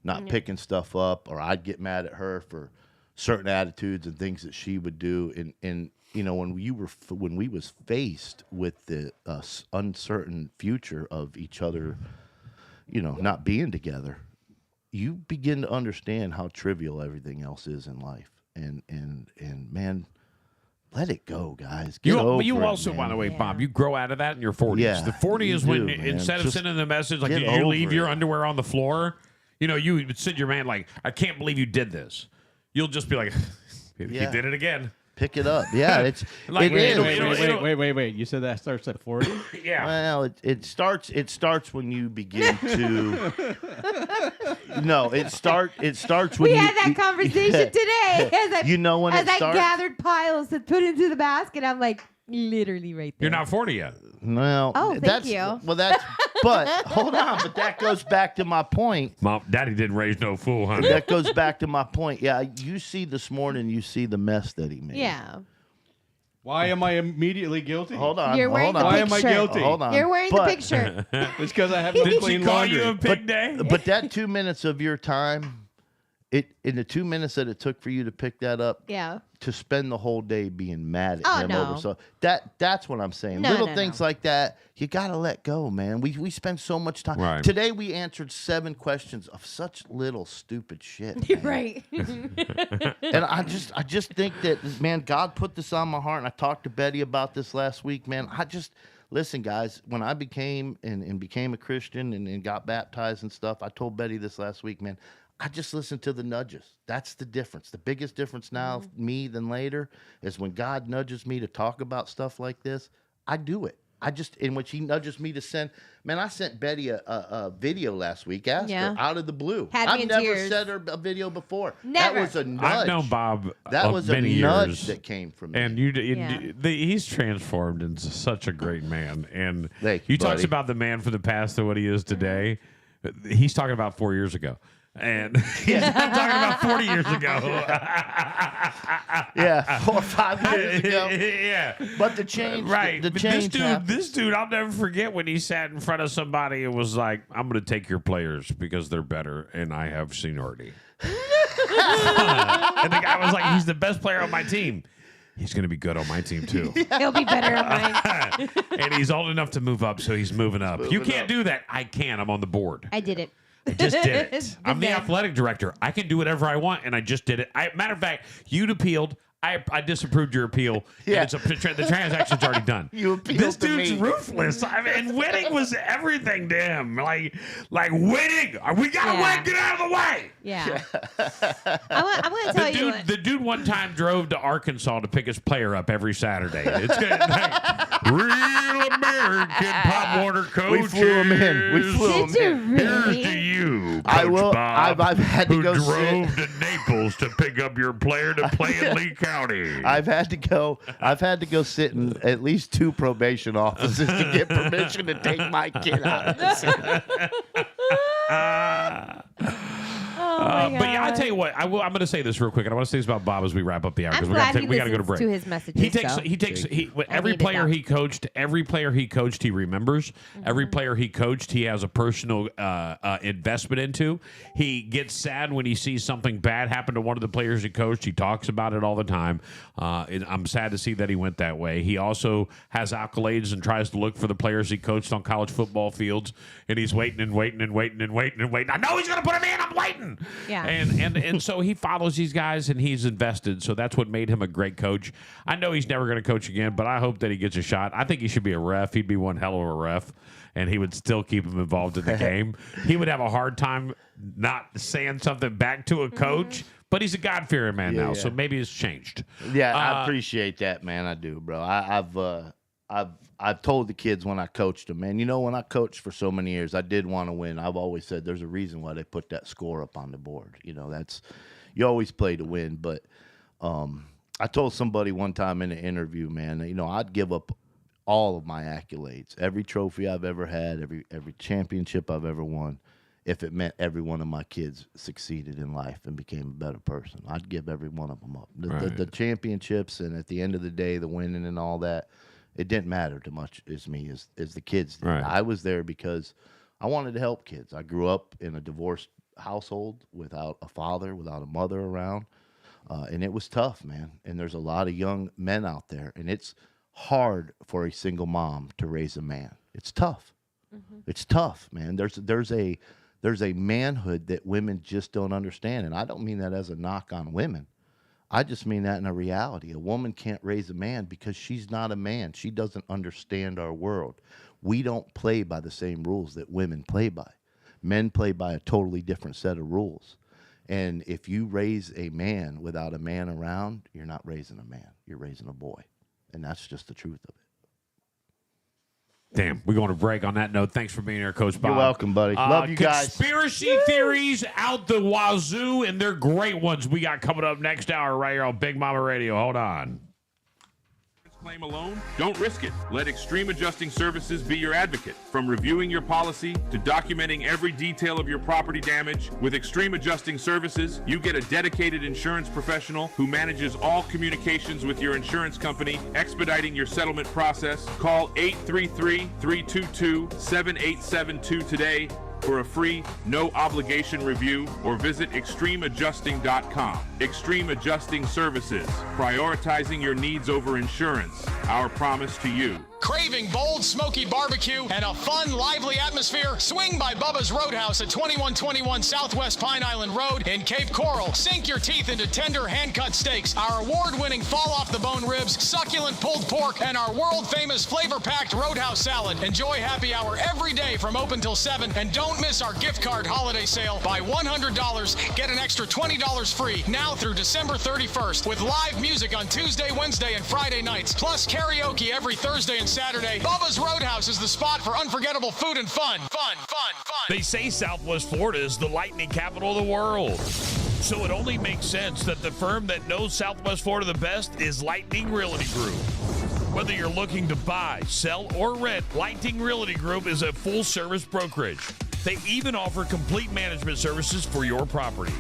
not picking stuff up, or I'd get mad at her for certain attitudes and things that she would do. And when we was faced with the uncertain future of each other, not being together, you begin to understand how trivial everything else is in life. And man, let it go, guys. Get over You it, also, man. by the way, Bob, you grow out of that in your 40s. Yeah, The 40 you is when, do, man. instead of Just sending the message, like, get did you leave over your it. underwear on the floor? You would send your man, like, I can't believe you did this. You'll just be like, he Yeah. did it again. Pick it up. Yeah, it's Like, it is. Wait. You said that starts at 40? Yeah. Well, it starts when you begin to. No, it starts when We you. had that conversation today. As You know when as it I starts? gathered piles to put into the basket, I'm like, literally right there. You're not 40 yet. Well, Oh, thank that's, you. Well, that's. But hold on. But that goes back to my point. Mom, Daddy didn't raise no fool, honey. That goes back to my point. Yeah, you see this morning. You see the mess that he made. Yeah. Why am I immediately guilty? Hold on. You're wearing hold the on. Why am I picture. guilty? Hold on. You're wearing But- the picture. It's because I have no Did clean she call laundry. you a pig day? But that 2 minutes of your time, in the 2 minutes that it took for you to pick that up, Yeah. to spend the whole day being mad at Oh, him no. over so that's what I'm saying. No, Little no, things no. like that, you gotta let go, man. We spend so much time. Right. Today we answered 7 questions of such little stupid shit. man. Right. And I just think that, man, God put this on my heart, and I talked to Betty about this last week, man. Listen, guys, when I became a Christian and got baptized and stuff, I told Betty this last week, man, I just listen to the nudges. That's the difference. The biggest difference now, me than later, is when God nudges me to talk about stuff like this, I do it. In which he nudges me to send, man, I sent Betty a video last week, asked her out of the blue. Had me I've in never tears. sent her a video before. Never. That was a nudge. I've known Bob That was a many nudge years, that came from me. and Yeah. he's transformed into such a great man. And Thank he you, talks buddy. about the man from the past to what he is today. He's talking about 4 years ago. And I'm talking about 40 years ago. Yeah, 4 or 5 years ago. Yeah. But the change, Right. The But change happened. this dude, I'll never forget when he sat in front of somebody and was like, I'm going to take your players because they're better and I have seniority. And the guy was like, he's the best player on my team. He's going to be good on my team, too. He'll be better on mine. And he's old enough to move up, so he's moving up. You can't do that. I can. I'm on the board. I did it. I just did it. Just I'm the did. athletic director. I can do whatever I want, and I just did it. Matter of fact, you'd appealed. I disapproved your appeal. Yeah. And the transaction's already done. You appealed This to dude's me. ruthless. And winning was everything to him. Like winning. We gotta win. Get out of the way. Yeah. I'm going to tell you. The dude one time drove to Arkansas to pick his player up every Saturday. It's good. Real American Pop Warner coaches. We flew him in. We flew him Did you in. really? Here's to you, Coach I will- Bob, I've had to who go drove to Naples to pick up your player to play in Lee County. I've had to go sit in at least 2 probation offices to get permission to take my kid out of the city. my But yeah, I God. tell you what, I'm going to say this real quick, and I want to say this about Bob as we wrap up the hour I'm because glad we got to go to listens break. to his messages, He takes though. every needed player that. he coached, he remembers. Every player he coached, he has a personal investment into. He gets sad when he sees something bad happen to one of the players he coached. He talks about it all the time. I'm sad to see that he went that way. He also has accolades and tries to look for the players he coached on college football fields, and he's waiting and waiting and waiting and waiting and waiting. I know he's going to put him in. I'm waiting. Yeah. And so he follows these guys and he's invested. So that's what made him a great coach. I know he's never going to coach again, but I hope that he gets a shot. I think he should be a ref. He'd be one hell of a ref, and he would still keep him involved in the game. He would have a hard time not saying something back to a coach, but he's a God-fearing man now, so maybe it's changed. Yeah, I appreciate that, man. I do, bro. I've told the kids when I coached them, man, when I coached for so many years, I did want to win. I've always said there's a reason why they put that score up on the board. You always play to win. But I told somebody one time in an interview, man, I'd give up all of my accolades, every trophy I've ever had, every championship I've ever won, if it meant every one of my kids succeeded in life and became a better person. I'd give every one of them up. The championships and at the end of the day, the winning and all that, it didn't matter too much as the kids did. Right. I was there because I wanted to help kids. I grew up in a divorced household without a father, without a mother around, and it was tough, man. And there's a lot of young men out there, and it's hard for a single mom to raise a man. It's tough. It's tough, man. There's a manhood that women just don't understand, and I don't mean that as a knock on women. I just mean that in a reality. A woman can't raise a man because she's not a man. She doesn't understand our world. We don't play by the same rules that women play by. Men play by a totally different set of rules. And if you raise a man without a man around, you're not raising a man. You're raising a boy. And that's just the truth of it. Damn, we're going to break on that note. Thanks for being here, Coach Bob. You're welcome, buddy. Love you guys. Conspiracy theories out the wazoo, and they're great ones we got coming up next hour right here on Big Mama Radio. Hold on. Claim alone? Don't risk it. Let Extreme Adjusting Services be your advocate. From reviewing your policy to documenting every detail of your property damage, with Extreme Adjusting Services, you get a dedicated insurance professional who manages all communications with your insurance company, expediting your settlement process. Call 833-322-7872 today for a free, no-obligation review, or visit extremeadjusting.com. Extreme Adjusting Services, prioritizing your needs over insurance. Our promise to you. Craving bold, smoky barbecue and a fun, lively atmosphere? Swing by Bubba's Roadhouse at 2121 Southwest Pine Island Road in Cape Coral. Sink your teeth into tender hand-cut steaks, our award-winning fall-off-the-bone ribs, succulent pulled pork, and our world-famous flavor-packed Roadhouse salad. Enjoy happy hour every day from open till 7, and don't miss our gift card holiday sale. Buy $100, get an extra $20 free now through December 31st with live music on Tuesday, Wednesday, and Friday nights, plus karaoke every Thursday and Saturday. Bubba's Roadhouse is the spot for unforgettable food and fun. Fun. They say Southwest Florida is the lightning capital of the world. So it only makes sense that the firm that knows Southwest Florida the best is Lightning Realty Group. Whether you're looking to buy, sell, or rent, Lightning Realty Group is a full-service brokerage. They even offer complete management services for your property.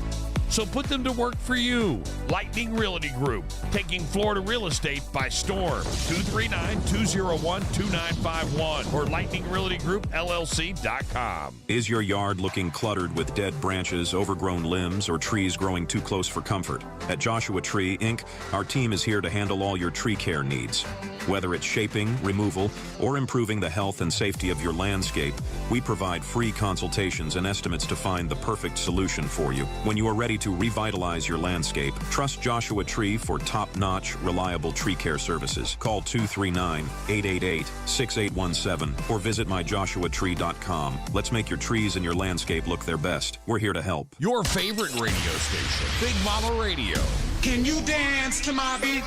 So put them to work for you. Lightning Realty Group, taking Florida real estate by storm. 239-201-2951 or lightningrealtygroup.llc.com. Is your yard looking cluttered with dead branches, overgrown limbs, or trees growing too close for comfort? At Joshua Tree, Inc., our team is here to handle all your tree care needs. Whether it's shaping, removal, or improving the health and safety of your landscape, we provide free consultations and estimates to find the perfect solution for you. When you are ready to revitalize your landscape, trust Joshua Tree for top-notch, reliable tree care services. Call 239-888-6817 or visit myjoshuatree.com. Let's make your trees and your landscape look their best. We're here to help. Your favorite radio station, Big Mama Radio. Can you dance to my beat?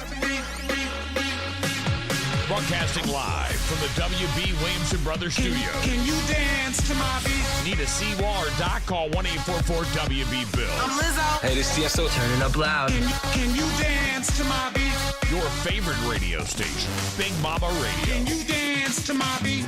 Broadcasting live from the W.B. Williamson Brothers Studio. Can you dance to my beat? Need a C-Wall or Doc? Call 1-844-WB-BILL. I'm Lizzo. Hey, this is Tiesto. Turn it up loud. Can you dance to my beat? Your favorite radio station, Big Mama Radio. Can you dance to my beat?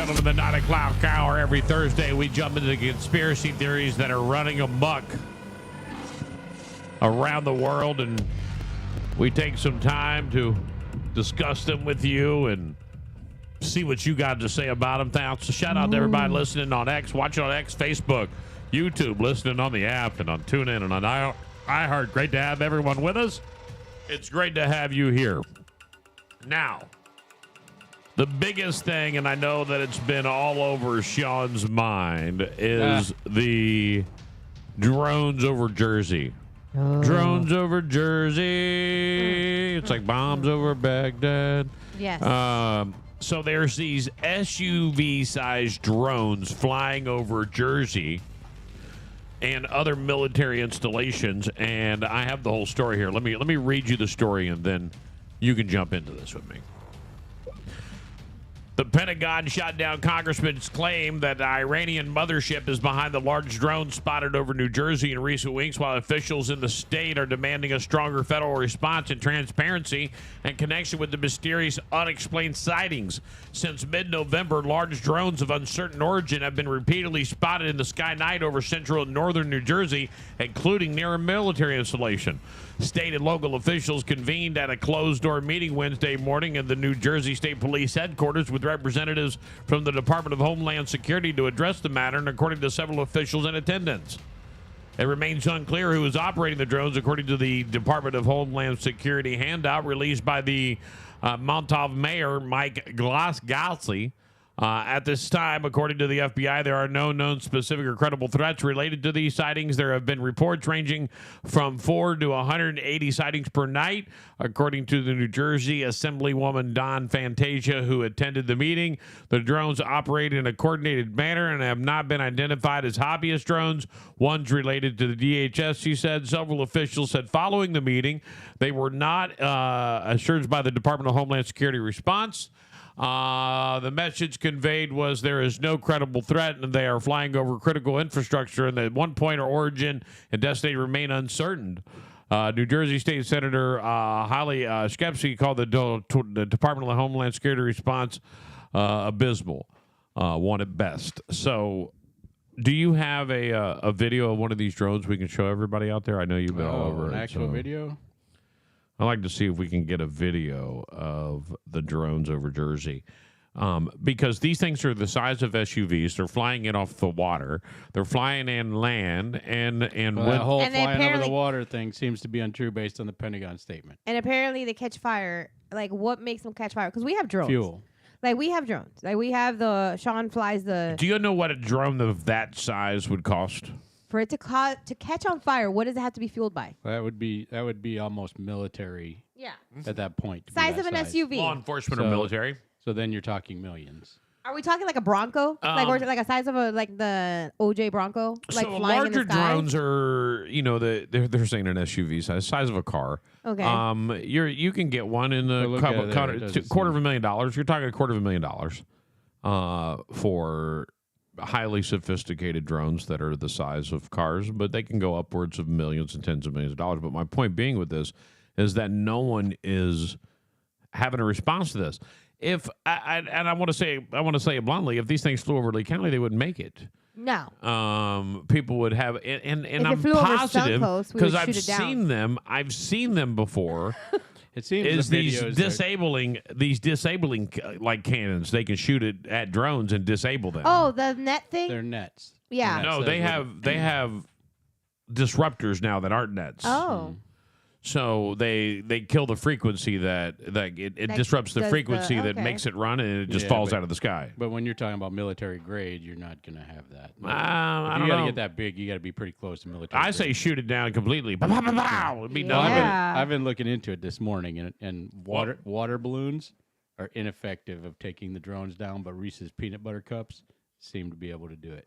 gentlemen, the 9 o'clock hour every Thursday, we jump into the conspiracy theories that are running amok around the world, and we take some time to discuss them with you and see what you got to say about them. Thanks. Shout out to everybody listening on X, watching on X, Facebook, YouTube, listening on the app, and on TuneIn and on iHeart. Great to have everyone with us. It's great to have you here. Now, the biggest thing, and I know that it's been all over Sean's mind, is the drones over Jersey. Drones over Jersey. It's like bombs over Baghdad. Yes. So there's these SUV-sized drones flying over Jersey and other military installations, and I have the whole story here. Let me read you the story, and then you can jump into this with me. The Pentagon shot down Congressman's claim that the Iranian mothership is behind the large drone spotted over New Jersey in recent weeks, while officials in the state are demanding a stronger federal response and transparency in connection with the mysterious unexplained sightings. Since mid-November, large drones of uncertain origin have been repeatedly spotted in the sky night over central and northern New Jersey, including near a military installation. State and local officials convened at a closed-door meeting Wednesday morning in the New Jersey State Police headquarters with representatives from the Department of Homeland Security to address the matter, and according to several officials in attendance. It remains unclear who is operating the drones, according to the Department of Homeland Security handout released by the Montauk Mayor Mike Glassy. At this time, according to the FBI, there are no known specific or credible threats related to these sightings. There have been reports ranging from 4 to 180 sightings per night, according to the New Jersey Assemblywoman Dawn Fantasia, who attended the meeting. The drones operate in a coordinated manner and have not been identified as hobbyist drones. One's related to the DHS, she said. Several officials said following the meeting they were not assured by the Department of Homeland Security response. The message conveyed was there is no credible threat and they are flying over critical infrastructure, and at one point our origin and destiny remain uncertain. New Jersey State Senator Holly Skepsky called the Department of Homeland Security response abysmal, one at best. So do you have a video of one of these drones we can show everybody out there? I know you've been all over an it. actual video? I'd like to see if we can get a video of the drones over Jersey. Because these things are the size of SUVs. They're flying in off the water. They're flying in land. And well, that whole flying over the water thing seems to be untrue based on the Pentagon statement. And apparently they catch fire. Like, what makes them catch fire? Because we have drones. Fuel. Like, we have drones. Like, we have Sean flies the... Do you know what a drone of that size would cost? For it to catch on fire, what does it have to be fueled by? That would be almost military. Yeah. At that point. Size of an SUV. Law enforcement or military. So then you're talking millions. Are we talking like a Bronco? Or like a size of the OJ Bronco? Like so flying larger in the sky? drones are, they're saying an SUV size of a car. Okay. You can get one in the $250,000. You're talking $250,000 for highly sophisticated drones that are the size of cars, but they can go upwards of millions and tens of millions of dollars. But my point being with this is that no one is having a response to this. I want to say it bluntly, if these things flew over Lee County, they wouldn't make it. No. People would have, and I'm flew over positive Suncoast, because I've seen them. I've seen them before. It seems is these disabling like cannons. They can shoot it at drones and disable them. Oh, the net thing? They're nets. Yeah. No, they have disruptors now that aren't nets. Oh. So they kill the frequency that it disrupts the frequency that makes it run, and it just falls out of the sky. But when you're talking about military grade, you're not going to have that. I don't you got to know. get that big. You got to be pretty close to military. I say shoot it down completely. Bow, bow, bow, bow. It'd be done. I've been looking into it this morning, and water balloons are ineffective of taking the drones down, but Reese's peanut butter cups seem to be able to do it.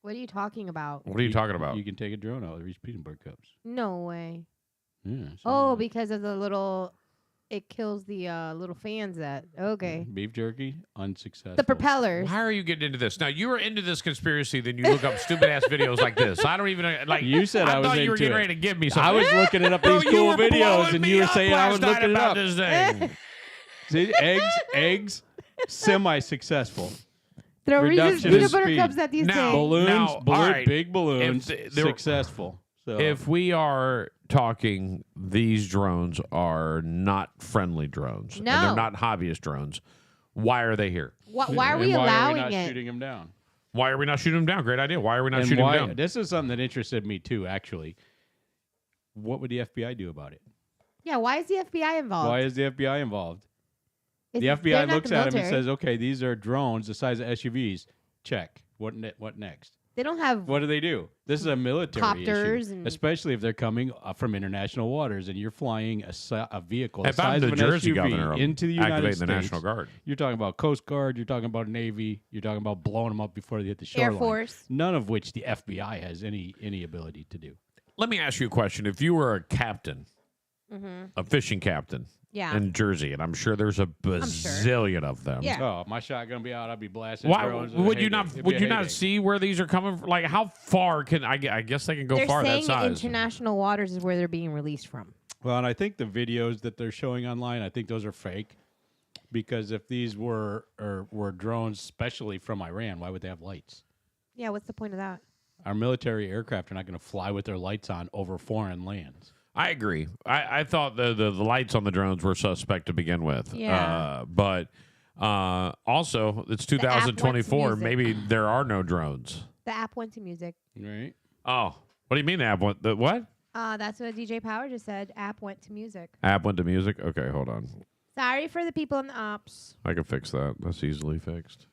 What are you talking about? What are you talking about? You can take a drone out with Reese's peanut butter cups. No way. Yeah, because of the little, it kills the little fans okay. Beef jerky, unsuccessful. The propellers. Why are you getting into this? Now, you were into this conspiracy, then you look up stupid-ass videos like this. I don't even, like... You said I was thought you were into getting it. ready to give me something. I was looking it up these cool videos, and you were saying I was looking it up. This thing. See, eggs, semi-successful. Throw Reese's Reduction in peanut butter speed. cups at these Now- things. Balloons, all right. big balloons, If the- successful. So If we are talking, these drones are not friendly drones. And No. they're not hobbyist drones. Why are they here? Why are And we why are we allowing not it? shooting them down? Why are we not shooting them down? Great idea. Why are we not And shooting why, them down? This is something that interested me too. Actually, what would the FBI do about it? Yeah, why is the FBI involved? Why is the FBI involved? It's- The they're FBI not looks the at them and military. says, "Okay, these are drones the size of SUVs. Check. What next? They don't have What do? This is a military Copters issue, and- especially if they're coming from international waters and you're flying a vehicle the If I'm size the of an Jersey SUV governor, I'm into the United activating States. the National Guard. You're talking about Coast Guard. You're talking about Navy. You're talking about blowing them up before they hit the Air shoreline. Force. None of which the FBI has any ability to do. Let me ask you a question. If you were a captain, Mhm. a fishing captain Yeah. in Jersey, and I'm sure there's a bazillion of them. Yeah. Oh, my shotgun be out. I'd be blasting. Why drones. would you Heyday. not? It'd be Would a you not heyday. see where these are coming from? Like, how far can I guess they can go They're far that saying size. international waters is where they're being released from. Well, and I think the videos that they're showing online, I think those are fake. Because if these were drones, especially from Iran, why would they have lights? Yeah, what's the point of that? Our military aircraft are not going to fly with their lights on over foreign lands. I agree. I thought the lights on the drones were suspect to begin with. Yeah. But also, it's 2024. music. Maybe there are no drones. The app went to music. Right. Oh, what do you mean the app went? The what? That's what DJ Power just said. App went to music. App went to music? Okay, hold on. Sorry for the people in the ops. I can fix that. That's easily fixed.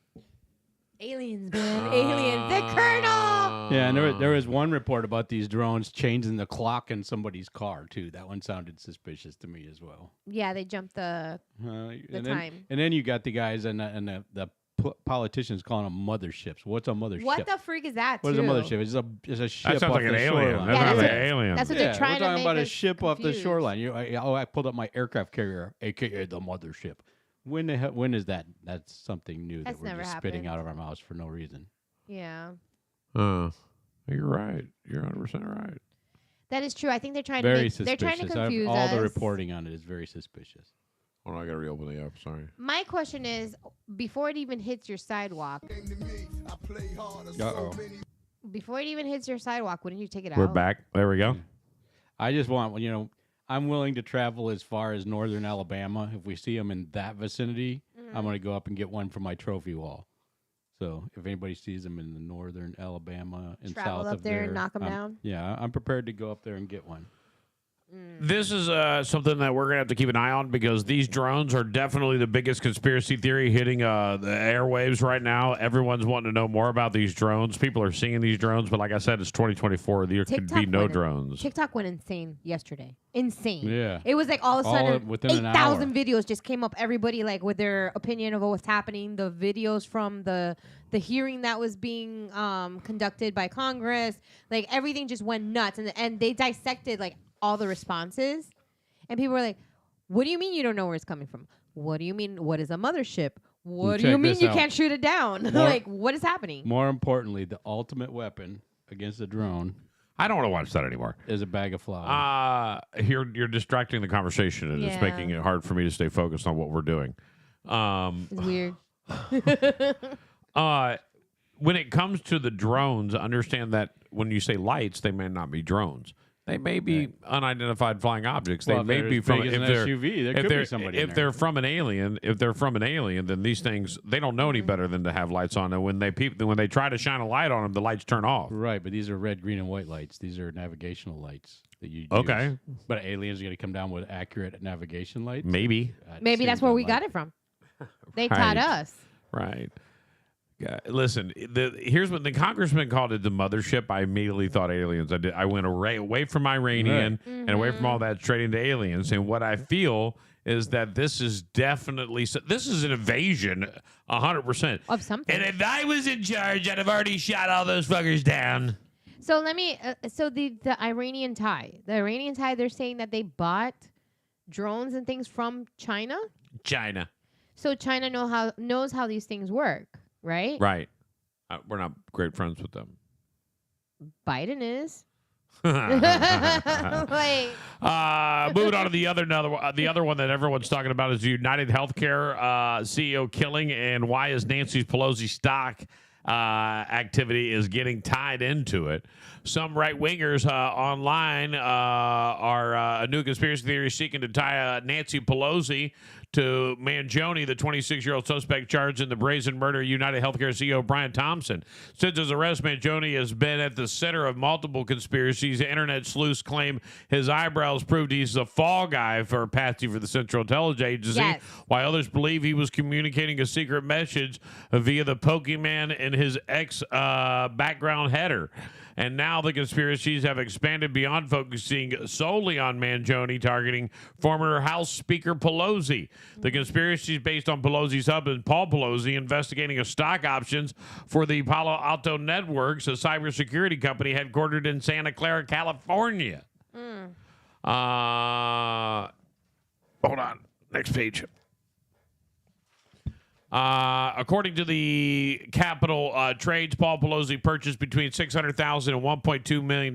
Aliens, man. Aliens. The Colonel. Yeah, and there was one report about these drones changing the clock in somebody's car, too. That one sounded suspicious to me as well. Yeah, they jumped the and time. And then you got the guys and the politicians calling them motherships. What's a mothership? What the freak is that, What is a too? mothership? It's a ship sounds off like an the alien. shoreline. That sounds like an alien. That's what they're trying we're to talking make about a us ship off the confused. shoreline. I pulled up my aircraft carrier, a.k.a. the mothership. When is that? That's something new That's that we're never just spitting happened. out of our mouths for no reason. Yeah. You're right. You're 100% right. That is true. I think they're trying Very to make, they're trying to suspicious. confuse All us. the reporting on it is very suspicious. Hold on, I got to reopen the app. Sorry. My question is, before it even hits your sidewalk, Uh-oh. before it even hits your sidewalk, wouldn't you take it We're out? back. There we go. I just want, I'm willing to travel as far as northern Alabama. If we see them in that vicinity, I'm going to go up and get one for my trophy wall. So if anybody sees them in the northern Alabama and Travel south up of there and knock 'em down? Yeah, I'm prepared to go up there and get one. This is something that we're going to have to keep an eye on because these drones are definitely the biggest conspiracy theory hitting the airwaves right now. Everyone's wanting to know more about these drones. People are seeing these drones, but like I said, it's 2024. There could be no drones. TikTok went insane yesterday. Insane. Yeah. It was like all of a All sudden, within an 8,000 hour. videos just came up. Everybody like with their opinion of what's happening. The videos from the hearing that was being conducted by Congress. Like everything just went nuts, and they dissected like all the responses, and people were like, "What do you mean you don't know where it's coming from? What do you mean? What is a mothership? What do you check mean this you out. can't shoot it down? More- Like what is happening?" More importantly, the ultimate weapon against a drone. I don't want to watch that anymore. Is a bag of flour. You're distracting the conversation, and it's Yeah. making it hard for me to stay focused on what we're doing. It's weird. When it comes to the drones, understand that when you say lights, they may not be drones. They may be unidentified flying objects. Well, They if may they're be as from big as an SUV, there could be somebody in If there. they're from an alien, then these things they don't know any better than to have lights on. And when they try to shine a light on them, the lights turn off. Right, but these are red, green, and white lights. These are navigational lights that you Okay. use. But aliens are going to come down with accurate navigation lights? Maybe. Maybe that's where we got it from. They taught Right. us. Right. Yeah, listen, here's what the congressman called it, the mothership. I immediately thought aliens. I went away from Iranian and away from all that straight into aliens. And what I feel is that this is definitely this is an invasion, 100% of something. And if I was in charge, I'd have already shot all those fuckers down. So let me. So the Iranian Thai, they're saying that they bought drones and things from China. China. So China knows how these things work, right? Right. We're not great friends with them. Biden is. Like, Moving on to the other one that everyone's talking about is United Healthcare CEO killing, and why is Nancy Pelosi stock activity is getting tied into it. Some right-wingers online are a new conspiracy theory seeking to tie Nancy Pelosi to Mangione, the 26-year-old suspect charged in the brazen murder of United Healthcare CEO Brian Thompson. Since his arrest, Mangione has been at the center of multiple conspiracies. Internet sleuths claim his eyebrows proved he's a fall guy for Patsy for the Central Intelligence Agency, Yes. while others believe he was communicating a secret message via the Pokemon in his background header. And now the conspiracies have expanded beyond focusing solely on Mangione, targeting former House Speaker Pelosi. The conspiracy is based on Pelosi's husband, Paul Pelosi, investigating stock options for the Palo Alto Networks, a cybersecurity company headquartered in Santa Clara, California. Hold on. Next page. According to the Capital Trades, Paul Pelosi purchased between $600,000 and $1.2 million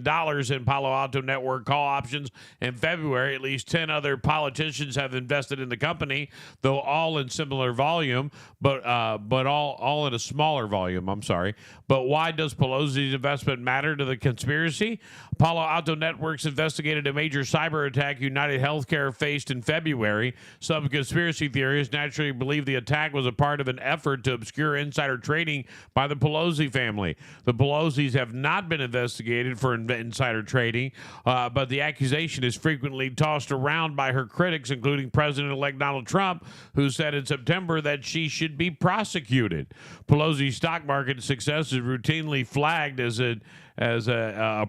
in Palo Alto Network call options in February. At least 10 other politicians have invested in the company, though all in similar volume, but all in a smaller volume. I'm sorry. But why does Pelosi's investment matter to the conspiracy? Palo Alto Networks investigated a major cyber attack United Healthcare faced in February. Some conspiracy theorists naturally believe the attack was a part of an effort to obscure insider trading by the Pelosi family. The Pelosis have not been investigated for insider trading, but the accusation is frequently tossed around by her critics, including President-elect Donald Trump, who said in September that she should be prosecuted. Pelosi's stock market success is routinely flagged as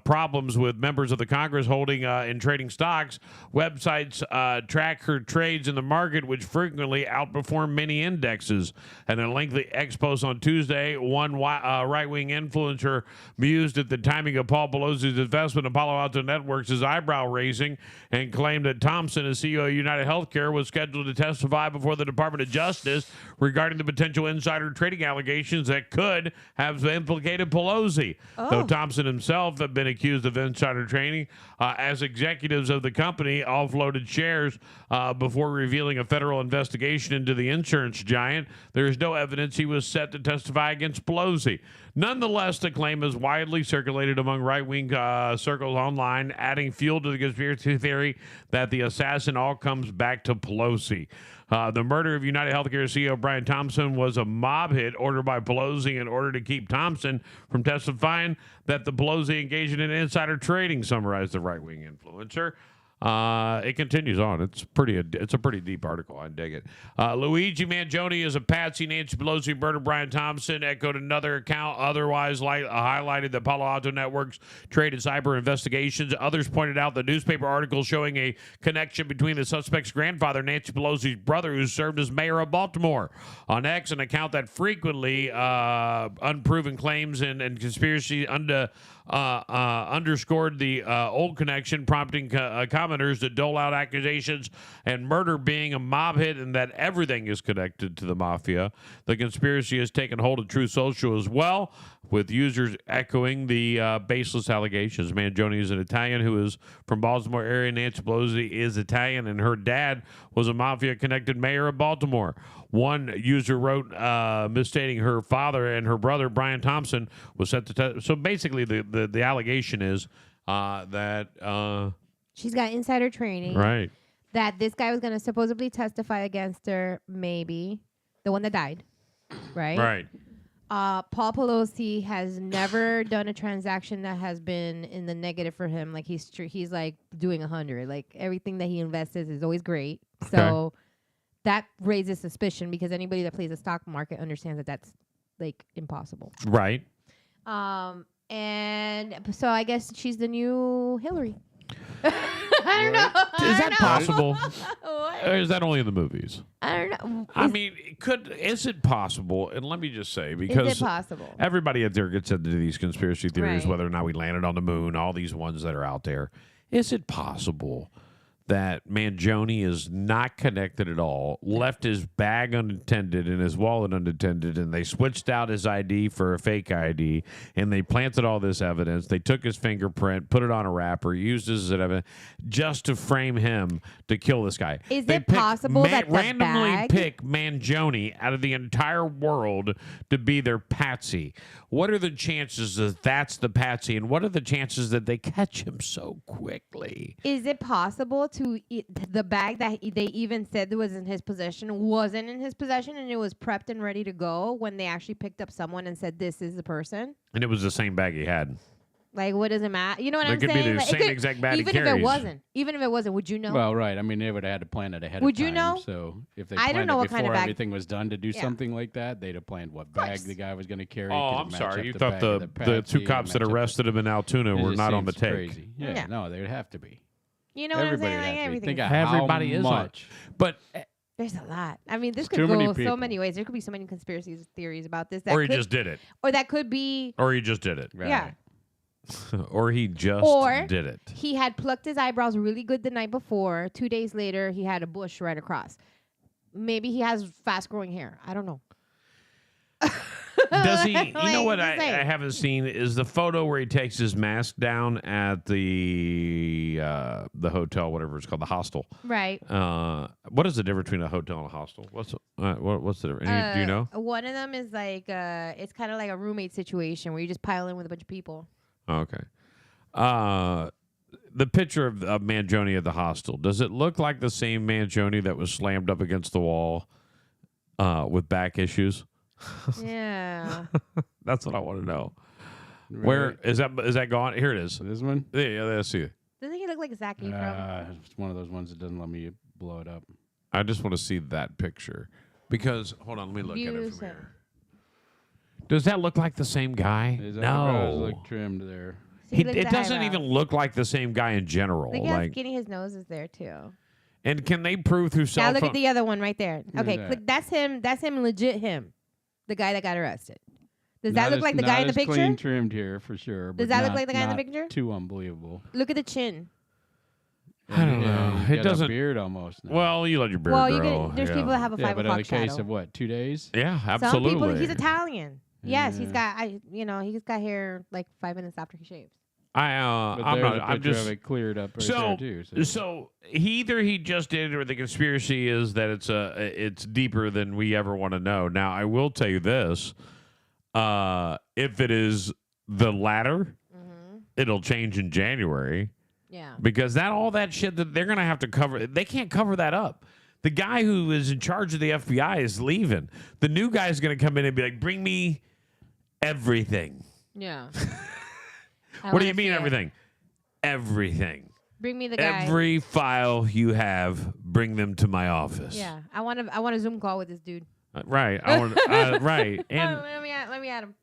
problems with members of the Congress holding and trading stocks. Websites track her trades in the market, which frequently outperform many indexes. And in a lengthy X post on Tuesday, one right-wing influencer mused at the timing of Paul Pelosi's investment in Palo Alto Networks is eyebrow-raising and claimed that Thompson, a CEO of United Healthcare, was scheduled to testify before the Department of Justice regarding the potential insider trading allegations that could have implicated Pelosi. Though Thompson himself have been accused of insider trading, as executives of the company offloaded shares before revealing a federal investigation into the insurance giant. There is no evidence he was set to testify against Pelosi. Nonetheless, the claim is widely circulated among right-wing circles online, adding fuel to the conspiracy theory that the assassin all comes back to Pelosi. The murder of United Healthcare CEO Brian Thompson was a mob hit ordered by Pelosi in order to keep Thompson from testifying that the Pelosi engaged in insider trading, summarized the right-wing influencer. It continues on. It's a pretty deep article. I dig it. Luigi Mangione is a patsy. Nancy Pelosi murdered Brian Thompson. Echoed another account. Otherwise, highlighted the Palo Alto Network's trade and cyber investigations. Others pointed out the newspaper article showing a connection between the suspect's grandfather, Nancy Pelosi's brother, who served as mayor of Baltimore. On X, an account that frequently unproven claims and conspiracy underscored the old connection, prompting commenters to dole out accusations and murder being a mob hit and that everything is connected to the mafia. The conspiracy has taken hold of Truth Social as well, with users echoing the baseless allegations. Mangione is an Italian who is from Baltimore area. Nancy Pelosi is Italian, and her dad was a mafia-connected mayor of Baltimore. One user wrote, misstating her father and her brother, Brian Thompson, was set to so basically, the allegation is that she's got insider trading. Right. That this guy was going to supposedly testify against her, maybe. The one that died. Right? Right. Paul Pelosi has never done a transaction that has been in the negative for him. Like he's like doing 100. Like everything that he invests is always great. So that raises suspicion because anybody that plays the stock market understands that that's like impossible. Right. And so I guess she's the new Hillary. I don't know. Is that possible? Or is that only in the movies? I don't know. I mean, is it possible? And let me just say, because is it possible? Everybody out there gets into these conspiracy theories, Right. whether or not we landed on the moon, all these ones that are out there. Is it possible that Mangione is not connected at all, left his bag unattended and his wallet unattended, and they switched out his ID for a fake ID, and they planted all this evidence. They took his fingerprint, put it on a wrapper, used it as evidence just to frame him to kill this guy. Is They it possible that the randomly bag- pick Mangione out of the entire world to be their patsy? What are the chances that that's the patsy, and what are the chances that they catch him so quickly? Is it possible to the bag that they even said was in his possession wasn't in his possession, and it was prepped and ready to go when they actually picked up someone and said this is the person? And it was the same bag he had. Like, what does it matter? You know what It I'm could be saying? the Like, same exact bag he even if it carries. wasn't, would you know? Well, right. I mean, they would have had to plan it ahead Would of you time. know? So if they I don't planned know it what kind before of bag- everything was done to do Yeah. something like that, they'd have planned what bag the guy was going to carry. Oh, could I'm match sorry. up You the thought bag the of two patsy, cops that match up arrested him in Altoona It were just not on the seems take. Crazy. Yeah, no, they would have to be. You know what I'm Everybody saying? would Like, have to be. everything. Think of how Everybody is on. much. But There's a lot. I mean, this It's could too many go so people. many ways. There could be so many conspiracy theories about this. Or he could- just did it. Or that could be. Or he just did it. Yeah. Or he just Or did it. he had plucked his eyebrows really good the night before. 2 days later, he had a bush right across. Maybe he has fast growing hair. I don't know. Does he? You know Like, what just I saying. haven't seen is the photo where he takes his mask down at the hotel, whatever it's called, the hostel. Right. What is the difference between a hotel and a hostel? What's the difference? Do you know? One of them is like it's kind of like a roommate situation where you just pile in with a bunch of people. Okay. The picture of Mangione at the hostel, does it look like the same Mangione that was slammed up against the wall with back issues? Yeah. That's what I want to know. Where is that? Is that gone? Here it is. This one? Yeah, let's see it. Doesn't he look like Zac Efron? It's one of those ones that doesn't let me blow it up. I just want to see that picture because hold on, let me look at it Views from and- here. Does that look like the same guy? His eyebrows No, look trimmed there. See, look at it the doesn't eyebrows. even look like the same guy in general. Look how Like, skinny his nose is there too. and can they prove through cell Now look phone? at the other one right there. Who's Okay, that? click. That's him. That's him. Legit him. The guy that got arrested. Does that Not look as- like the guy in the not as picture? Clean trimmed here for sure. Does but that look not- like the guy in the not picture? Too unbelievable. Look at the chin. I don't know. He's It got doesn't. A beard almost. Now. Well, you let your beard Well, grow. there's yeah. people that have a Yeah, 5 but in o'clock the case shadow. of what, 2 days? Yeah, Some absolutely. people. He's Italian. Yes, he's Yeah. got. He's got hair like 5 minutes after he shaves. But I'm there's not. a I'm picture just. of it cleared up right So, there too. so he just did it, or the conspiracy is that it's deeper than we ever want to know. Now, I will tell you this: if it is the latter, it'll change in January. Yeah. Because all that shit that they're gonna have to cover, they can't cover that up. The guy who is in charge of the FBI is leaving. The new guy's gonna come in and be like, "Bring me everything." Yeah. What do you mean everything? Everything. Bring me the guy. Every file you have, bring them to my office. Yeah, I want a Zoom call with this dude. Right. I want. Right. And let me at him.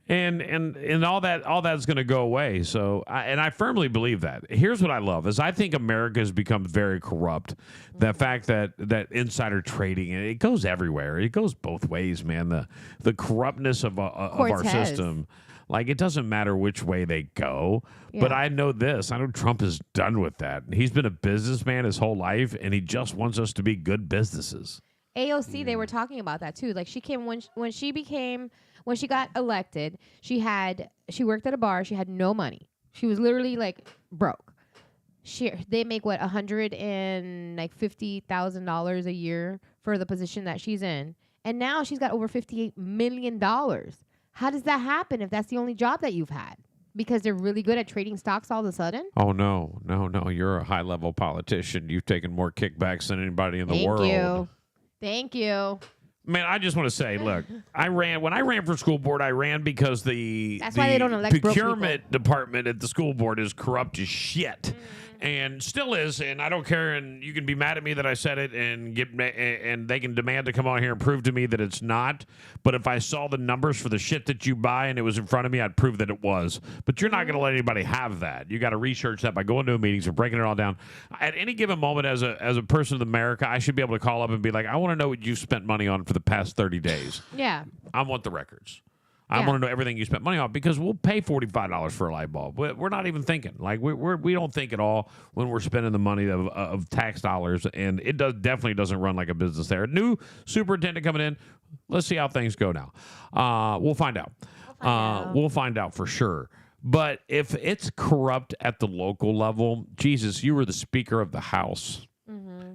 and all that's going to go away. So I firmly believe that. Here's what I love is I think America has become very corrupt. The fact that insider trading, it goes everywhere. It goes both ways, man. The corruptness of our Cortez. system. Like, it doesn't matter which way they go. But Yeah. I know this. I know Trump is done with that. He's been a businessman his whole life, and he just wants us to be good businesses. AOC, they were talking about that too. Like she came when she got elected, she worked at a bar. She had no money. She was literally like broke. They make what $150,000 a year for the position that she's in, and now she's got over $58 million. How does that happen if that's the only job that you've had? Because they're really good at trading stocks all of a sudden? Oh, no. You're a high-level politician. You've taken more kickbacks than anybody in the world. Thank you. Man, I just want to say, look, when I ran for school board, I ran because That's why they don't elect broke procurement department at the school board is corrupt as shit. And still is, and I don't care. And you can be mad at me that I said it, and they can demand to come on here and prove to me that it's not. But if I saw the numbers for the shit that you buy and it was in front of me, I'd prove that it was. But you're not going to let anybody have that. You got to research that by going to meetings and breaking it all down. At any given moment, as a person of America, I should be able to call up and be like, I want to know what you spent money on for the past 30 days. Yeah. I want the records. I want to know everything you spent money on because we'll pay $45 for a light bulb. We're not even thinking. Like we don't think at all when we're spending the money of tax dollars, and it definitely doesn't run like a business there. New superintendent coming in. Let's see how things go now. We'll find out. We'll find out for sure. But if it's corrupt at the local level, Jesus, you were the Speaker of the House.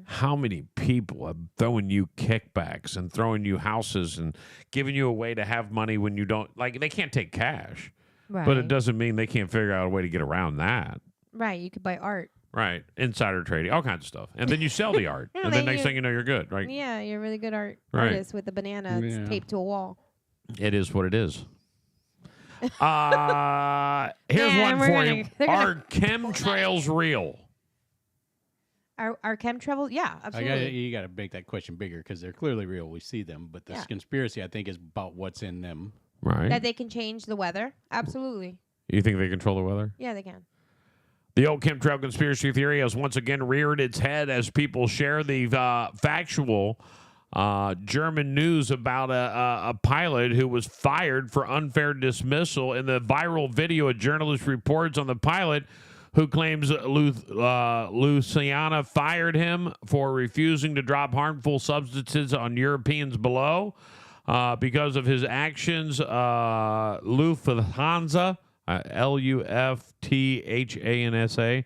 How many people have throwing you kickbacks and throwing you houses and giving you a way to have money when you don't, like, they can't take cash. Right. But it doesn't mean they can't figure out a way to get around that. Right. You could buy art. Right. Insider trading, all kinds of stuff. And then you sell the art. Yeah, and then next thing you know, you're good. Right. Yeah, you're a really good Right. artist with a banana taped to a wall. It is what it is. Here's one we're for gonna- you. they're gonna- Are chemtrails real? Our chemtrails? Yeah, absolutely. You got to make that question bigger because they're clearly real. We see them, but this conspiracy, I think, is about what's in them. Right. That they can change the weather? Absolutely. You think they control the weather? Yeah, they can. The old chemtrail conspiracy theory has once again reared its head as people share the factual German news about a pilot who was fired for unfair dismissal. In the viral video, a journalist reports on the pilot who claims Louisiana fired him for refusing to drop harmful substances on Europeans below because of his actions. Lufthansa, Lufthansa,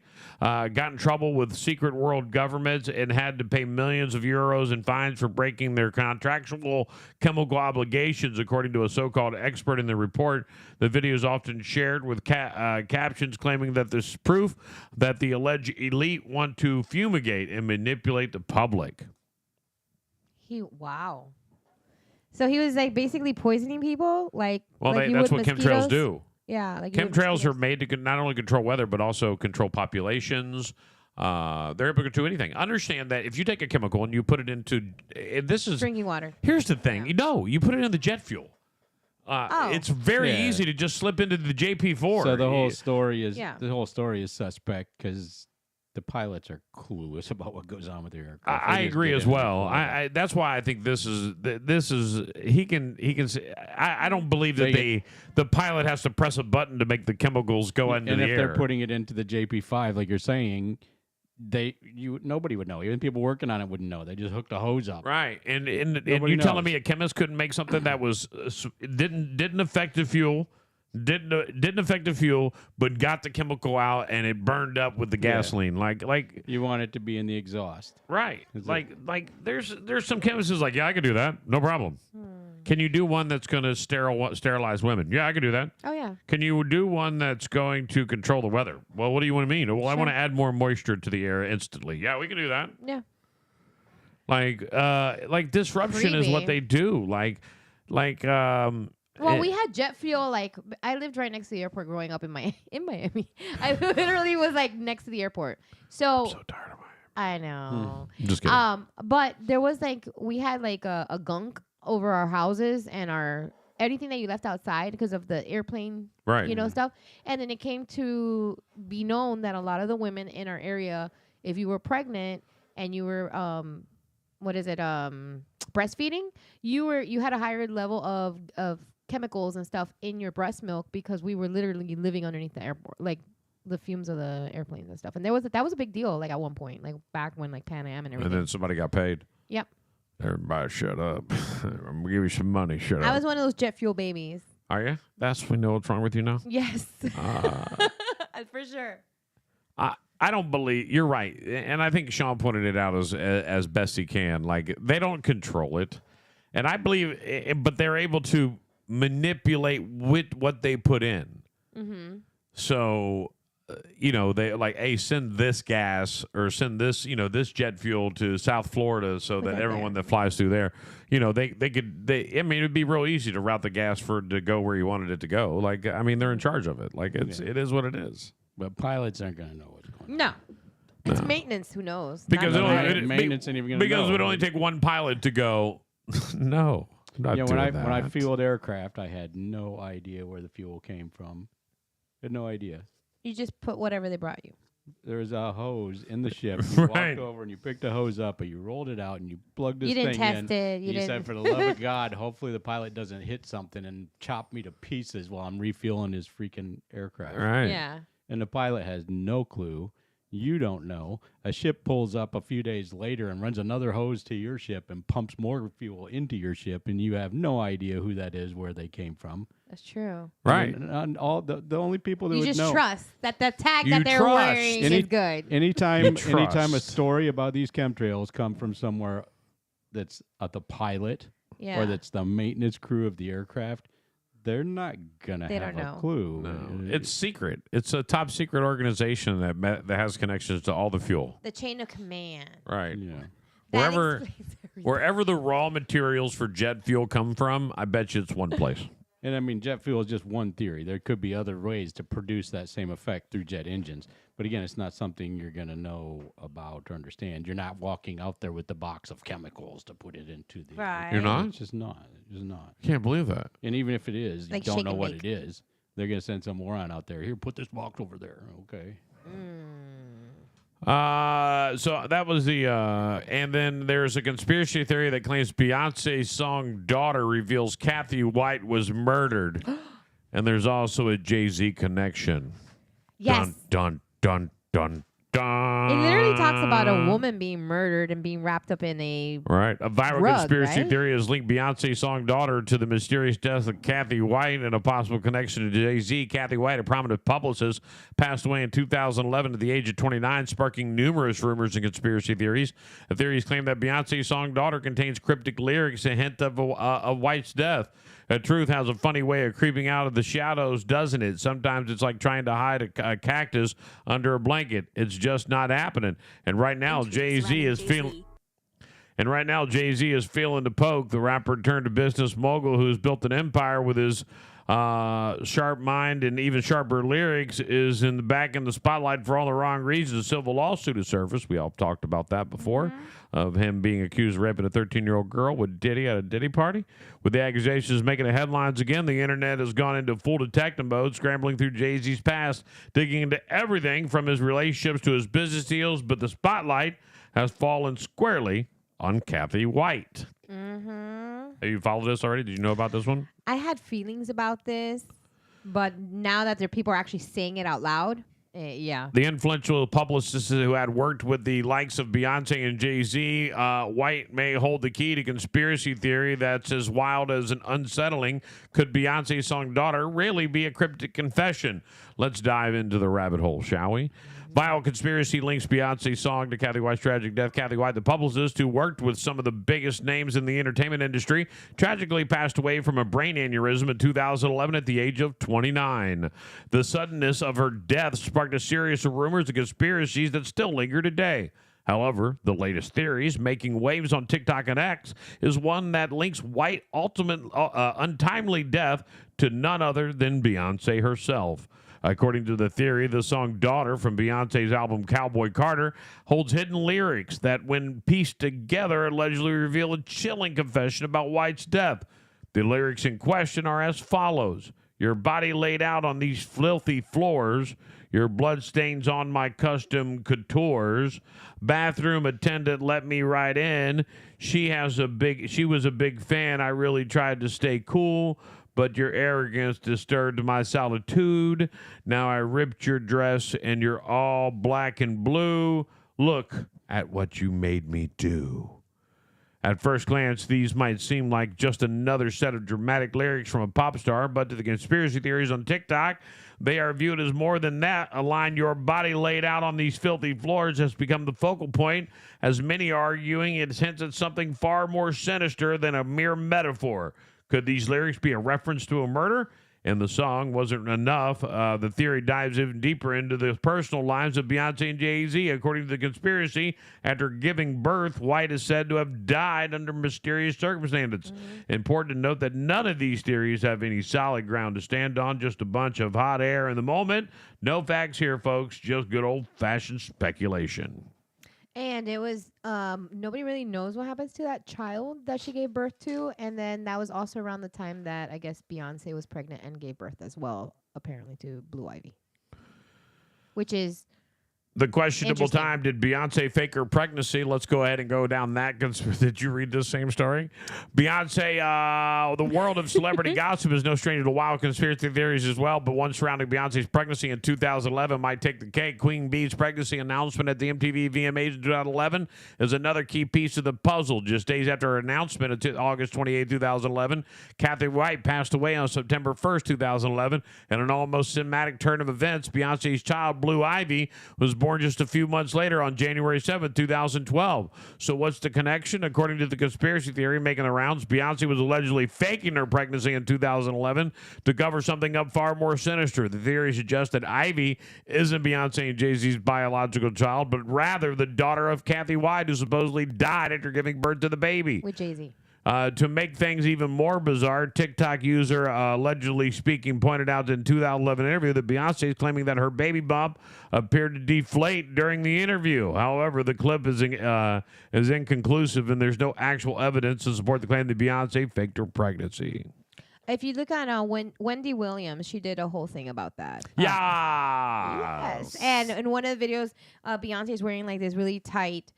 got in trouble with secret world governments and had to pay millions of euros in fines for breaking their contractual chemical obligations, according to a so-called expert in the report. The video is often shared with captions claiming that there's proof that the alleged elite want to fumigate and manipulate the public. Wow. So he was like basically poisoning people, like Well, like that's what chemtrails do. Yeah, like chemtrails are made to not only control weather but also control populations. They're able to do anything. Understand that if you take a chemical and you put it into this is drinking water. Here's the thing, you put it in the jet fuel. It's very easy to just slip into the JP4. So the whole story is Yeah. the whole story is suspect because the pilots are clueless about what goes on with their aircraft. I They just agree get as in well. there. That's why I think this is he can say, I don't believe that the pilot has to press a button to make the chemicals go into and the if air. they're putting it into the JP5, like you're saying, nobody would know. Even people working on it wouldn't know. They just hooked a hose up. Right, and Nobody you telling knows. me a chemist couldn't make something that was didn't affect the fuel, didn't affect the fuel, but got the chemical out and it burned up with the gasoline. Like you want it to be in the exhaust, right? Like there's some chemists who's like, yeah, I can do that, no problem. Can you do one that's going to sterilize women? Yeah, I can do that. Oh yeah. Can you do one that's going to control the weather? Well, what do you want to mean? Well, I want to add more moisture to the air instantly. Yeah, we can do that. Yeah. Like disruption is what Creepy. they do. Well, we had jet fuel. Like I lived right next to the airport growing up in Miami. I literally was like next to the airport. So I'm so tired of Miami. I know. Just kidding. But there was like we had like a gunk over our houses and anything that you left outside because of the airplane, Right. stuff. And then it came to be known that a lot of the women in our area, if you were pregnant and you were breastfeeding, you had a higher level of chemicals and stuff in your breast milk because we were literally living underneath the airport, like the fumes of the airplanes and stuff. And that was a big deal, like at one point, like back when like Pan Am and everything. And then somebody got paid. Yep. Everybody shut up. I'm going to give you some money. Shut up. I was one of those jet fuel babies. Are you? We know what's wrong with you now? Yes. For sure. I don't believe you're right, and I think Sean pointed it out as best he can. Like they don't control it, and I believe, but they're able to manipulate with what they put in. Mm-hmm. So, they like, hey, send this gas or send this, this jet fuel to South Florida, so that everyone that flies through there, it'd be real easy to route the gas to go where you wanted it to go. Like, I mean, they're in charge of it. Like it is what it is. But pilots aren't going to know what's going on. No. It's maintenance. Who knows? Because maintenance ain't even going to know. Because it would only take one pilot to go. No, I'm not doing that. When I fueled aircraft, I had no idea where the fuel came from. I had no idea. You just put whatever they brought you. There's a hose in the ship. You Right. walked over and you picked the hose up, and you rolled it out and you plugged this You didn't thing test in. it. You said, didn't- "For the love of God, hopefully the pilot doesn't hit something and chop me to pieces while I'm refueling his freaking aircraft." Right. Yeah. And the pilot has no clue. You don't know. A ship pulls up a few days later and runs another hose to your ship and pumps more fuel into your ship, and you have no idea who that is, where they came from. That's true. Right. And all the only people that You would just know. trust that the tag You that they're trust. wearing is good. Anytime a trust. story about these chemtrails come from somewhere that's the pilot Yeah. or that's the maintenance crew of the aircraft, they're not gonna They have don't a know. clue. No, it's secret. It's a top secret organization that has connections to all the fuel. The chain of command. Right. Yeah. That Wherever explains everything. wherever the raw materials for jet fuel come from, I bet you it's one place. And I mean, jet fuel is just one theory. There could be other ways to produce that same effect through jet engines. But again, it's not something you're going to know about or understand. You're not walking out there with the box of chemicals to put it into the. Right. You're not? It's just not. It's just not. Can't believe that. And even if it is, you Like don't shake know and what bake. it is. They're going to send some moron out there. Here, put this box over there. Okay. So that was the and then there's a conspiracy theory that claims Beyonce's song "Daughter" reveals Kathy White was murdered, and there's also a Jay-Z connection. Yes. Dun dun dun dun. It literally talks about a woman being murdered and being wrapped up in a Right. A viral Rug, conspiracy right? theory has linked Beyonce's song "Daughter" to the mysterious death of Kathy White and a possible connection to Jay-Z. Kathy White, a prominent publicist, passed away in 2011 at the age of 29, sparking numerous rumors and conspiracy theories. The theories claim that Beyonce's song "Daughter" contains cryptic lyrics, a hint of White's death. The truth has a funny way of creeping out of the shadows, doesn't it? Sometimes it's like trying to hide a cactus under a blanket. It's just not happening. And right now, Jay-Z is feeling... And right now, Jay-Z is feeling the poke. The rapper turned to business mogul who's built an empire with his sharp mind and even sharper lyrics is back in the spotlight for all the wrong reasons. A civil lawsuit has surfaced. We all talked about that before, of him being accused of raping a 13-year-old girl with Diddy at a Diddy party. With the accusations making the headlines again, the internet has gone into full detective mode, scrambling through Jay-Z's past, digging into everything from his relationships to his business deals, but the spotlight has fallen squarely on Kathy White. Have you followed this already? Did you know about this one? I had feelings about this, but now that people are actually saying it out loud, yeah. The influential publicist who had worked with the likes of Beyonce and Jay-Z, White may hold the key to conspiracy theory that's as wild as an unsettling. Could Beyonce's song "Daughter" really be a cryptic confession? Let's dive into the rabbit hole, shall we? Vile conspiracy links Beyonce's song to Kathy White's tragic death. Kathy White, the publicist who worked with some of the biggest names in the entertainment industry, tragically passed away from a brain aneurysm in 2011 at the age of 29. The suddenness of her death sparked a series of rumors and conspiracies that still linger today. However, the latest theories making waves on TikTok and X is one that links White's untimely death to none other than Beyonce herself. According to the theory, the song "Daughter" from Beyonce's album Cowboy Carter holds hidden lyrics that, when pieced together, allegedly reveal a chilling confession about White's death. The lyrics in question are as follows: "Your body laid out on these filthy floors, your bloodstains on my custom couture, bathroom attendant let me right in, she was a big fan, I really tried to stay cool, but your arrogance disturbed my solitude. Now I ripped your dress and you're all black and blue. Look at what you made me do." At first glance, these might seem like just another set of dramatic lyrics from a pop star, but to the conspiracy theories on TikTok, they are viewed as more than that. A line, "Your body laid out on these filthy floors," has become the focal point, as many are arguing it hints at something far more sinister than a mere metaphor. Could these lyrics be a reference to a murder? And the song wasn't enough. The theory dives even deeper into the personal lives of Beyonce and Jay-Z. According to the conspiracy, after giving birth, White is said to have died under mysterious circumstances. Important to note that none of these theories have any solid ground to stand on, just a bunch of hot air in the moment. No facts here, folks, just good old-fashioned speculation. And it was nobody really knows what happens to that child that she gave birth to, and then that was also around the time that I guess Beyonce was pregnant and gave birth as well, apparently, to Blue Ivy, which is The questionable time, did Beyonce fake her pregnancy? Let's go ahead and go down that. Did you read this same story? Beyonce, the world of celebrity gossip is no stranger to wild conspiracy theories as well, but one surrounding Beyonce's pregnancy in 2011 might take the cake. Queen Bee's pregnancy announcement at the MTV VMAs in 2011 is another key piece of the puzzle. Just days after her announcement on August 28, 2011, Kathy White passed away on September 1st, 2011. In an almost cinematic turn of events, Beyonce's child, Blue Ivy, was born just a few months later on January 7th, 2012. So what's the connection? According to the conspiracy theory making the rounds, Beyonce was allegedly faking her pregnancy in 2011 to cover something up far more sinister. The theory suggests that Ivy isn't Beyonce and Jay-Z's biological child, but rather the daughter of Kathy White, who supposedly died after giving birth to the baby. With Jay-Z. To make things even more bizarre, TikTok user allegedly speaking pointed out in 2011 interview that Beyonce is claiming that her baby bump appeared to deflate during the interview. However, the clip is inconclusive and there's no actual evidence to support the claim that Beyonce faked her pregnancy. If you look on Wendy Williams, she did a whole thing about that. Yes. And in one of the videos, Beyonce is wearing like this really tight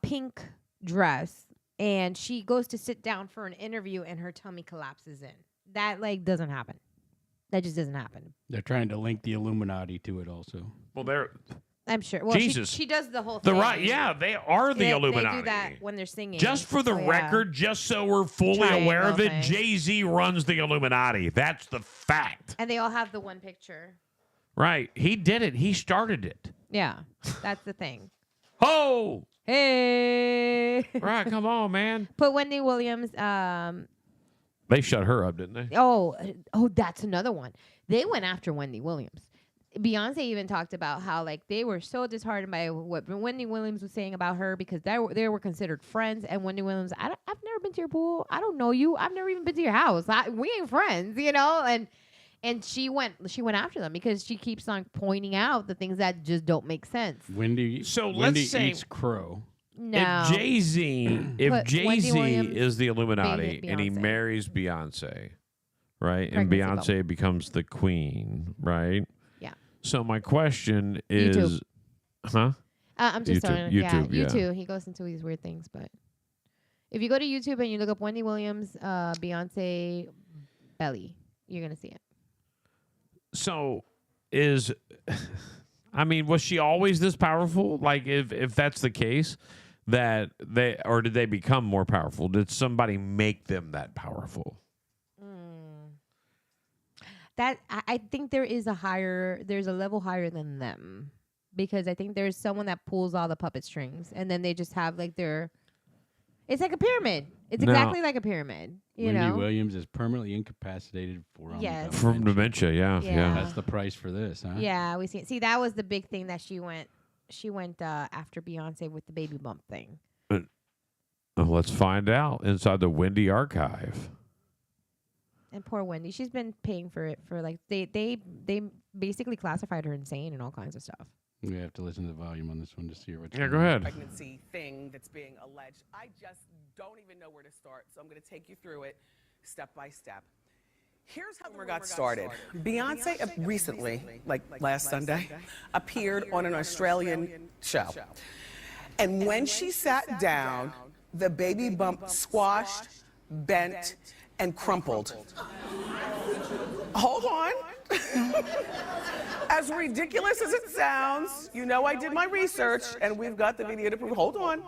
pink dress. And she goes to sit down for an interview and her tummy collapses in. That doesn't happen. That just doesn't happen. They're trying to link the Illuminati to it also. Well, I'm sure. Well, Jesus. she does the whole thing. They are the Illuminati. They do that when they're singing. Just for the record, just so we're fully aware of it, Jay-Z runs the Illuminati. That's the fact. And they all have the one picture. Right. He did it. He started it. Yeah. That's the thing. Oh! Hey. Right, come on, man. Put Wendy Williams. They shut her up, didn't they? Oh, that's another one. They went after Wendy Williams. Beyonce even talked about how they were so disheartened by what Wendy Williams was saying about her because they were considered friends. And Wendy Williams, I've never been to your pool. I don't know you. I've never even been to your house. We ain't friends, And she went after them because she keeps on pointing out the things that just don't make sense. Wendy eats crow. No. If Jay-Z is the Illuminati and he Beyonce. marries Beyonce, right? Pregnancy And Beyonce becomes the queen, right? Yeah. So my question is, YouTube. huh? I'm just YouTube, telling yeah. YouTube. He goes into these weird things, but if you go to YouTube and you look up Wendy Williams, Beyonce belly, you're gonna see it. So was she always this powerful? If that's the case, did they become more powerful? Did somebody make them that powerful? That I think there's a level higher than them because I think there's someone that pulls all the puppet strings and then they just have it's like a pyramid. It's exactly like a pyramid. Wendy Williams is permanently incapacitated from dementia. Yeah. That's the price for this, huh? Yeah, we see that was the big thing that she went after Beyonce with the baby bump thing. Let's find out inside the Wendy archive. And poor Wendy, she's been paying for it for they basically classified her insane and all kinds of stuff. We have to listen to the volume on this one to see what's go ahead. Pregnancy thing that's being alleged. I just don't even know where to start, so I'm going to take you through it step by step. Here's how the rumor got started. Beyonce recently, last Sunday, appeared on an Australian show. And when she sat down, the baby bump squashed, bent, and crumpled. Hold on. As ridiculous as it sounds, I did my research and we've got the video to prove. Hold on.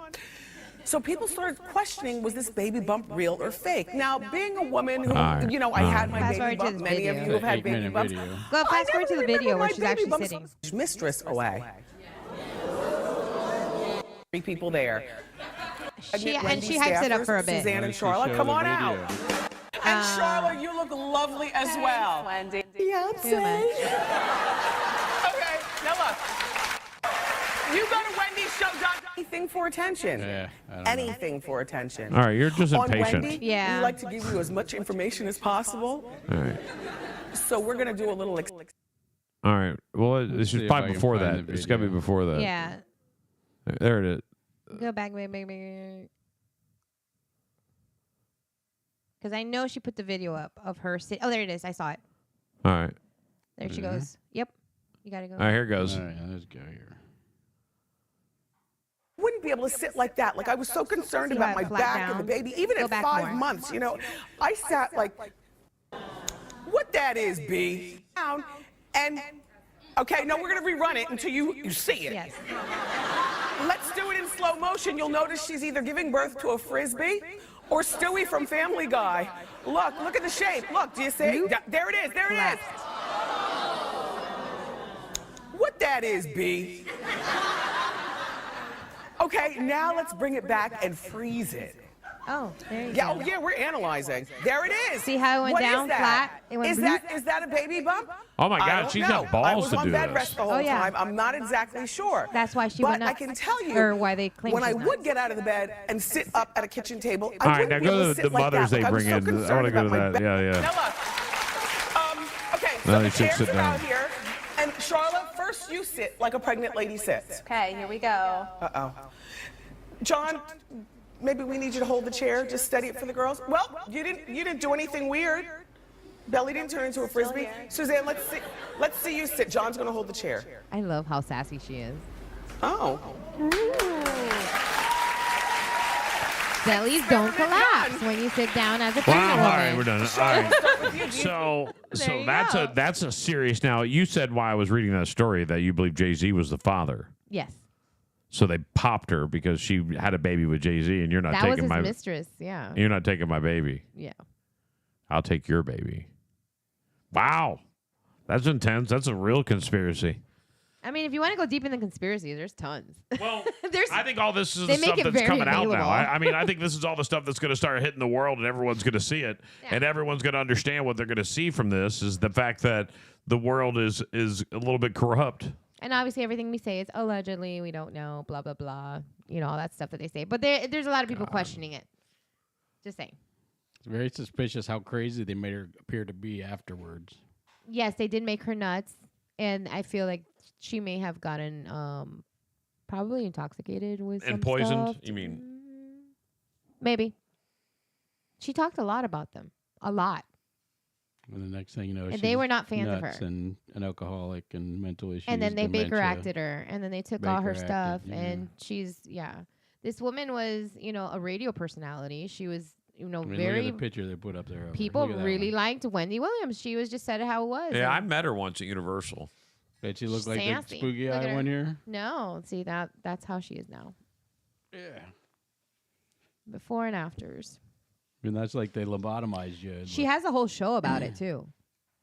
So people started questioning, was this baby bump real or fake? Now, being a woman who, I had my baby bump. Many of you have had baby bumps. Go fast forward to the video where she's actually sitting. Mistress away. 3 people there. She hypes it up for a bit. Suzanne and Charlotte, come on out. And Charlotte, you look lovely as well. Beyonce. Okay, now look. You go to Wendy's show, anything for attention. Yeah, anything for attention. All right, you're just On impatient. Wendy, Yeah. we like to give you as much information as possible. All right. So we're going to do a little... All right. Well, this is probably before that. It's got to be before that. Yeah. There it is. Go back, baby. Because I know she put the video up of her sitting. Oh, there it is. I saw it. All right. There she goes. Yep. You got to go. All right, here it goes. All right, let's go here. be able to sit like that. Like I was so concerned See about how my it flat back down? and the baby. Even Go at back 5 more. months, I sat like, what that is, B? And okay, no, we're gonna rerun it until you see it. Yes. Let's do it in slow motion. You'll notice she's either giving birth to a frisbee or Stewie from Family Guy. Look at the shape. Look, do you see? There it is. There it is. What that is, B? Okay, now let's bring it back and freeze it. Oh, there you Yeah, go. oh yeah, we're analyzing. There it is. See how it went What is down that? flat? It went Is that a baby bump? Oh my I God, don't she's know. got balls I was to on do bed this. rest the whole Oh, yeah. time. I'm not exactly sure. That's why she but went up. I can tell you, Or why they claim when I she's not. would get out of the bed and sit up at a kitchen table, All I right, wouldn't now be able go to to sit the like mothers that. they Like, bring I was so in. I want to concerned go to about my that. back. Yeah, yeah. Now look. Okay, so No, the you should chairs sit are down. out here, and Charlotte, first you sit like a pregnant lady sits. Okay, here we go. Uh-oh. John, maybe we need you to hold the chair, just steady it for the girls. Well, you didn't do anything weird. Belly didn't turn into a frisbee. Suzanne, let's see you sit. John's gonna hold the chair. I love how sassy she is. Oh. Bellies don't collapse when you sit down as a Wow, pregnant all woman. right, we're done. All right. So you that's a serious. Now you said while I was reading that story that you believe Jay-Z was the father. Yes. So they popped her because she had a baby with Jay-Z, and you're not That was taking his my mistress, yeah. You're not taking my baby. Yeah. I'll take your baby. Wow, that's intense. That's a real conspiracy. I mean, if you want to go deep in the conspiracy, there's tons. Well, there's. I think all this is They the make stuff it that's very coming out available. now. I mean, I think this is all the stuff that's going to start hitting the world, and everyone's going to see it, and everyone's going to understand what they're going to see from this is the fact that the world is a little bit corrupt. And obviously, everything we say is allegedly. We don't know. Blah blah blah. You know all that stuff that they say. But there's a lot of people questioning it. Just saying. It's very suspicious how crazy they made her appear to be afterwards. Yes, they did make her nuts, and I feel like she may have gotten probably intoxicated with some And poisoned? stuff. You mean? Maybe. She talked a lot about them. A lot. And the next thing you know, And they were not fans of nuts her. And an alcoholic and mental issues. And then they dementia. Baker acted her, and then they took all her Baker stuff, acted, yeah. and she's This woman was, a radio personality. She was, I mean, look very. at the picture they put up there. of her. People Look at that really one. liked Wendy Williams. She was just said it how it was. Yeah, I and met her once at Universal. Did she look like the sassy. spooky Look at eye her. one here? No, see that's how she is now. Yeah. Before and afters. I mean, that's like they lobotomized you. She has a whole show about it too.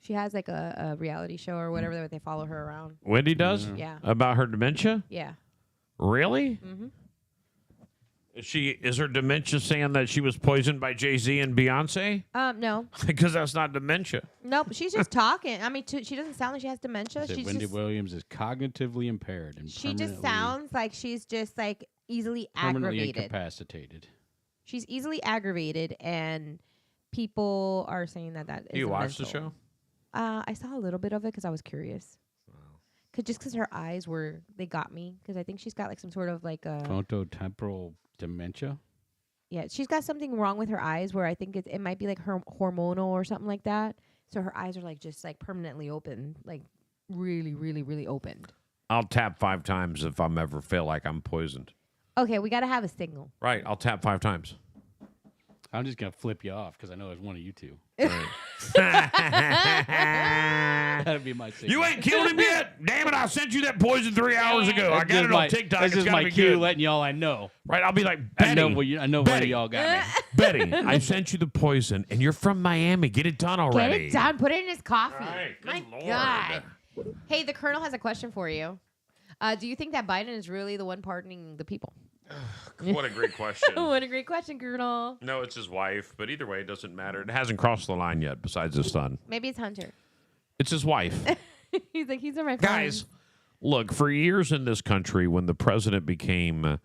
She has like a reality show or whatever that they follow her around. Wendy does? Yeah. About her dementia? Yeah. Really? Mm-hmm. Is her dementia saying that she was poisoned by Jay-Z and Beyonce? No. Because that's not dementia. Nope. She's just talking. I mean, she doesn't sound like she has dementia. Said She's Wendy just, Williams is cognitively impaired and she just permanently- sounds like she's just like easily permanently aggravated. incapacitated. She's easily aggravated, and people are saying that is. Do you watch the mental. show? I saw a little bit of it because I was curious. Because her eyes they got me. Because I think she's got like some sort of like a. Frontotemporal dementia. Yeah, she's got something wrong with her eyes where I think it might be like hormonal or something like that. So her eyes are like just like permanently open, like really, really, really opened. I'll tap 5 times if I'm ever feel like I'm poisoned. Okay, we got to have a signal. Right, I'll tap 5 times. I'm just gonna flip you off because I know it's one of you two. That'd be my signal. You ain't killed him yet? Damn it, I sent you that poison 3 hours ago. I That's got just it my- on TikTok. That's It's just gotta my be cue, good. letting y'all I know. Right, I'll be like, Betty. I know one Betty, of y'all got me. Betty, I sent you the poison, and you're from Miami. Get it done already. Get it done. Put it in his coffee. Right, good My Lord. God. Hey, the Colonel has a question for you. Do you think that Biden is really the one pardoning the people? What a great question. What a great question, Colonel. No, it's his wife, but either way, it doesn't matter. It hasn't crossed the line yet, besides his son. Maybe it's Hunter. It's his wife. He's like, he's in my Guys, look, for years in this country, when the president became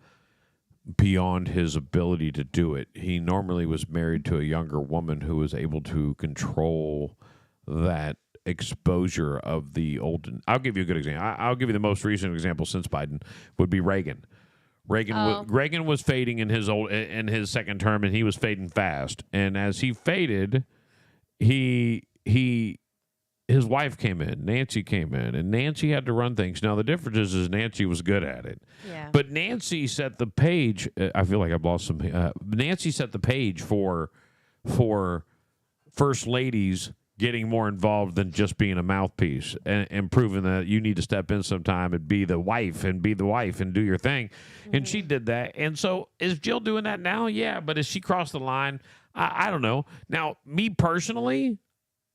beyond his ability to do it, he normally was married to a younger woman who was able to control that exposure of the old. I'll give you a good example. I'll give you the most recent example since Biden would be Reagan. Reagan was fading in his second term, and he was fading fast. And as he faded, he his wife came in, Nancy came in, and Nancy had to run things. Now, the difference is Nancy was good at it. Yeah. But Nancy set the page. I feel like I've lost some. Nancy set the page for first ladies getting more involved than just being a mouthpiece and proving that you need to step in sometime and be the wife and do your thing. And she did that. And so is Jill doing that now? Yeah. But as she crossed the line, I don't know. Now, me personally,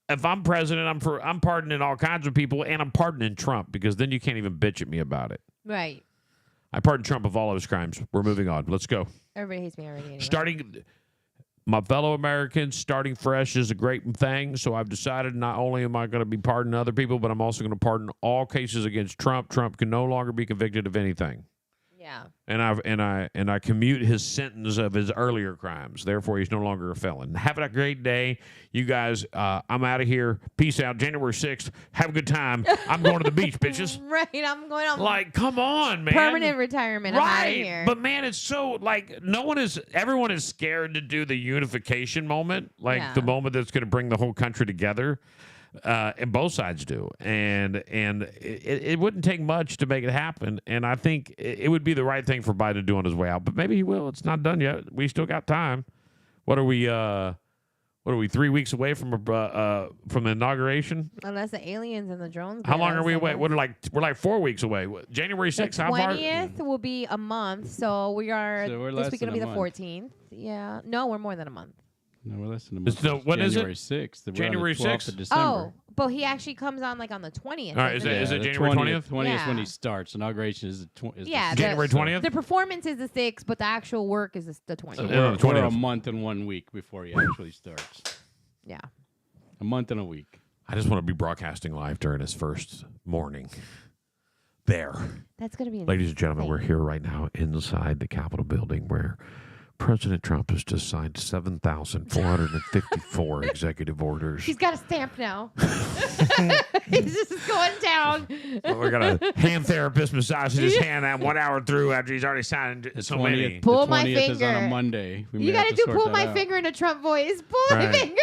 if I'm president, I'm pardoning all kinds of people, and I'm pardoning Trump, because then you can't even bitch at me about it. Right. I pardon Trump of all of his crimes. We're moving on. Let's go. Everybody hates me already. Anyway. My fellow Americans, starting fresh is a great thing. So I've decided not only am I going to be pardoning other people, but I'm also going to pardon all cases against Trump. Trump can no longer be convicted of anything. Yeah. And I commute his sentence of his earlier crimes. Therefore, he's no longer a felon. Have a great day, you guys. I'm out of here. Peace out. January 6th. Have a good time. I'm going to the beach, bitches. Right. I'm going on. Like, come on, man. Permanent retirement. I'm out of here. But man, it's so like everyone is scared to do the unification moment, like the moment that's going to bring the whole country together. And both sides do, and it wouldn't take much to make it happen. And I think it would be the right thing for Biden to do on his way out. But maybe he will. It's not done yet. We still got time. What are we? 3 weeks away from the inauguration? Unless the aliens and the drones. How long are we away? We're like 4 weeks away. January 6th. How far? 20th will be a month. So we are. So we're this less week will than be a the month. 14th. Yeah. No, we're more than a month. No, we're less than a month. No, what is it? January 6th. We're on the January 12th 6th? of December. Oh, but he actually comes on like on the 20th. All right, is it the January 20th? 20th is when Yeah. he starts. Inauguration is the Yeah, January 20th? The performance is the 6th, but the actual work is the 20th. So Yeah, we're, the we're 20th. a month and 1 week before he actually starts. Yeah. A month and a week. I just want to be broadcasting live during his first morning. There. That's going to be Ladies and gentlemen, we're here right now inside the Capitol building where President Trump has just signed 7,454 executive orders. He's got a stamp now. He's just going down. We're going to hand therapist massage his hand that 1 hour through after he's already signed so many. Pull my 20th is on finger. a Monday. We You may got have to do sort pull that my out. finger in a Trump voice. Pull my Right. finger.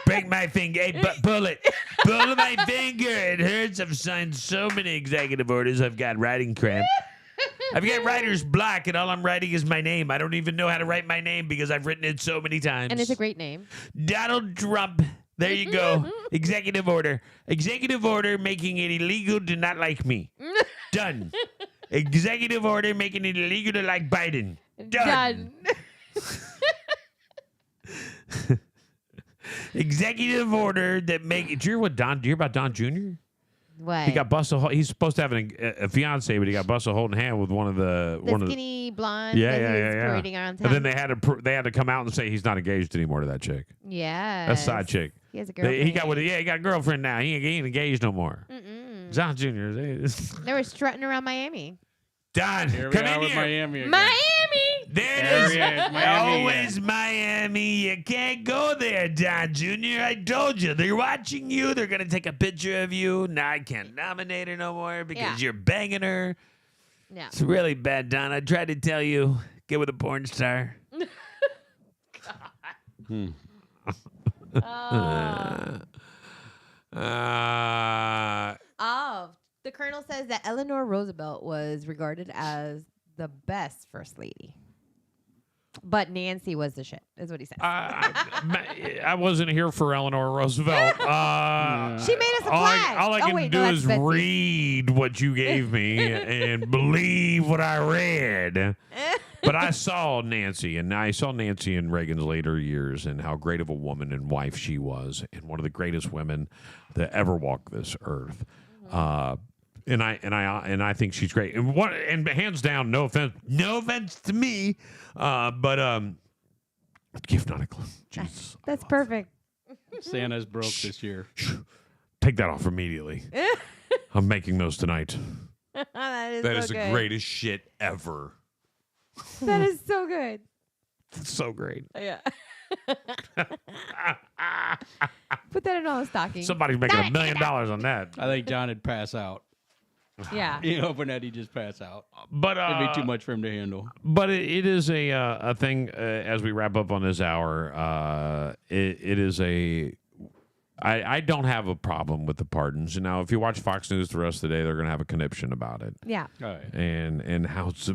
Break my finger. Hey, pull it. Pull my finger. It hurts. I've signed so many executive orders. I've got writing cramp. I've got writer's block, and all I'm writing is my name. I don't even know how to write my name because I've written it so many times. And it's a great name. Donald Trump. There you go. Executive order. Executive order making it illegal to not like me. Done. Executive order making it illegal to like Biden. Done. Executive order that make. Do you hear about Don Jr.? What? He got busted. He's supposed to have a fiance, but he got busted holding hand with one of the skinny blonde. Yeah, that yeah, he yeah, was yeah. parading around And then town. they had to come out and say he's not engaged anymore to that chick. Yeah. That's side chick. He has a He girlfriend. he got a girlfriend now. He ain't engaged no more. John Jr. They were strutting around Miami. Don, Here we come are in with here. Miami again. Miami. There There it he is. is, Miami Always Miami. You can't go there, Don Jr. I told you. They're watching you. They're going to take a picture of you. Now I can't nominate her no more because you're banging her. Yeah. It's really bad, Don. I tried to tell you. Get with a porn star. The Colonel says that Eleanor Roosevelt was regarded as the best first lady. But Nancy was the shit, is what he said. I wasn't here for Eleanor Roosevelt. She made us a all flag. I can wait, do no, that's is Betsy. read what you gave me and believe what I read. But I saw Nancy, and I saw Nancy in Reagan's later years and how great of a woman and wife she was, and one of the greatest women that ever walked this earth. And I think she's great. And hands down, no offense to me, but gift not a clue. Jesus, That's perfect. Santa's broke this year. take that off immediately. I'm making those tonight. That is so the good. greatest shit ever. That is so good. It's so great. Yeah. Put that in all the stockings. Somebody's making $1 million on that. I think John would pass out. Yeah. You open that, he'd just pass out. But it'd be too much for him to handle. But it is a thing as we wrap up on this hour. It is a. I don't have a problem with the pardons. Now, if you watch Fox News the rest of the day, they're going to have a conniption about it. Yeah. And how it's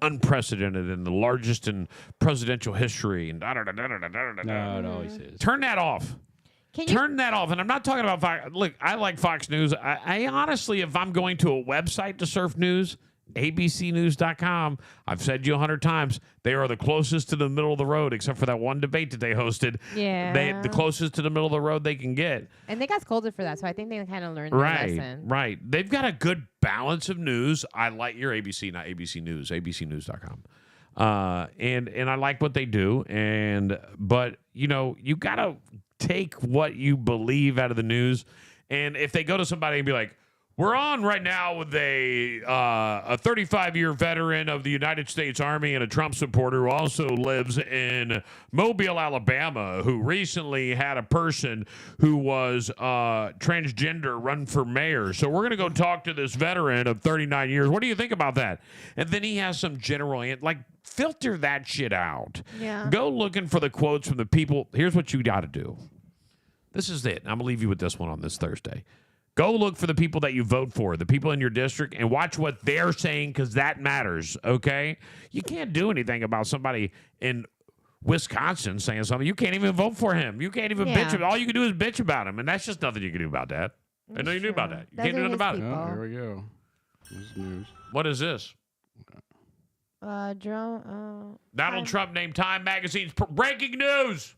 unprecedented and the largest in presidential history. And No, it always is. Turn that off. Turn that off. And I'm not talking about Fox. Look, I like Fox News. I honestly, if I'm going to a website to surf news, abcnews.com, I've said to you 100 times, they are the closest to the middle of the road, except for that one debate that they hosted. Yeah. The closest to the middle of the road they can get. And they got scolded for that, so I think they kind of learned their lesson. Right. They've got a good balance of news. I like your ABC, not ABC News, abcnews.com. And I like what they do. But you got to take what you believe out of the news. And if they go to somebody and be like, we're on right now with a 35-year veteran of the United States Army and a Trump supporter who also lives in Mobile, Alabama, who recently had a person who was transgender run for mayor. So we're going to go talk to this veteran of 39 years. What do you think about that? And then he has some general, filter that shit out. Yeah. Go looking for the quotes from the people. Here's what you got to do. This is it. I'm going to leave you with this one on this Thursday. Go look for the people that you vote for, the people in your district, and watch what they're saying because that matters, okay? You can't do anything about somebody in Wisconsin saying something. You can't even vote for him. You can't even bitch. All you can do is bitch about him, and that's just nothing you can do about that. I know you knew about that. You can't do nothing about it. Oh, here we go. This is news. What is this? Donald Trump named Time Magazine's breaking news.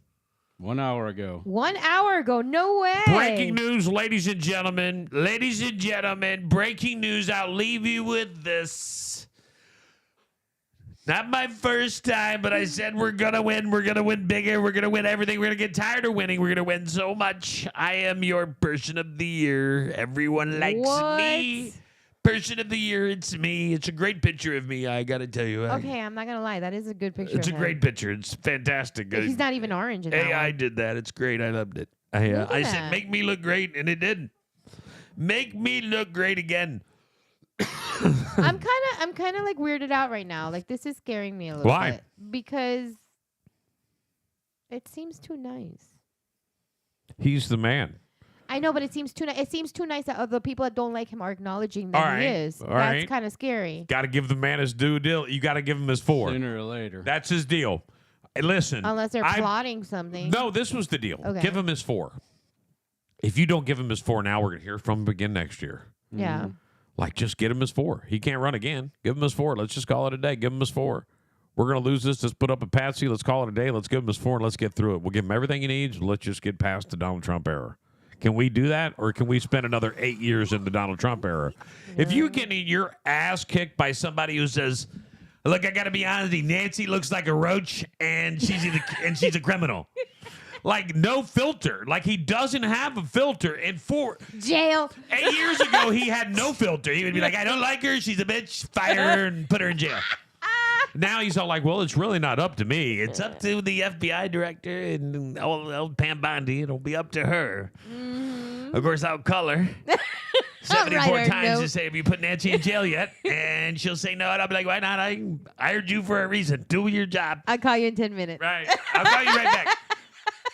1 hour ago. 1 hour ago. No way. Breaking news, ladies and gentlemen. Ladies and gentlemen, breaking news. I'll leave you with this. Not my first time, but I said we're going to win. We're going to win bigger. We're going to win everything. We're going to get tired of winning. We're going to win so much. I am your person of the year. Everyone likes me. Person of the year, it's me. It's a great picture of me, I got to tell you. Okay, I'm not going to lie. That is a good picture. It's a great picture. It's fantastic. He's not even orange in that AI one. did that. It's great. I loved it. I said, make me look great, and it did. Make me look great again. I'm kind of like weirded out right now. Like this is scaring me a little bit because it seems too nice. He's the man. I know, but it seems too nice. It seems too nice that other people that don't like him are acknowledging that he is. That's kind of scary. Got to give the man his due deal. You got to give him his 4. Sooner or later. That's his deal. Hey, listen. Unless they're plotting something. No, this was the deal. Okay. Give him his 4. If you don't give him his 4 now, we're going to hear from him again next year. Yeah. Just get him his 4. He can't run again. Give him his 4. Let's just call it a day. Give him his 4. We're going to lose this. Let's put up a patsy. Let's call it a day. Let's give him his 4 and let's get through it. We'll give him everything he needs. Let's just get past the Donald Trump era. Can we do that, or can we spend another 8 years in the Donald Trump era? If you get your ass kicked by somebody who says, "Look, I got to be honest, Nancy looks like a roach, and she's a criminal," no filter, he doesn't have a filter. And jail. 8 years ago, he had no filter. He would be like, "I don't like her. She's a bitch. Fire her and put her in jail." Now he's all like, well, it's really not up to me. It's up to the FBI director and old Pam Bondi. It'll be up to her. Mm-hmm. Of course, I'll call her 74 times to say, have you put Nancy in jail yet? And she'll say no. And I'll be like, why not? I hired you for a reason. Do your job. I'll call you in 10 minutes. Right. I'll call you right back.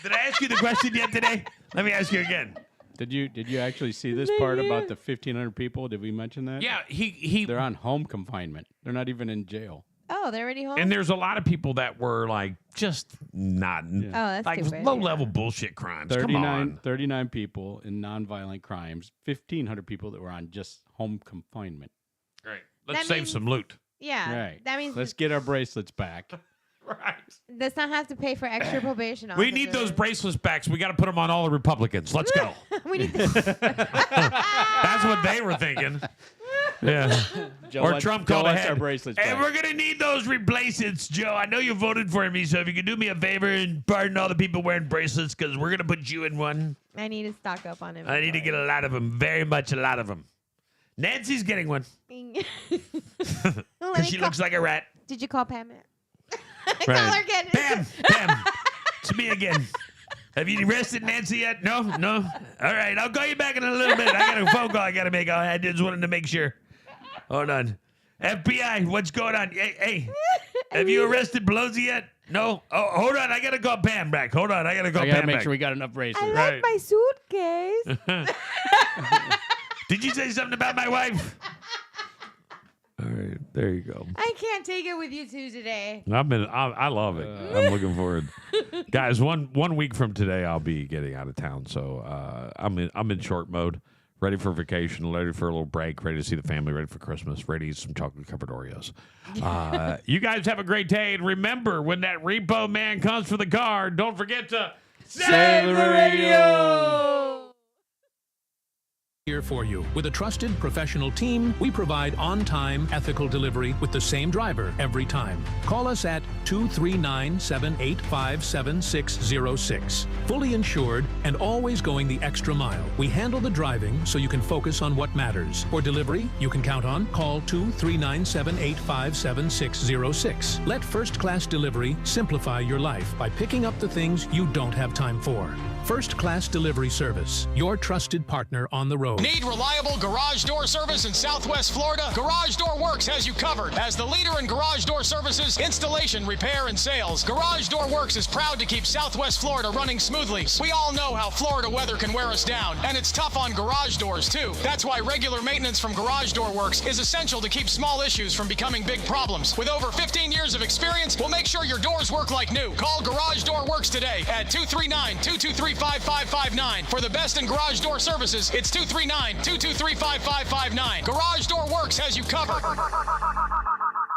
Did I ask you the question yet today? Let me ask you again. Did you actually see this part about the 1,500 people? Did we mention that? Yeah. They're on home confinement. They're not even in jail. Oh, they're already home? And there's a lot of people that were just not that's stupid. low-level bullshit crimes. Come on. 39 people in nonviolent crimes, 1,500 people that were on just home confinement. Right. Let's save some loot. Yeah. Right. That means let's get our bracelets back. Right. Does not have to pay for extra probation officers. We need those bracelets back, so we got to put them on all the Republicans. Let's go. We need That's what they were thinking. Yeah. Joe, Trump called ahead. Our bracelets hey, back. we're going to need those bracelets, Joe. I know you voted for me, so if you could do me a favor and pardon all the people wearing bracelets, because we're going to put you in one. I need to stock up on him. I need to get a lot of them. Very much a lot of them. Nancy's getting one. Because she looks like a rat. Did you call Pam? Right. Call her again. Pam. It's me again. Have you arrested Nancy yet? No? All right. I'll call you back in a little bit. I got a phone call I got to make. I just wanted to make sure. Hold on. FBI, what's going on? Hey, have you arrested Pelosi yet? No. Oh, hold on. I got to go Pam back. Hold on. I got to go I Pam got to make back. sure we got enough braces. I like my suitcase. Did you say something about my wife? All right. There you go. I can't take it with you two today. I love it. I'm looking forward. Guys, one week from today, I'll be getting out of town. So I'm in short mode. Ready for vacation, ready for a little break, ready to see the family, ready for Christmas, ready to eat some chocolate-covered Oreos. You guys have a great day. And remember, when that repo man comes for the car, don't forget to save the radio! Here for you. With a trusted professional team, we provide on-time, ethical delivery with the same driver every time. Call us at 239-785-7606. Fully insured and always going the extra mile. We handle the driving so you can focus on what matters. For delivery, you can count on call 239-785-7606. Let first-class delivery simplify your life by picking up the things you don't have time for. First Class Delivery Service, your trusted partner on the road. Need reliable garage door service in Southwest Florida? Garage Door Works has you covered. As the leader in garage door services, installation, repair, and sales, Garage Door Works is proud to keep Southwest Florida running smoothly. We all know how Florida weather can wear us down, and it's tough on garage doors, too. That's why regular maintenance from Garage Door Works is essential to keep small issues from becoming big problems. With over 15 years of experience, we'll make sure your doors work like new. Call Garage Door Works today at 239-223-5559. For the best in garage door services, it's 239-223-5559. Garage Door Works has you covered.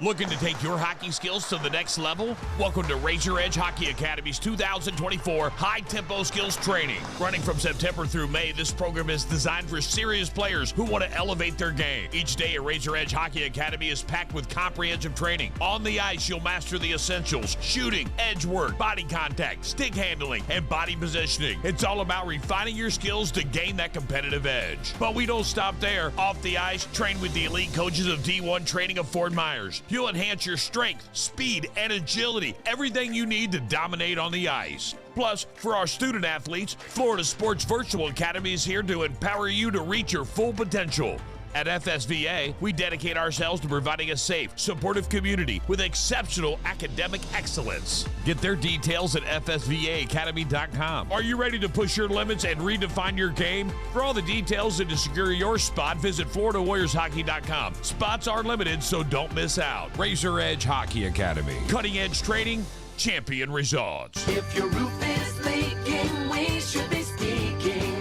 Looking to take your hockey skills to the next level? Welcome to Razor Edge Hockey Academy's 2024 High Tempo Skills Training. Running from September through May, this program is designed for serious players who want to elevate their game. Each day at Razor Edge Hockey Academy is packed with comprehensive training. On the ice, you'll master the essentials: shooting, edge work, body contact, stick handling, and body positioning. It's all about refining your skills to gain that competitive edge. But we don't stop there. Off the ice, train with the elite coaches of D1 Training of Fort Myers. You'll enhance your strength, speed, and agility, everything you need to dominate on the ice. Plus, for our student athletes, Florida Sports Virtual Academy is here to empower you to reach your full potential. At FSVA, we dedicate ourselves to providing a safe, supportive community with exceptional academic excellence. Get their details at fsvaacademy.com. Are you ready to push your limits and redefine your game? For all the details and to secure your spot, visit FloridaWarriorsHockey.com. Spots are limited, so don't miss out. Razor Edge Hockey Academy. Cutting edge training, champion results. If your roof is leaking, we should be speaking.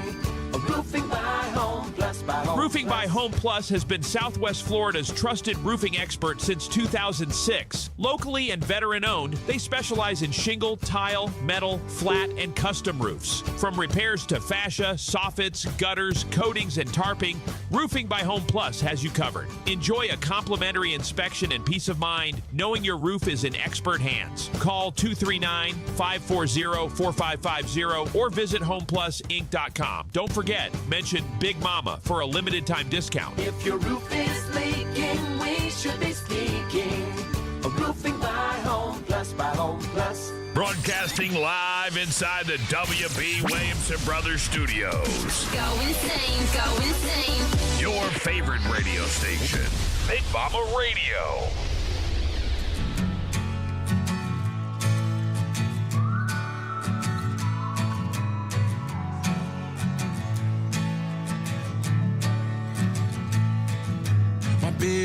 Roofing by Home Plus by Home Roofing by Home Plus has been Southwest Florida's trusted roofing expert since 2006. Locally and veteran-owned, they specialize in shingle, tile, metal, flat, and custom roofs. From repairs to fascia, soffits, gutters, coatings, and tarping, Roofing by Home Plus has you covered. Enjoy a complimentary inspection and peace of mind knowing your roof is in expert hands. Call 239-540-4550 or visit homeplusinc.com. Don't forget, mention Big Mama for a limited time discount. If your roof is leaking, we should be speaking. Roofing by Home Plus by Home Plus. Broadcasting live inside the W.B. Williamson Brothers Studios. Go insane, go insane. Your favorite radio station, Big Mama Radio. My baby.